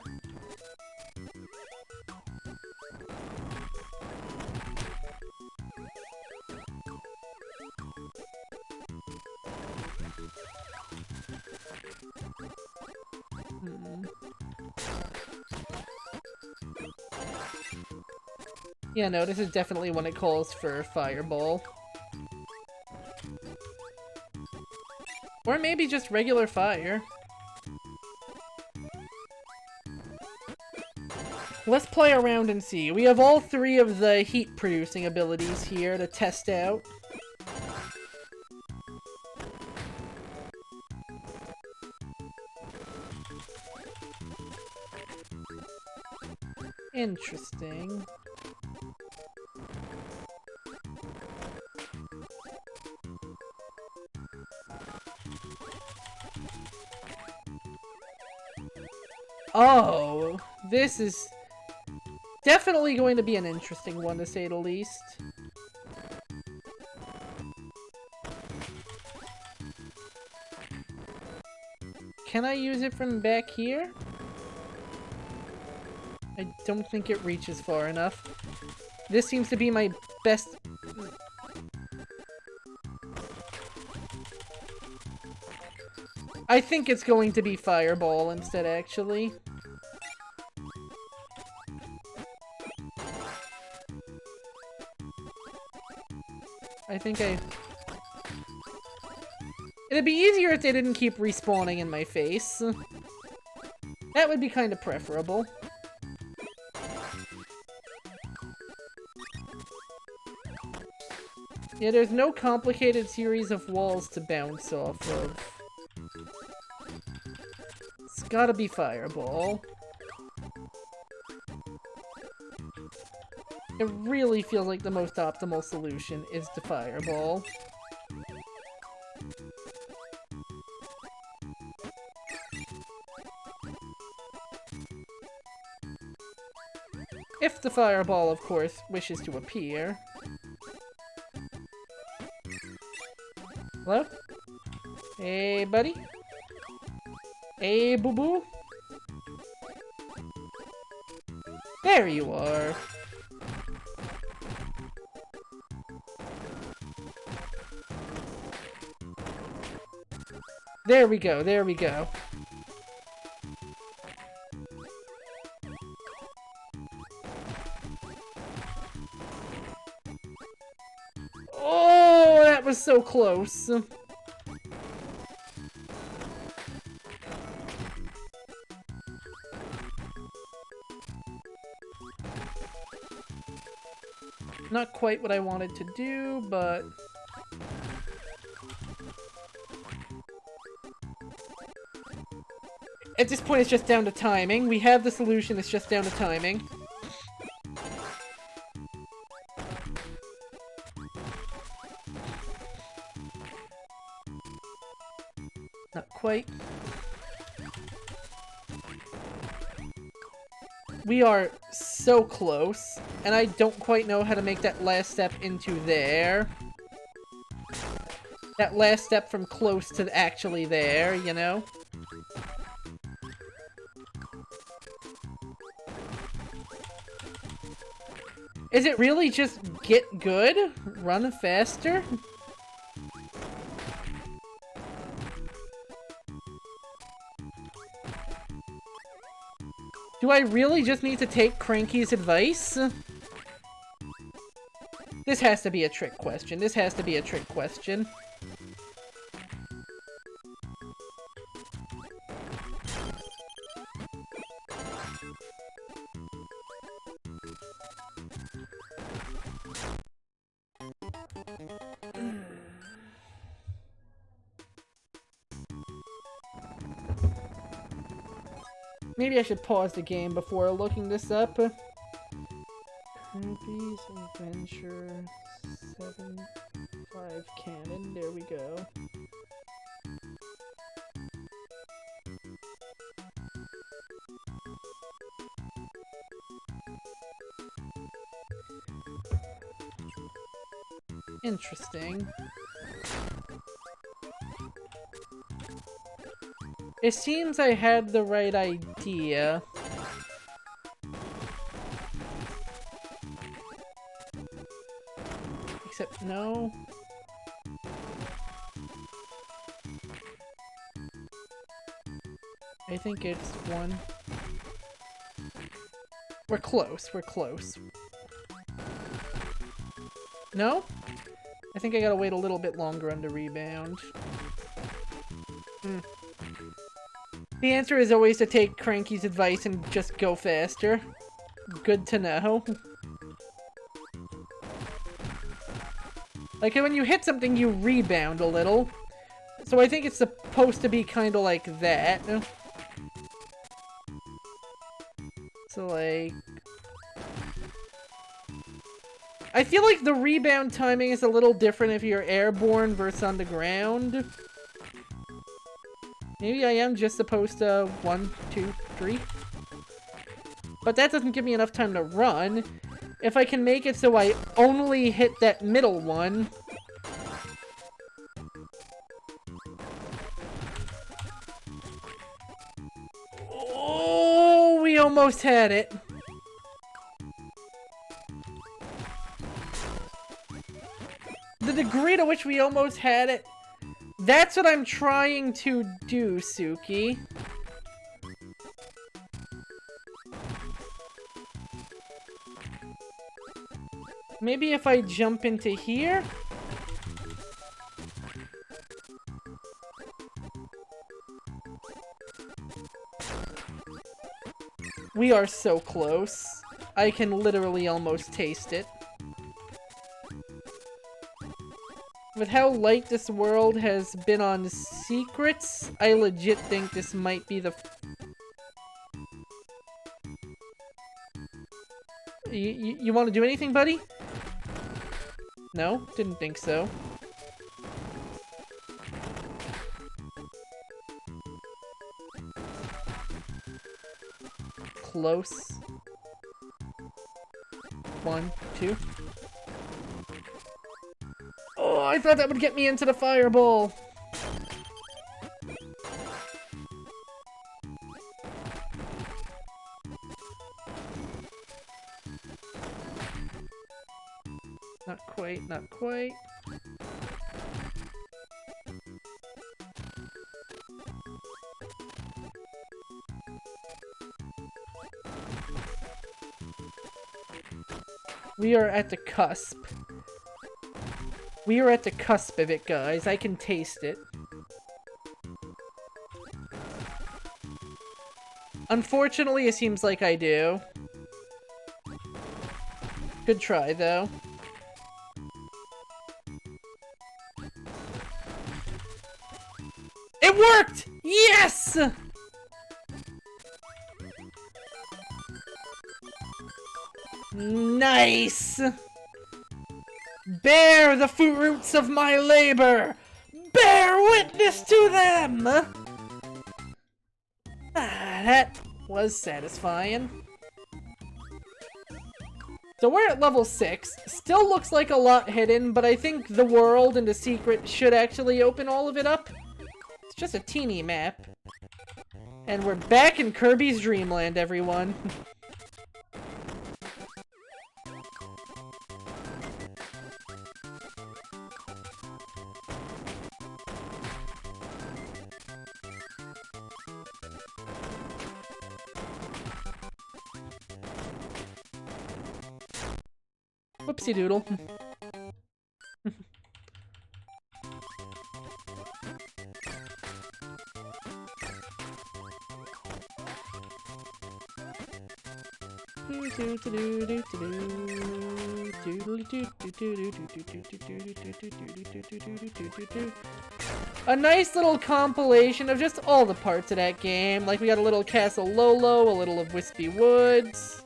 Yeah, no, this is definitely one it calls for Fireball. Or maybe just regular fire. Let's play around and see. We have all three of the heat-producing abilities here to test out. Interesting. Oh, this is definitely going to be an interesting one, to say the least. Can I use it from back here? I don't think it reaches far enough. This seems to be my best... I think it's going to be Fireball instead, actually. I think it'd be easier if they didn't keep respawning in my face. That would be kind of preferable. Yeah, there's no complicated series of walls to bounce off of. It's gotta be Fireball. It really feels like the most optimal solution is to Fireball. If the Fireball, of course, wishes to appear. Hello? Hey, buddy? Hey, boo-boo? There you are. There we go, there we go. Oh, that was so close. Not quite what I wanted to do, but... At this point, it's just down to timing. We have the solution, it's just down to timing. Not quite. We are so close, and I don't quite know how to make that last step into there. That last step from close to actually there, you know? Is it really just get good? Run faster? Do I really just need to take Cranky's advice? This has to be a trick question. This has to be a trick question. Maybe I should pause the game before looking this up. Kirby's Adventure 7.5 Canon. There we go. Interesting. It seems I had the right idea. Except no. I think it's one. We're close, we're close. No? I think I gotta wait a little bit longer on the rebound. The answer is always to take Cranky's advice and just go faster. Good to know. Like, when you hit something, you rebound a little. So I think it's supposed to be kind of like that. So, like... I feel like the rebound timing is a little different if you're airborne versus on the ground. Maybe I am just supposed to 1, 2, 3. But that doesn't give me enough time to run. If I can make it so I only hit that middle one. Oh, we almost had it. The degree to which we almost had it. That's what I'm trying to do, Suki. Maybe if I jump into here? We are so close. I can literally almost taste it. With how light this world has been on secrets, I legit think this might be the... You want to do anything, buddy? No? Didn't think so. Close. 1, 2. Oh, I thought that would get me into the fireball. Not quite, not quite. We are at the cusp. We are at the cusp of it, guys. I can taste it. Unfortunately, it seems like I do. Good try, though. It worked! Yes! Nice! Bear the fruits of my labor! Bear witness to them! That was satisfying. So we're at level 6. Still looks like a lot hidden, but I think the world and the secret should actually open all of it up. It's just a teeny map. And we're back in Kirby's Dreamland, everyone. Whoopsie doodle. A nice little compilation of just all the parts of that game. Like, we got a little Castle Lolo, a little of Wispy Woods.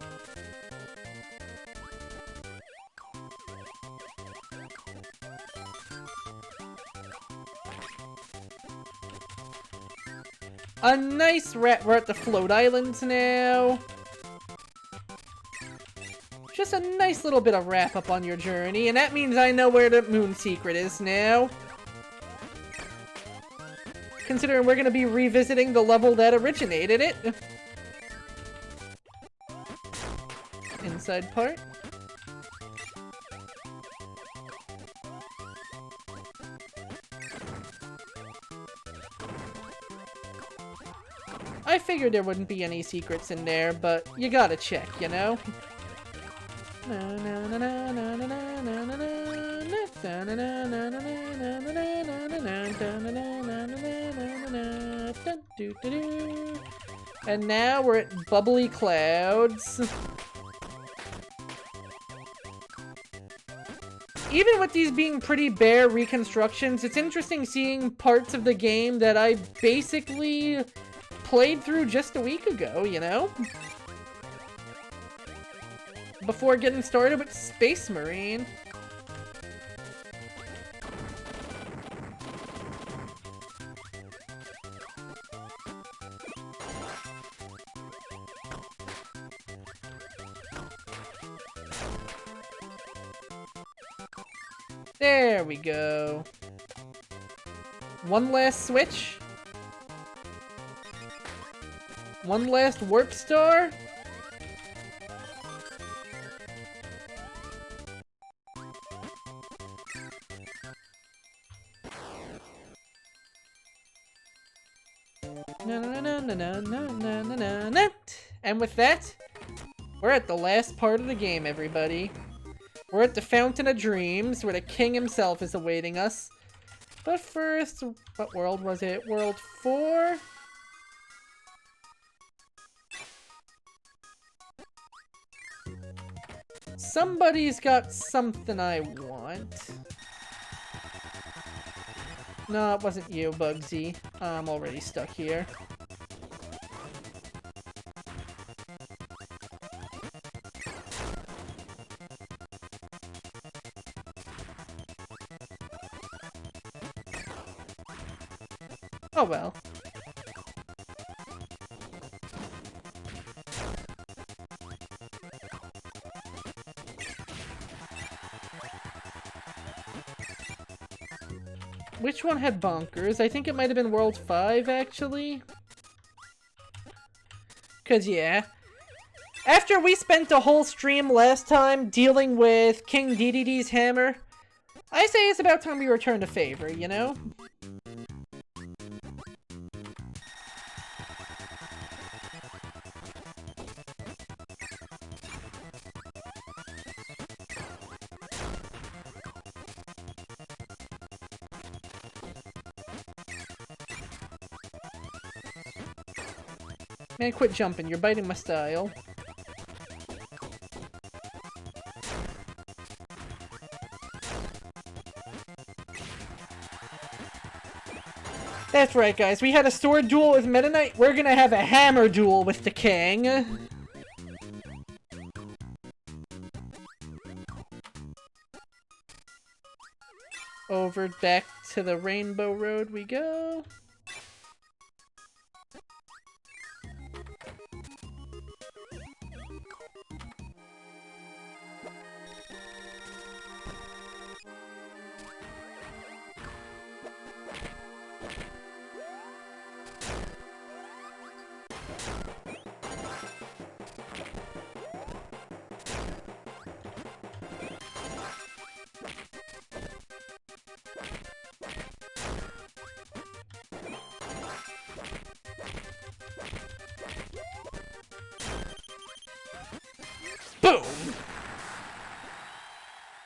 A nice we're at the Float Islands now. Just a nice little bit of wrap up on your journey, and that means I know where the moon secret is now. Considering we're gonna be revisiting the level that originated it. Inside part. I figured there wouldn't be any secrets in there, but you gotta check, you know? And now we're at Bubbly Clouds. Even with these being pretty bare reconstructions, it's interesting seeing parts of the game that I basically played through just a week ago, you know? Before getting started with Space Marine. There we go. One last switch. One last warp star. And with that, we're at the last part of the game, everybody. We're at the Fountain of Dreams, where the king himself is awaiting us. But first, what world was it? World 4? Somebody's got something I want. No, it wasn't you, Bugsy. I'm already stuck here. Oh well. Which one had bonkers? I think it might have been World 5, actually. 'Cause, yeah. After we spent a whole stream last time dealing with King DDD's hammer, I say it's about time we return to favor, you know? Man, quit jumping. You're biting my style. That's right, guys. We had a sword duel with Meta Knight. We're gonna have a hammer duel with the king. Over back to the Rainbow Road we go. Boom!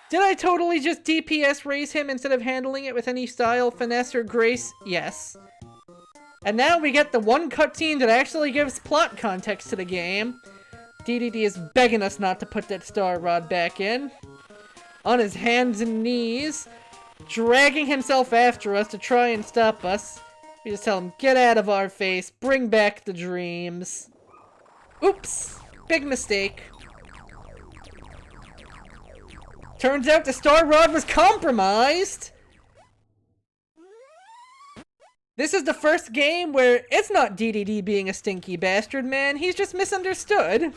Did I totally just DPS raise him instead of handling it with any style, finesse, or grace? Yes. And now we get the one cutscene that actually gives plot context to the game. DDD is begging us not to put that star rod back in. On his hands and knees, dragging himself after us to try and stop us. We just tell him, get out of our face, bring back the dreams. Oops! Big mistake. Turns out the star rod was compromised! This is the first game where it's not DDD being a stinky bastard, man. He's just misunderstood.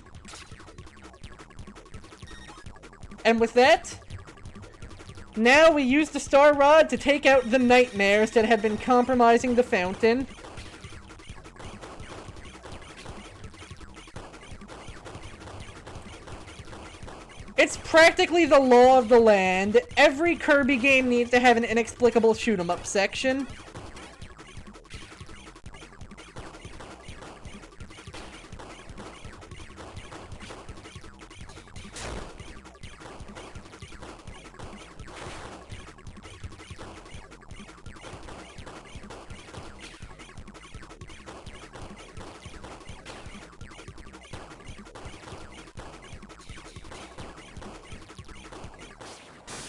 And with that, now we use the star rod to take out the nightmares that have been compromising the fountain. It's practically the law of the land. Every Kirby game needs to have an inexplicable shoot-'em-up section.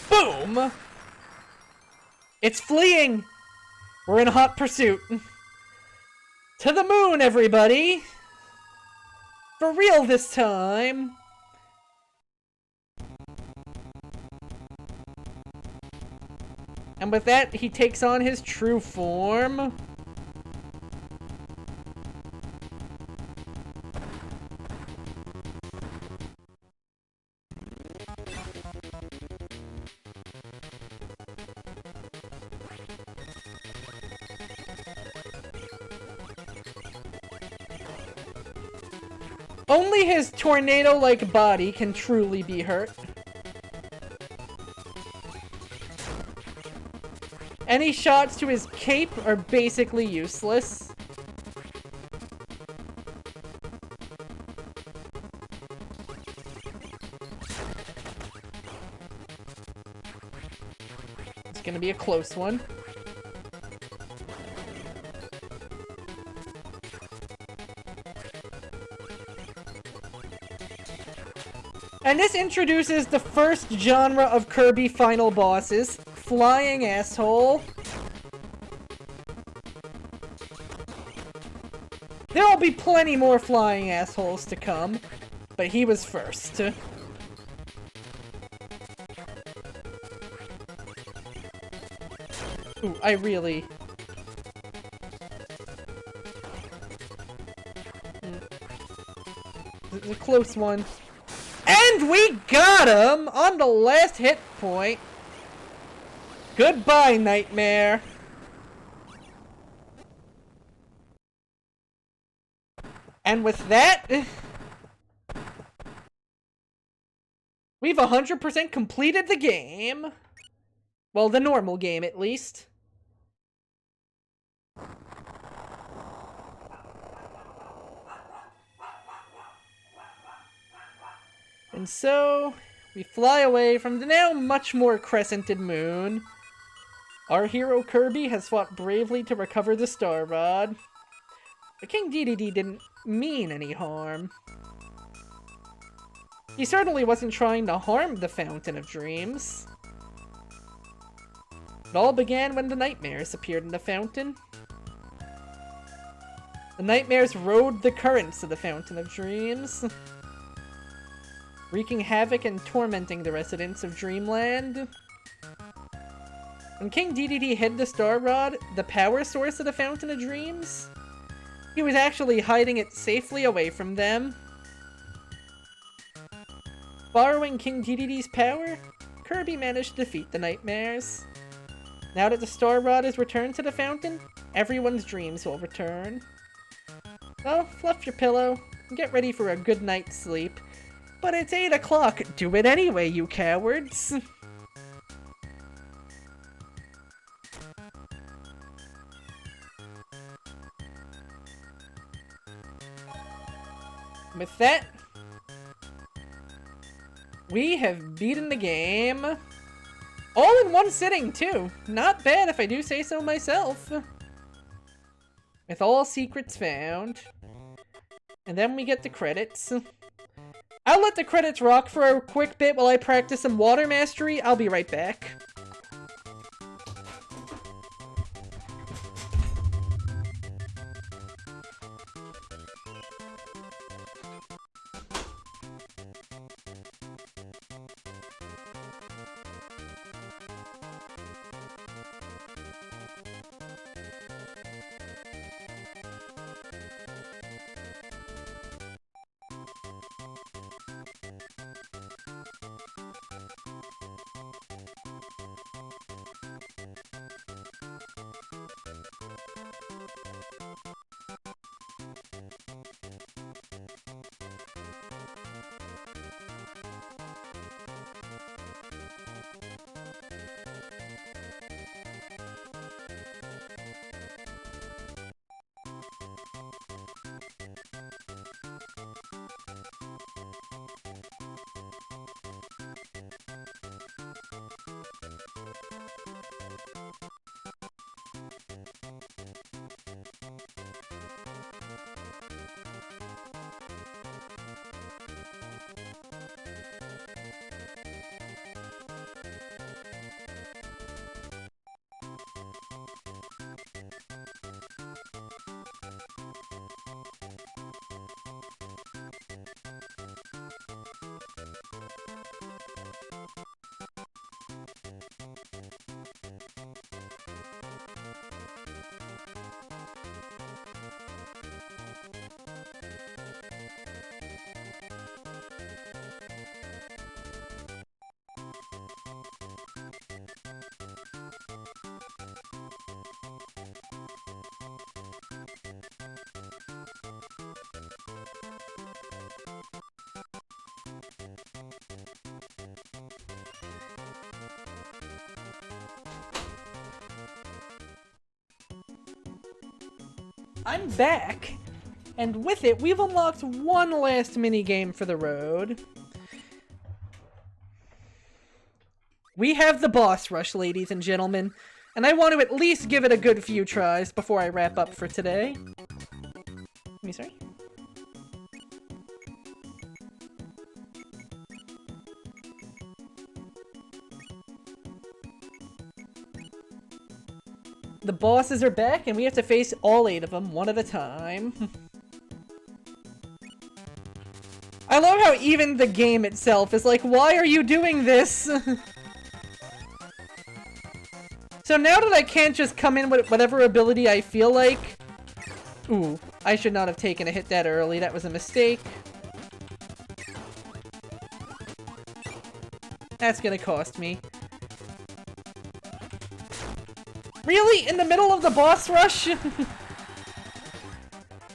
Boom! It's fleeing! We're in hot pursuit. To the moon, everybody! For real this time! And with that, he takes on his true form. Only his tornado-like body can truly be hurt. Any shots to his cape are basically useless. It's gonna be a close one. And this introduces the first genre of Kirby final bosses, Flying Asshole. There'll be plenty more Flying Assholes to come, but he was first. Ooh, I really... This is a close one. And we got him on the last hit point. Goodbye, Nightmare. And with that, We've 100% completed the game. Well, the normal game, at least. And so, we fly away from the now much more crescented moon. Our hero Kirby has fought bravely to recover the Star Rod. But King Dedede didn't mean any harm. He certainly wasn't trying to harm the Fountain of Dreams. It all began when the nightmares appeared in the fountain. The nightmares rode the currents of the Fountain of Dreams, wreaking havoc and tormenting the residents of Dreamland. When King Dedede hid the Star Rod, the power source of the Fountain of Dreams, he was actually hiding it safely away from them. Borrowing King Dedede's power, Kirby managed to defeat the nightmares. Now that the Star Rod is returned to the fountain, everyone's dreams will return. So, fluff your pillow, and get ready for a good night's sleep. But it's 8 o'clock, do it anyway, you cowards! With that, we have beaten the game. All in one sitting, too. Not bad if I do say so myself. With all secrets found. And then we get the credits. I'll let the credits rock for a quick bit while I practice some water mastery. I'll be right back. I'm back, and with it, we've unlocked one last minigame for the road. We have the boss rush, ladies and gentlemen, and I want to at least give it a good few tries before I wrap up for today. Sorry? The bosses are back, and we have to face all 8 of them, one at a time. I love how even the game itself is like, why are you doing this? So now that I can't just come in with whatever ability I feel like... Ooh, I should not have taken a hit that early, that was a mistake. That's gonna cost me. Really? In the middle of the boss rush?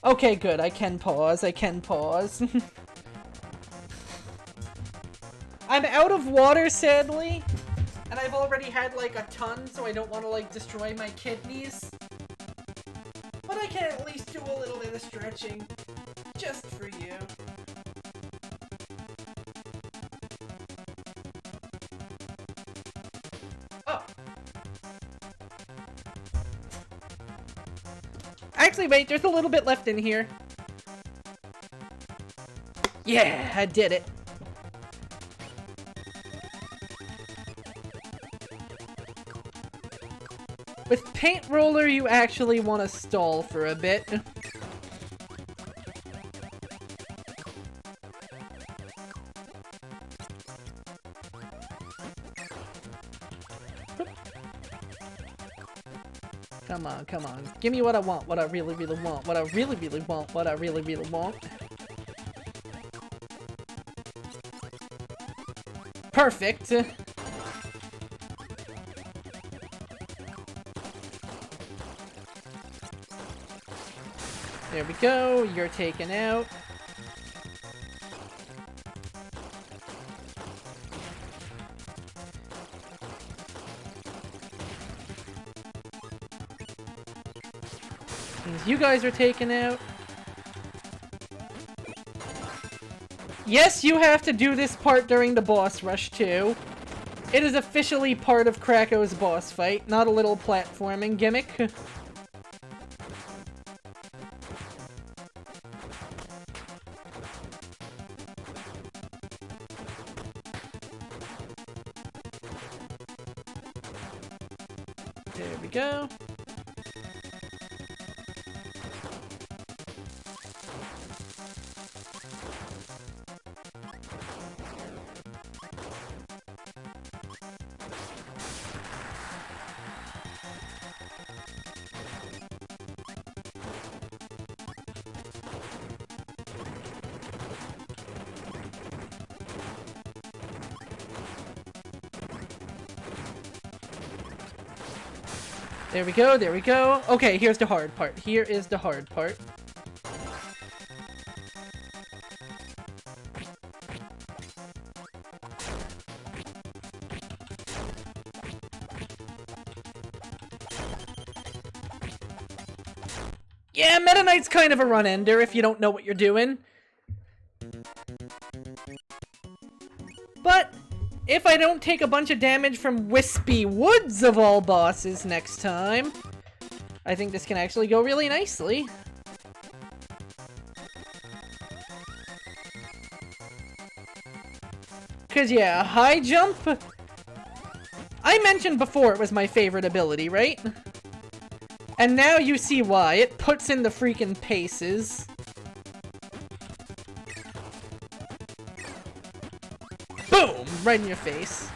Okay, good. I can pause. I can pause. I'm out of water, sadly. And I've already had, like, a ton, so I don't want to, like, destroy my kidneys. But I can at least do a little bit of stretching. Just for you. Oh. Actually, wait, there's a little bit left in here. Yeah, I did it. With Paint Roller, you actually want to stall for a bit. Come on, come on. Give me what I want, what I really, really want, what I really, really want, what I really, really want. Perfect! There we go, you're taken out. You guys are taken out. Yes, you have to do this part during the boss rush too. It is officially part of Krako's boss fight, not a little platforming gimmick. There we go. There we go, there we go. Okay, here's the hard part. Here is the hard part. Yeah, Meta Knight's kind of a run-ender if you don't know what you're doing. But if I don't take a bunch of damage from Wispy Woods of all bosses next time, I think this can actually go really nicely. Cause yeah, high jump... I mentioned before it was my favorite ability, right? And now you see why. It puts in the freaking paces. Boom! Right in your face.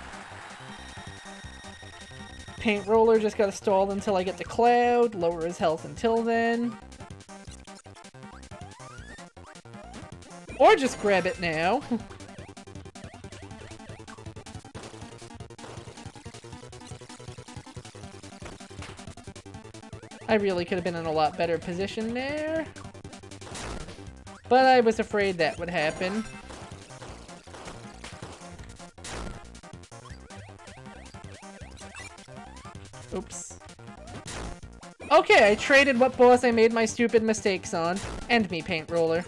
Paint Roller just gotta stall until I get the Cloud, lower his health until then. Or just grab it now. I really could have been in a lot better position there. But I was afraid that would happen. Oops. Okay, I traded what boss I made my stupid mistakes on. End me, Paint Roller.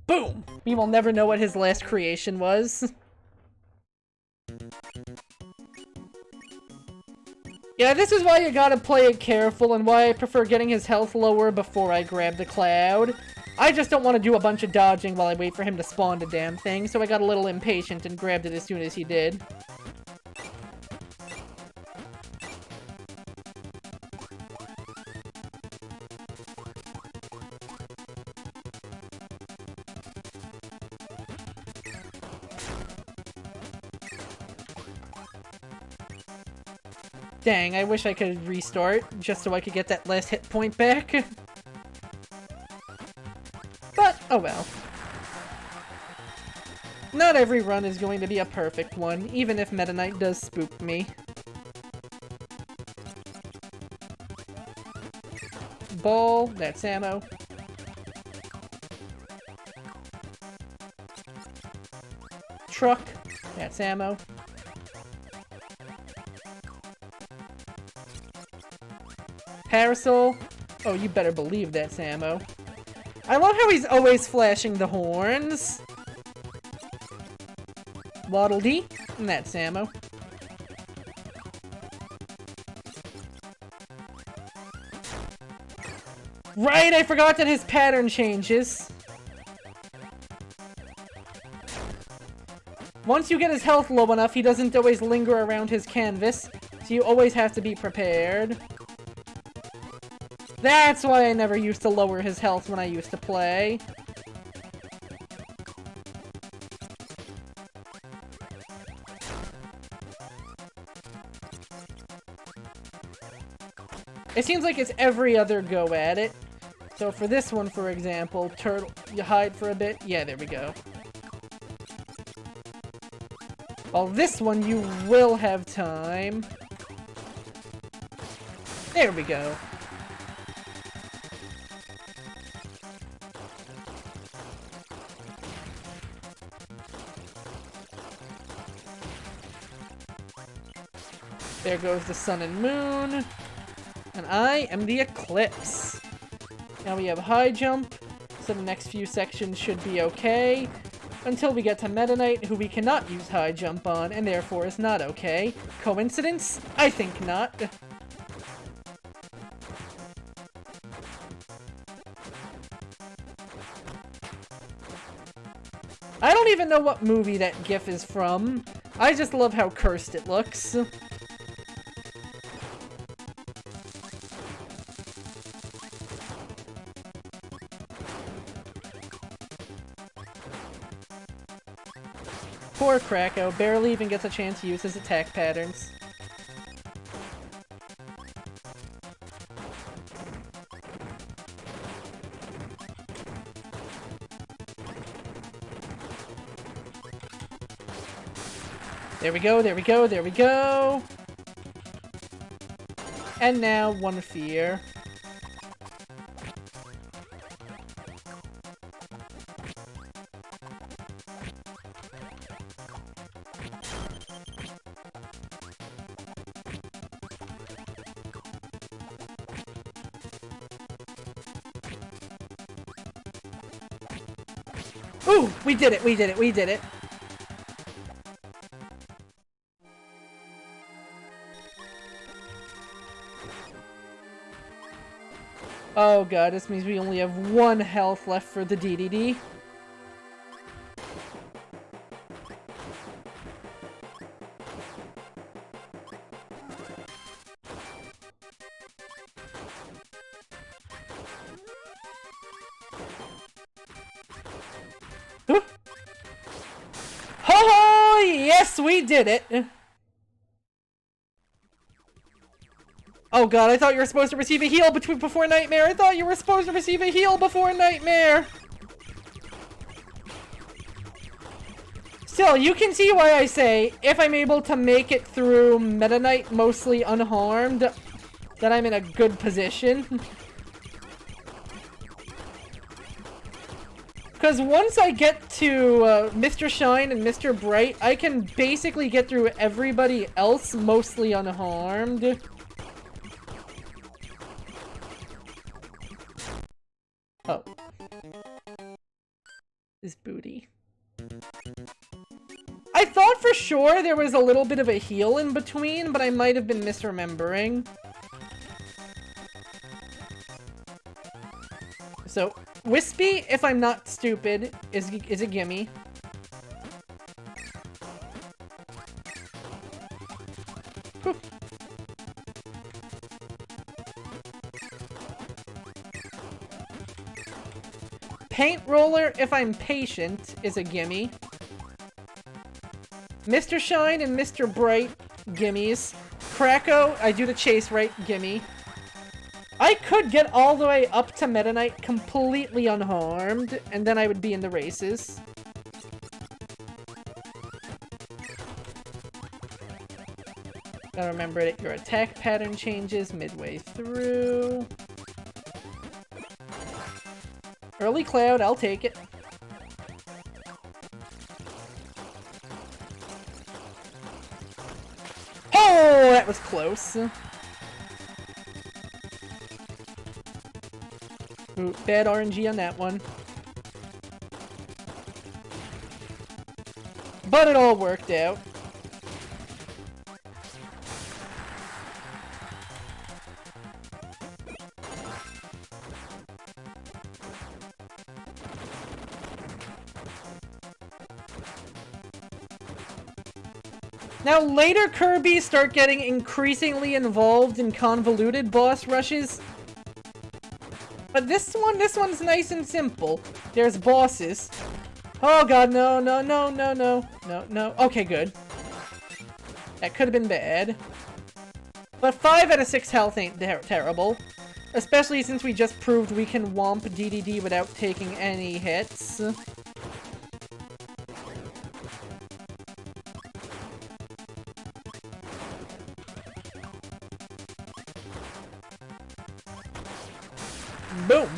Boom! We will never know what his last creation was. Yeah, this is why you gotta play it careful and why I prefer getting his health lower before I grab the Cloud. I just don't want to do a bunch of dodging while I wait for him to spawn the damn thing, so I got a little impatient and grabbed it as soon as he did. Dang, I wish I could restart, just so I could get that last hit point back. But, oh well. Not every run is going to be a perfect one, even if Meta Knight does spook me. Ball, that's ammo. truck. That's ammo. Parasol. Oh, you better believe that's ammo. I love how he's always flashing the horns. Waddle Dee. And that's ammo. Right, I forgot that his pattern changes. Once you get his health low enough, he doesn't always linger around his canvas, so you always have to be prepared. That's why I never used to lower his health when I used to play. It seems like it's every other go at it. So for this one, for example, turtle, you hide for a bit. Yeah, there we go. While this one, you will have time. There we go. There goes the sun and moon. And I am the eclipse. Now we have high jump, so the next few sections should be okay. Until we get to Meta Knight, who we cannot use high jump on, and therefore is not okay. Coincidence? I think not. I don't even know what movie that GIF is from. I just love how cursed it looks. Poor Krakow, barely even gets a chance to use his attack patterns. There we go, there we go, there we go! And now, one fear. Ooh! We did it, we did it, we did it! Oh god, this means we only have 1 health left for the DDD. Ho-ho! Yes, we did it! Oh god, I thought you were supposed to receive a heal before Nightmare! I thought you were supposed to receive a heal before Nightmare! Still, you can see why I say, if I'm able to make it through Meta Knight mostly unharmed, that I'm in a good position. Because once I get to Mr. Shine and Mr. Bright, I can basically get through everybody else mostly unharmed. Oh. This booty. I thought for sure there was a little bit of a heal in between, but I might have been misremembering. So, Wispy, if I'm not stupid, is a gimme. Whew. Paint Roller, if I'm patient, is a gimme. Mr. Shine and Mr. Bright, gimmies. Krakow, I do the chase right, gimme. I could get all the way up to Meta Knight completely unharmed, and then I would be in the races. Gotta remember that your attack pattern changes midway through. Early Cloud, I'll take it. that was close. Ooh, bad RNG on that one. But it all worked out. Now, later Kirby start getting increasingly involved in convoluted boss rushes. But this one's nice and simple. There's bosses. Oh god, no, no, no, no, no, no, no. Okay, good. That could have been bad. But 5 out of 6 health ain't terrible. Especially since we just proved we can womp DDD without taking any hits. Boom!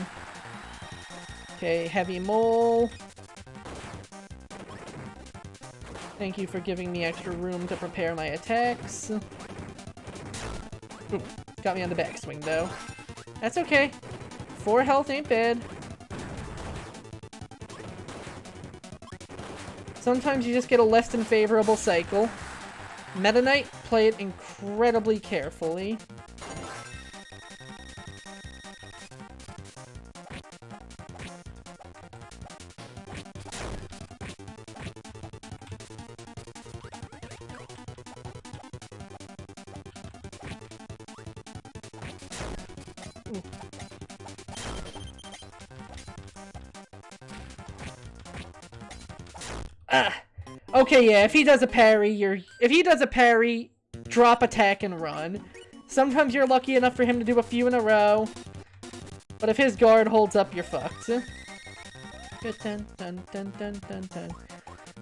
Okay, heavy mole. Thank you for giving me extra room to prepare my attacks. Ooh, got me on the backswing though. That's okay. 4 health ain't bad. Sometimes you just get a less than favorable cycle. Meta Knight, play it incredibly carefully. Okay, yeah, if he does a parry, drop attack and run. Sometimes you're lucky enough for him to do a few in a row. But if his guard holds up, you're fucked. Dun, dun, dun, dun, dun, dun.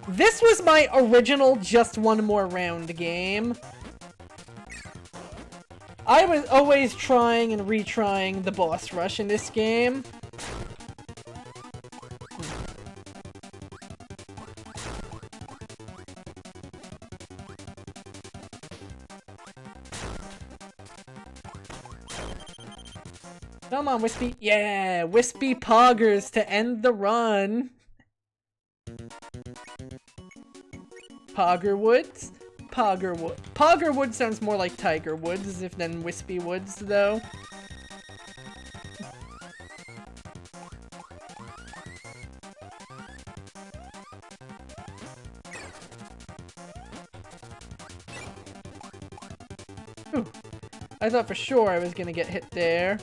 This was my original just one more round game. I was always trying and retrying the boss rush in this game. Come on, Wispy. Yeah, Wispy Poggers to end the run. Poggerwoods? Poggerwood. Poggerwood sounds more like Tiger Woods than Wispy Woods, though. Whew. I thought for sure I was gonna get hit there.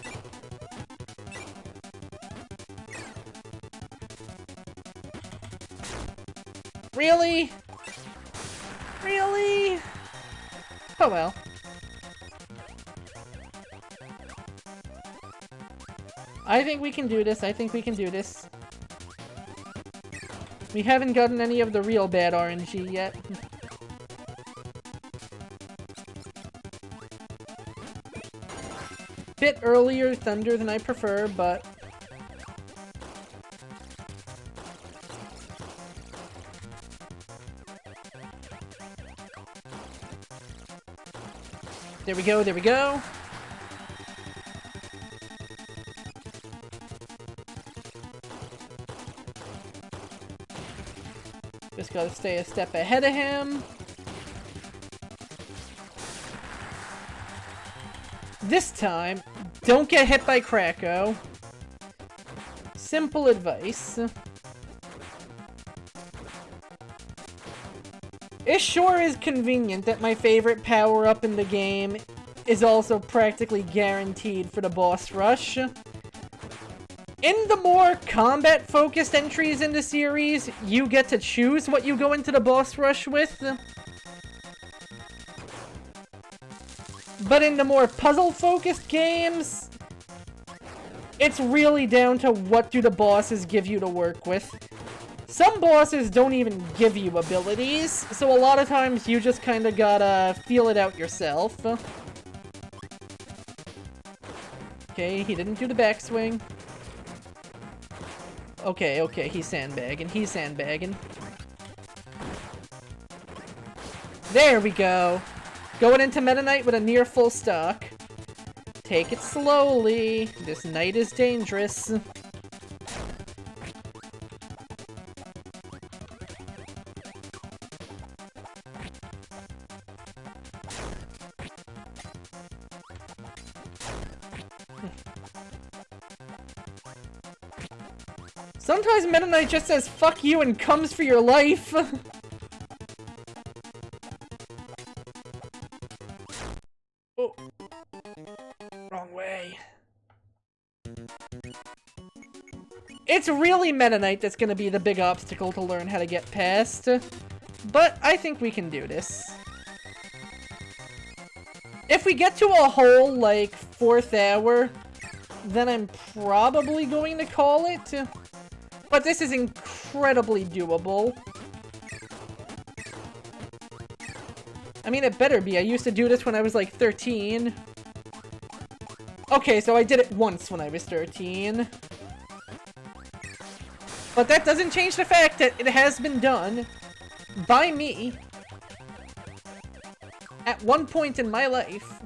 Really? Really? Oh well. I think we can do this. I think we can do this. We haven't gotten any of the real bad RNG yet. Bit earlier thunder than I prefer, but... There we go, there we go. Just gotta stay a step ahead of him. This time, don't get hit by Kracko. Simple advice. It sure is convenient that my favorite power-up in the game is also practically guaranteed for the boss rush. In the more combat-focused entries in the series, you get to choose what you go into the boss rush with. But in the more puzzle-focused games, it's really down to what do the bosses give you to work with. Some bosses don't even give you abilities, so a lot of times you just kinda gotta feel it out yourself. Okay, he didn't do the backswing. Okay, okay, he's sandbagging, he's sandbagging. There we go! Going into Meta Knight with a near full stock. Take it slowly. This night is dangerous. Sometimes Meta Knight just says fuck you and comes for your life. Oh. Wrong way. It's really Meta Knight that's gonna be the big obstacle to learn how to get past. But I think we can do this. If we get to a whole, like, 4th hour, then I'm probably going to call it. But this is incredibly doable. I mean, it better be. I used to do this when I was like 13. Okay, so I did it once when I was 13. But that doesn't change the fact that it has been done by me at one point in my life.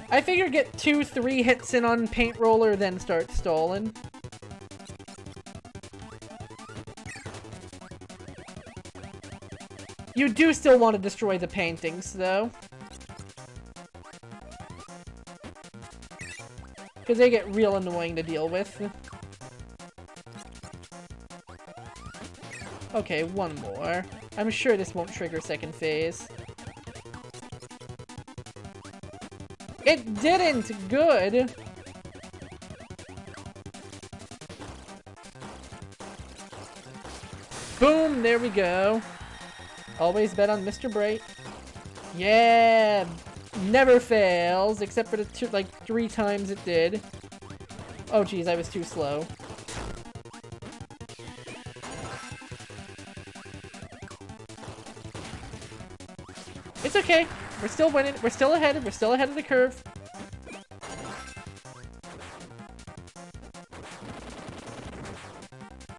I figure get 2-3 hits in on Paint Roller, then start stalling. You do still want to destroy the paintings, though. Because they get real annoying to deal with. Okay, one more. I'm sure this won't trigger second phase. It didn't! Good! Boom! There we go. Always bet on Mr. Bright. Yeah! Never fails, except for the 3 times it did. Oh geez, I was too slow. It's okay. We're still winning. We're still ahead. We're still ahead of the curve.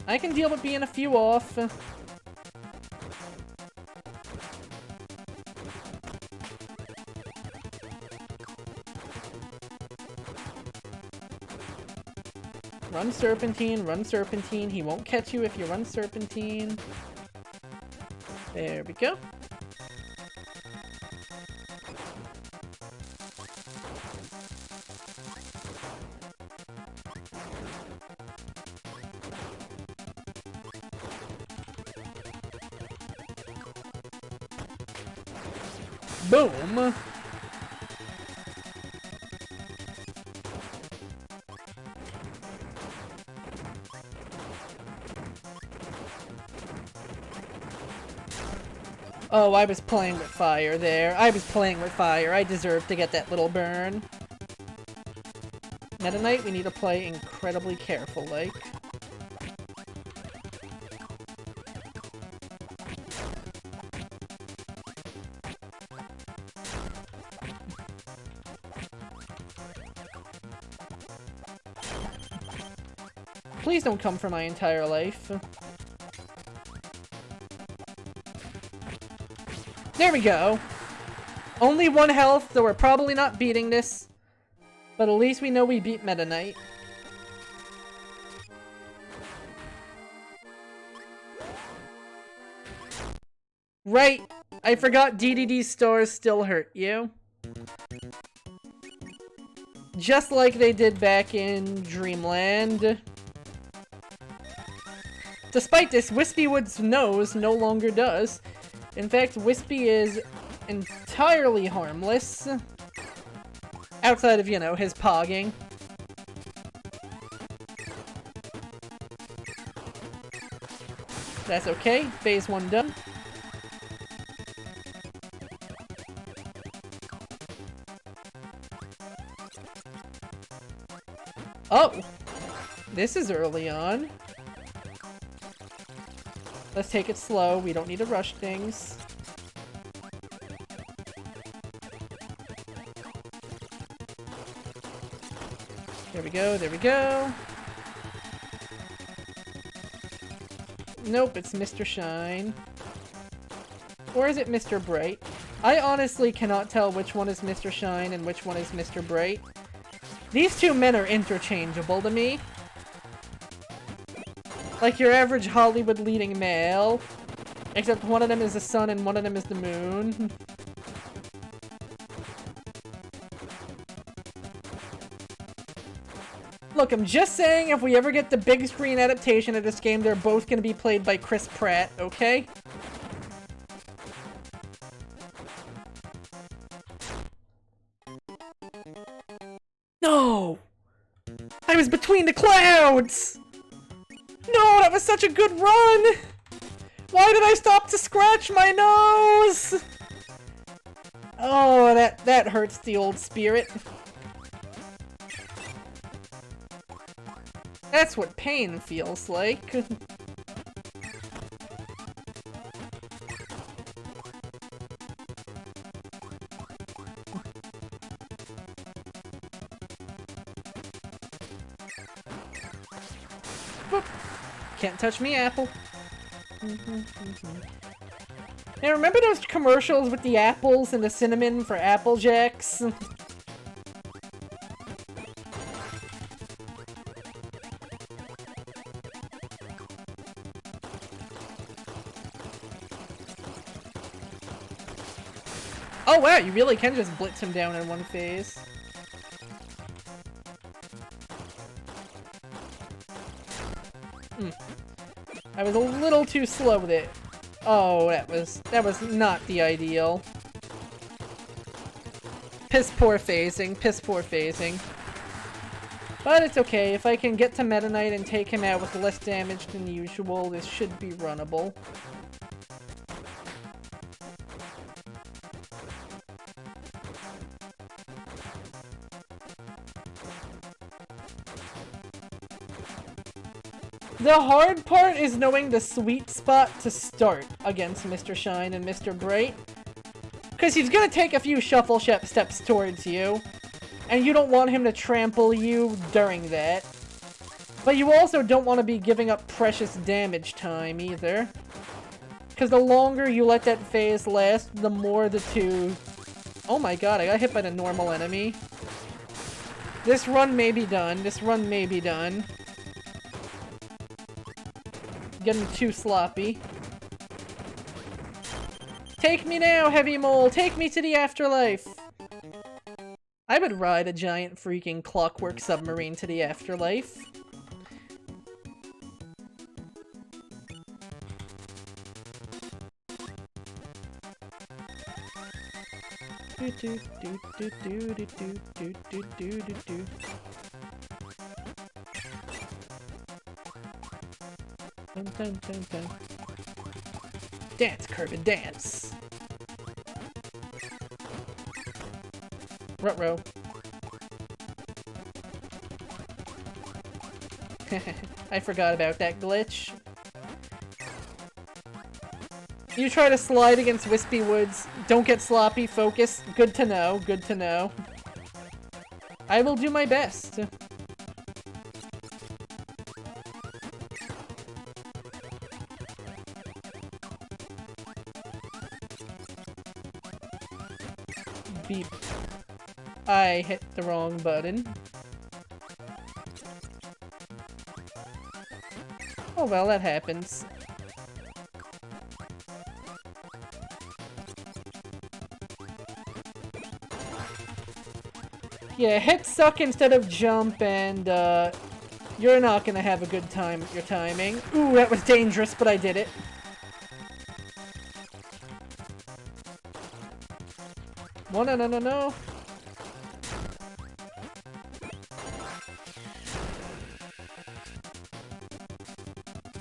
I can deal with being a few off. Run Serpentine, run Serpentine. He won't catch you if you run Serpentine. There we go. Boom! Oh, I was playing with fire there. I was playing with fire. I deserve to get that little burn. Meta Knight, we need to play incredibly careful-like. Please don't come for my entire life. There we go. Only 1 health, so we're probably not beating this. But at least we know we beat Meta Knight. Right! I forgot DDD stars still hurt you. Just like they did back in Dreamland. Despite this, Wispywood's nose no longer does. In fact, Wispy is entirely harmless. Outside of, you know, his pogging. That's okay. Phase 1 done. Oh! This is early on. Let's take it slow. We don't need to rush things. There we go, there we go. Nope, it's Mr. Shine. Or is it Mr. Bright? I honestly cannot tell which one is Mr. Shine and which one is Mr. Bright. These two men are interchangeable to me. Like your average Hollywood leading male. Except one of them is the sun and one of them is the moon. Look, I'm just saying if we ever get the big screen adaptation of this game, they're both going to be played by Chris Pratt, okay? No! I was between the clouds! No, that was such a good run! Why did I stop to scratch my nose? Oh, that hurts the old spirit. That's what pain feels like. Can't touch me, Apple. Now, remember those commercials with the apples and the cinnamon for Apple Jacks? Oh wow, you really can just blitz him down in one phase. I was a little too slow with it. Oh, that was not the ideal. Piss poor phasing, piss poor phasing. But it's okay, if I can get to Meta Knight and take him out with less damage than usual, this should be runnable. The hard part is knowing the sweet spot to start against Mr. Shine and Mr. Bright. Because he's gonna take a few shuffle steps towards you, and you don't want him to trample you during that. But you also don't want to be giving up precious damage time either. Because the longer you let that phase last, the more the two... Oh my god, I got hit by the normal enemy. This run may be done. This run may be done. Getting too sloppy. Take me now, Heavy Mole! Take me to the afterlife! I would ride a giant freaking clockwork submarine to the afterlife. Dun, dun, dun. Dance, Kirby, dance! Ruh-roh. I forgot about that glitch. You try to slide against Wispy Woods. Don't get sloppy, focus. Good to know, good to know. I will do my best. Beep. I hit the wrong button. Oh well, that happens. Yeah, hit suck instead of jump, and you're not gonna have a good time with your timing. Ooh, that was dangerous, but I did it. Oh, no, no, no, no.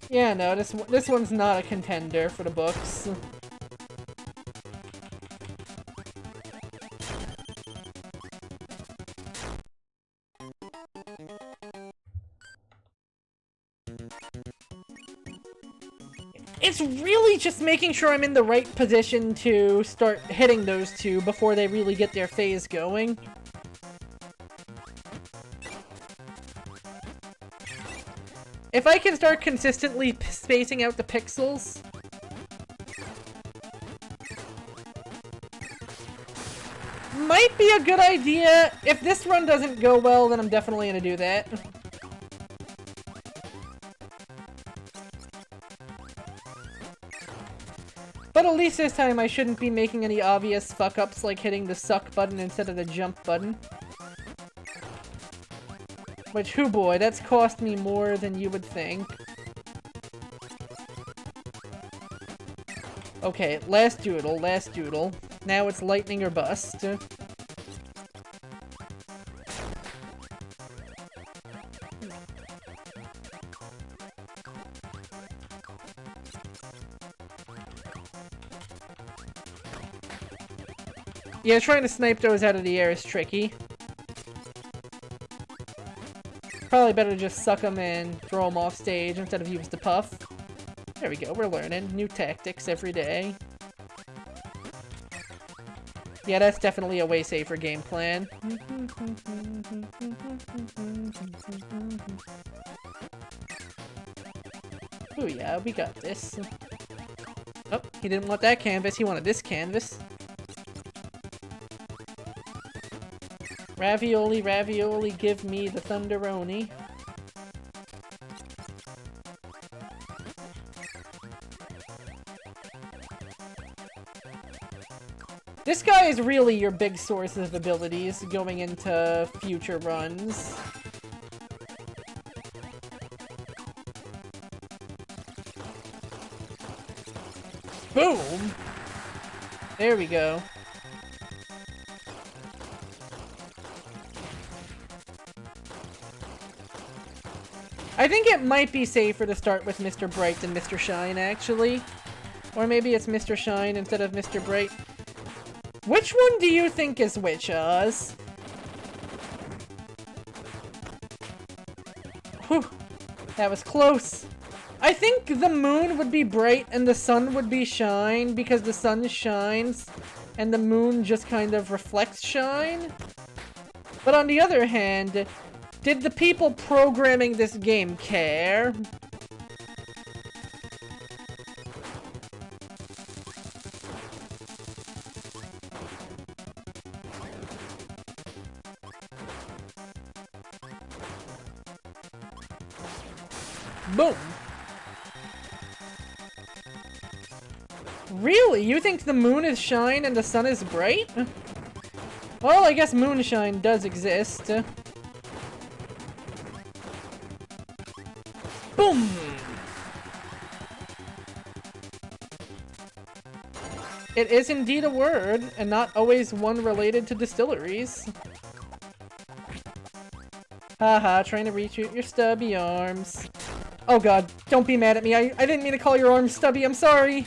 Yeah, no, this one's not a contender for the books. It's really just making sure I'm in the right position to start hitting those two before they really get their phase going. If I can start consistently spacing out the pixels... might be a good idea. If this run doesn't go well, then I'm definitely gonna do that. But at least this time I shouldn't be making any obvious fuck-ups like hitting the suck button instead of the jump button. Which, hoo boy, that's cost me more than you would think. Okay, last doodle, last doodle. Now it's lightning or bust. Yeah, trying to snipe those out of the air is tricky. Probably better to just suck them and throw them off stage instead of use the puff. There we go, we're learning. New tactics every day. Yeah, that's definitely a way safer game plan. Oh yeah, we got this. Oh, he didn't want that canvas, he wanted this canvas. Ravioli, ravioli, give me the thunderoni. This guy is really your big source of abilities going into future runs. Boom! There we go. I think it might be safer to start with Mr. Bright than Mr. Shine, actually. Or maybe it's Mr. Shine instead of Mr. Bright. Which one do you think is which, Oz? Whew. That was close. I think the moon would be bright and the sun would be shine because the sun shines and the moon just kind of reflects shine. But on the other hand, did the people programming this game care? Boom. Really? You think the moon is shine and the sun is bright? Well, I guess moonshine does exist. Boom! It is indeed a word, and not always one related to distilleries. Haha, trying to reach your stubby arms. Oh god, don't be mad at me. I didn't mean to call your arms stubby, I'm sorry.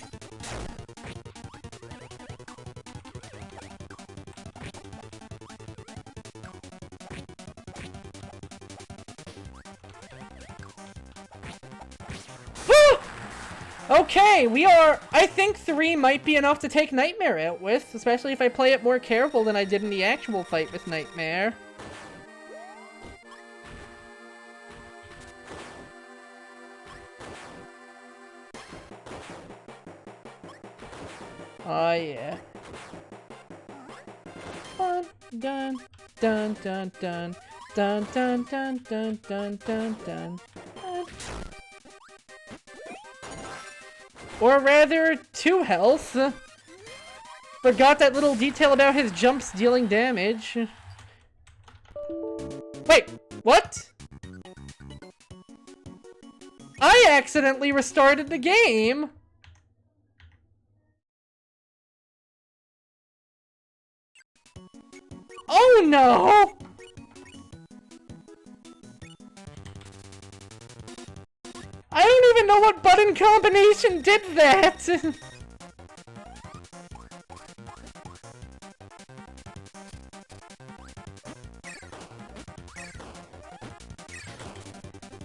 Okay, we are... I think 3 might be enough to take Nightmare out with, especially if I play it more careful than I did in the actual fight with Nightmare. Oh yeah. Dun dun dun dun dun dun dun dun dun dun dun. Or rather, 2 health. Forgot that little detail about his jumps dealing damage. Wait, what? I accidentally restarted the game! Oh no! I don't even know what button combination did that!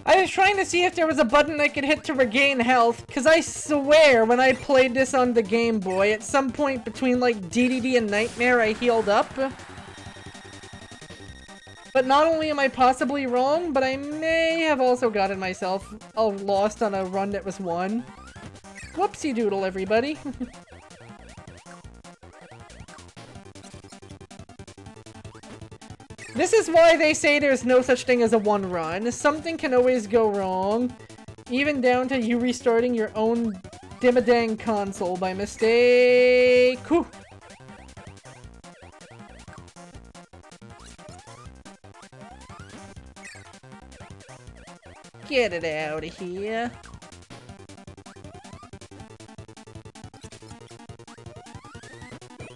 I was trying to see if there was a button I could hit to regain health, because I swear when I played this on the Game Boy, at some point between like DDD and Nightmare I healed up. But not only am I possibly wrong, but I may have also gotten myself lost on a run that was won. Whoopsie doodle, everybody. This is why they say there's no such thing as a one run. Something can always go wrong. Even down to you restarting your own dimmadang console by mistake. Whew. Get it out of here.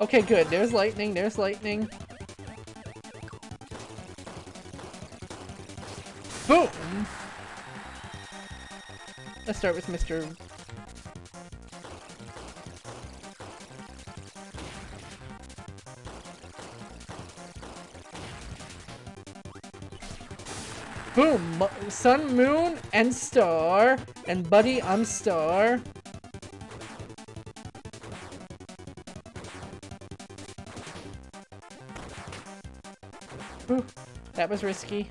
Okay, good. There's lightning. There's lightning. Boom! Let's start with Mr. Boom! Sun, moon, and star. And buddy, I'm star. Ooh, that was risky.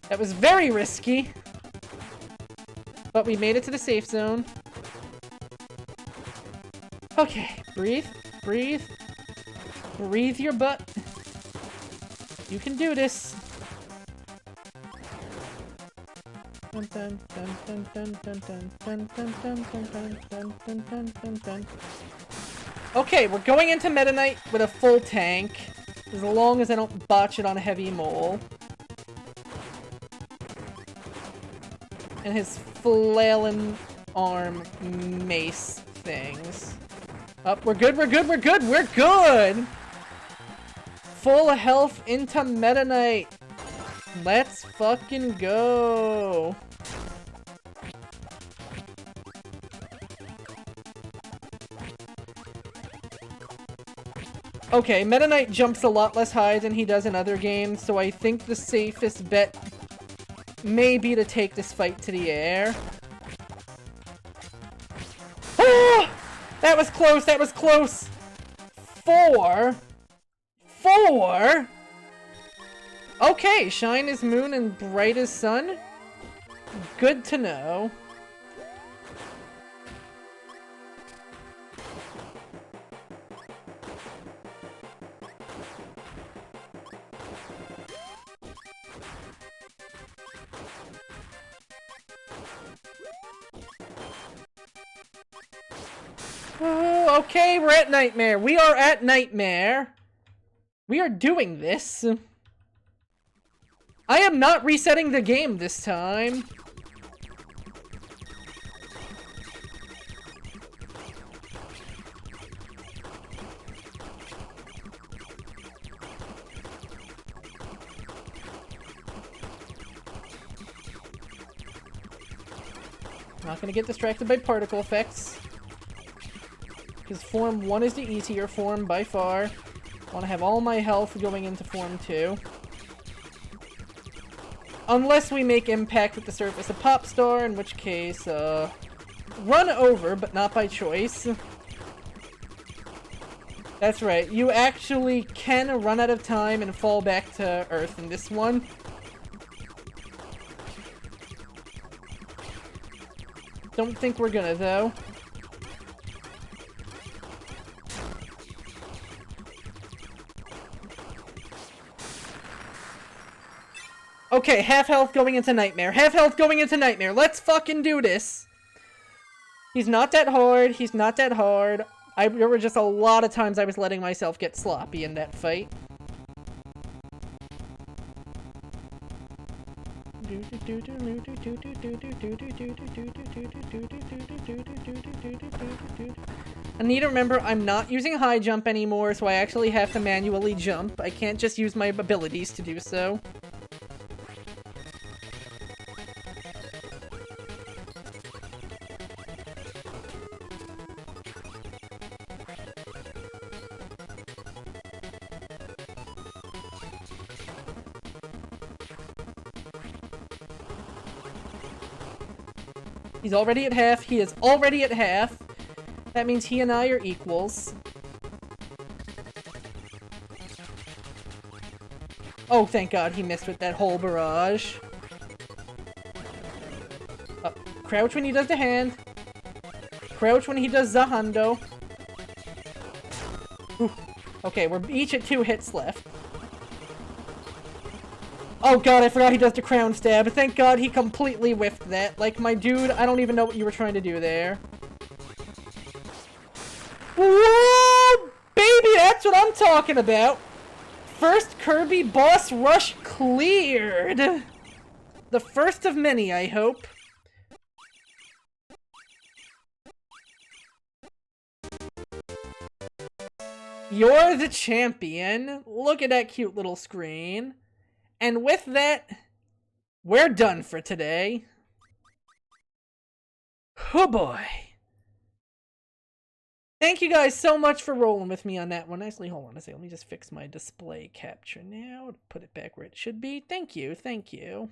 That was very risky. But we made it to the safe zone. Okay, breathe, breathe. Breathe your butt. You can do this. Okay, we're going into Meta Knight with a full tank. As long as I don't botch it on a heavy mole. And his flailing arm mace things. Up, we're good, we're good, we're good, we're good! Full health into Meta Knight. Let's fucking go. Okay, Meta Knight jumps a lot less high than he does in other games, so I think the safest bet may be to take this fight to the air. Ah! That was close, that was close! 4? Okay, shine as moon and bright as sun. Good to know. Oh, okay, we're at Nightmare. We are at Nightmare. We are doing this. I am not resetting the game this time. Not gonna get distracted by particle effects. Because Form 1 is the easier form by far. Want to have all my health going into Form 2. Unless we make impact with the surface of Pop Star, in which case, run over, but not by choice. That's right, you actually can run out of time and fall back to Earth in this one. Don't think we're gonna, though. Okay, half health going into Nightmare. Half health going into Nightmare. Let's fucking do this. He's not that hard. He's not that hard. There were just a lot of times I was letting myself get sloppy in that fight. I need to remember I'm not using high jump anymore, so I actually have to manually jump. I can't just use my abilities to do so. He's already at half. He is already at half. That means he and I are equals. Oh, thank God he missed with that whole barrage. Crouch when he does the hand. Crouch when he does the hundo. Ooh. Okay, we're each at 2 hits left. Oh god, I forgot he does the crown stab. Thank god he completely whiffed that. Like, my dude, I don't even know what you were trying to do there. Whoa! Baby, that's what I'm talking about! First Kirby boss rush cleared! The first of many, I hope. You're the champion. Look at that cute little screen. And with that, we're done for today. Oh boy. Thank you guys so much for rolling with me on that one. Actually, hold on a second. Let me just fix my display capture now. Put it back where it should be. Thank you, thank you.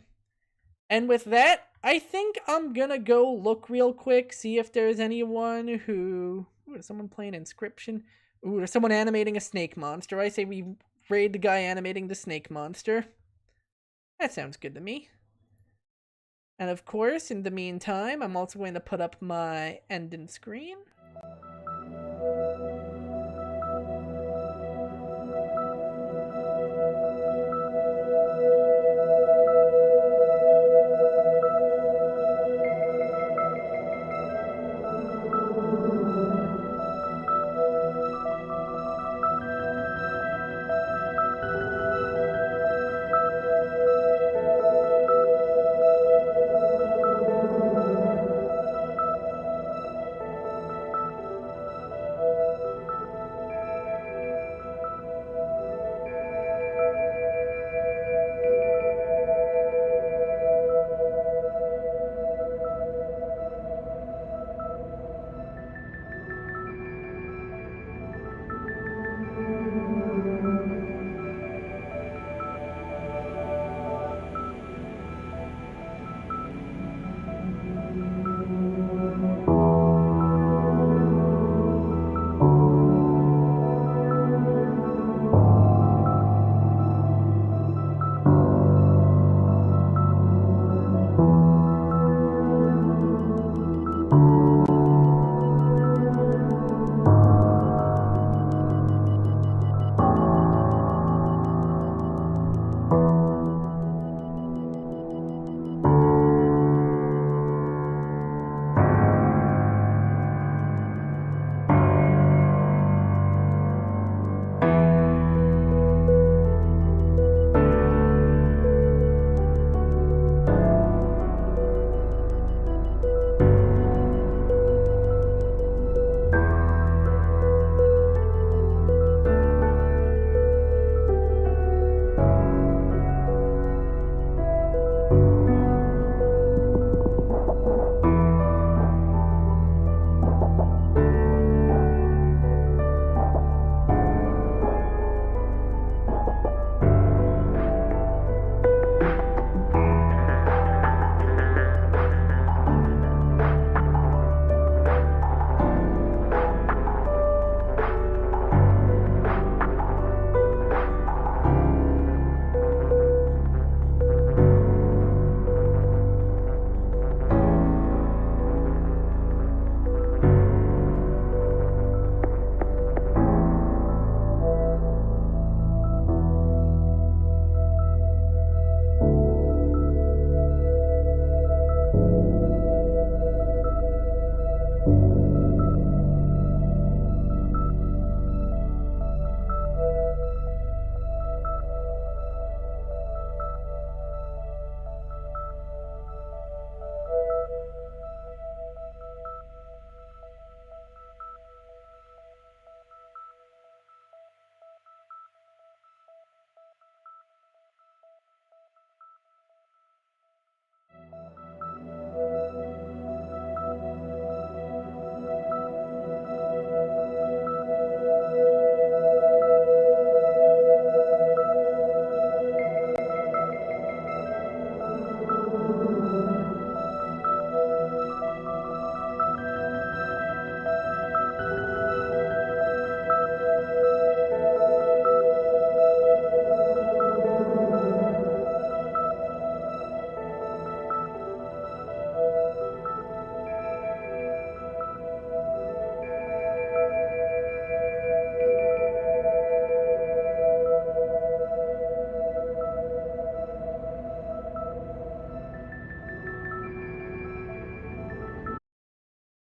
And with that, I think I'm gonna go look real quick, see if there's anyone who... Ooh, is someone playing Inscription? Ooh, there's someone animating a snake monster. I say we raid the guy animating the snake monster. That sounds good to me. And of course, in the meantime, I'm also going to put up my ending screen.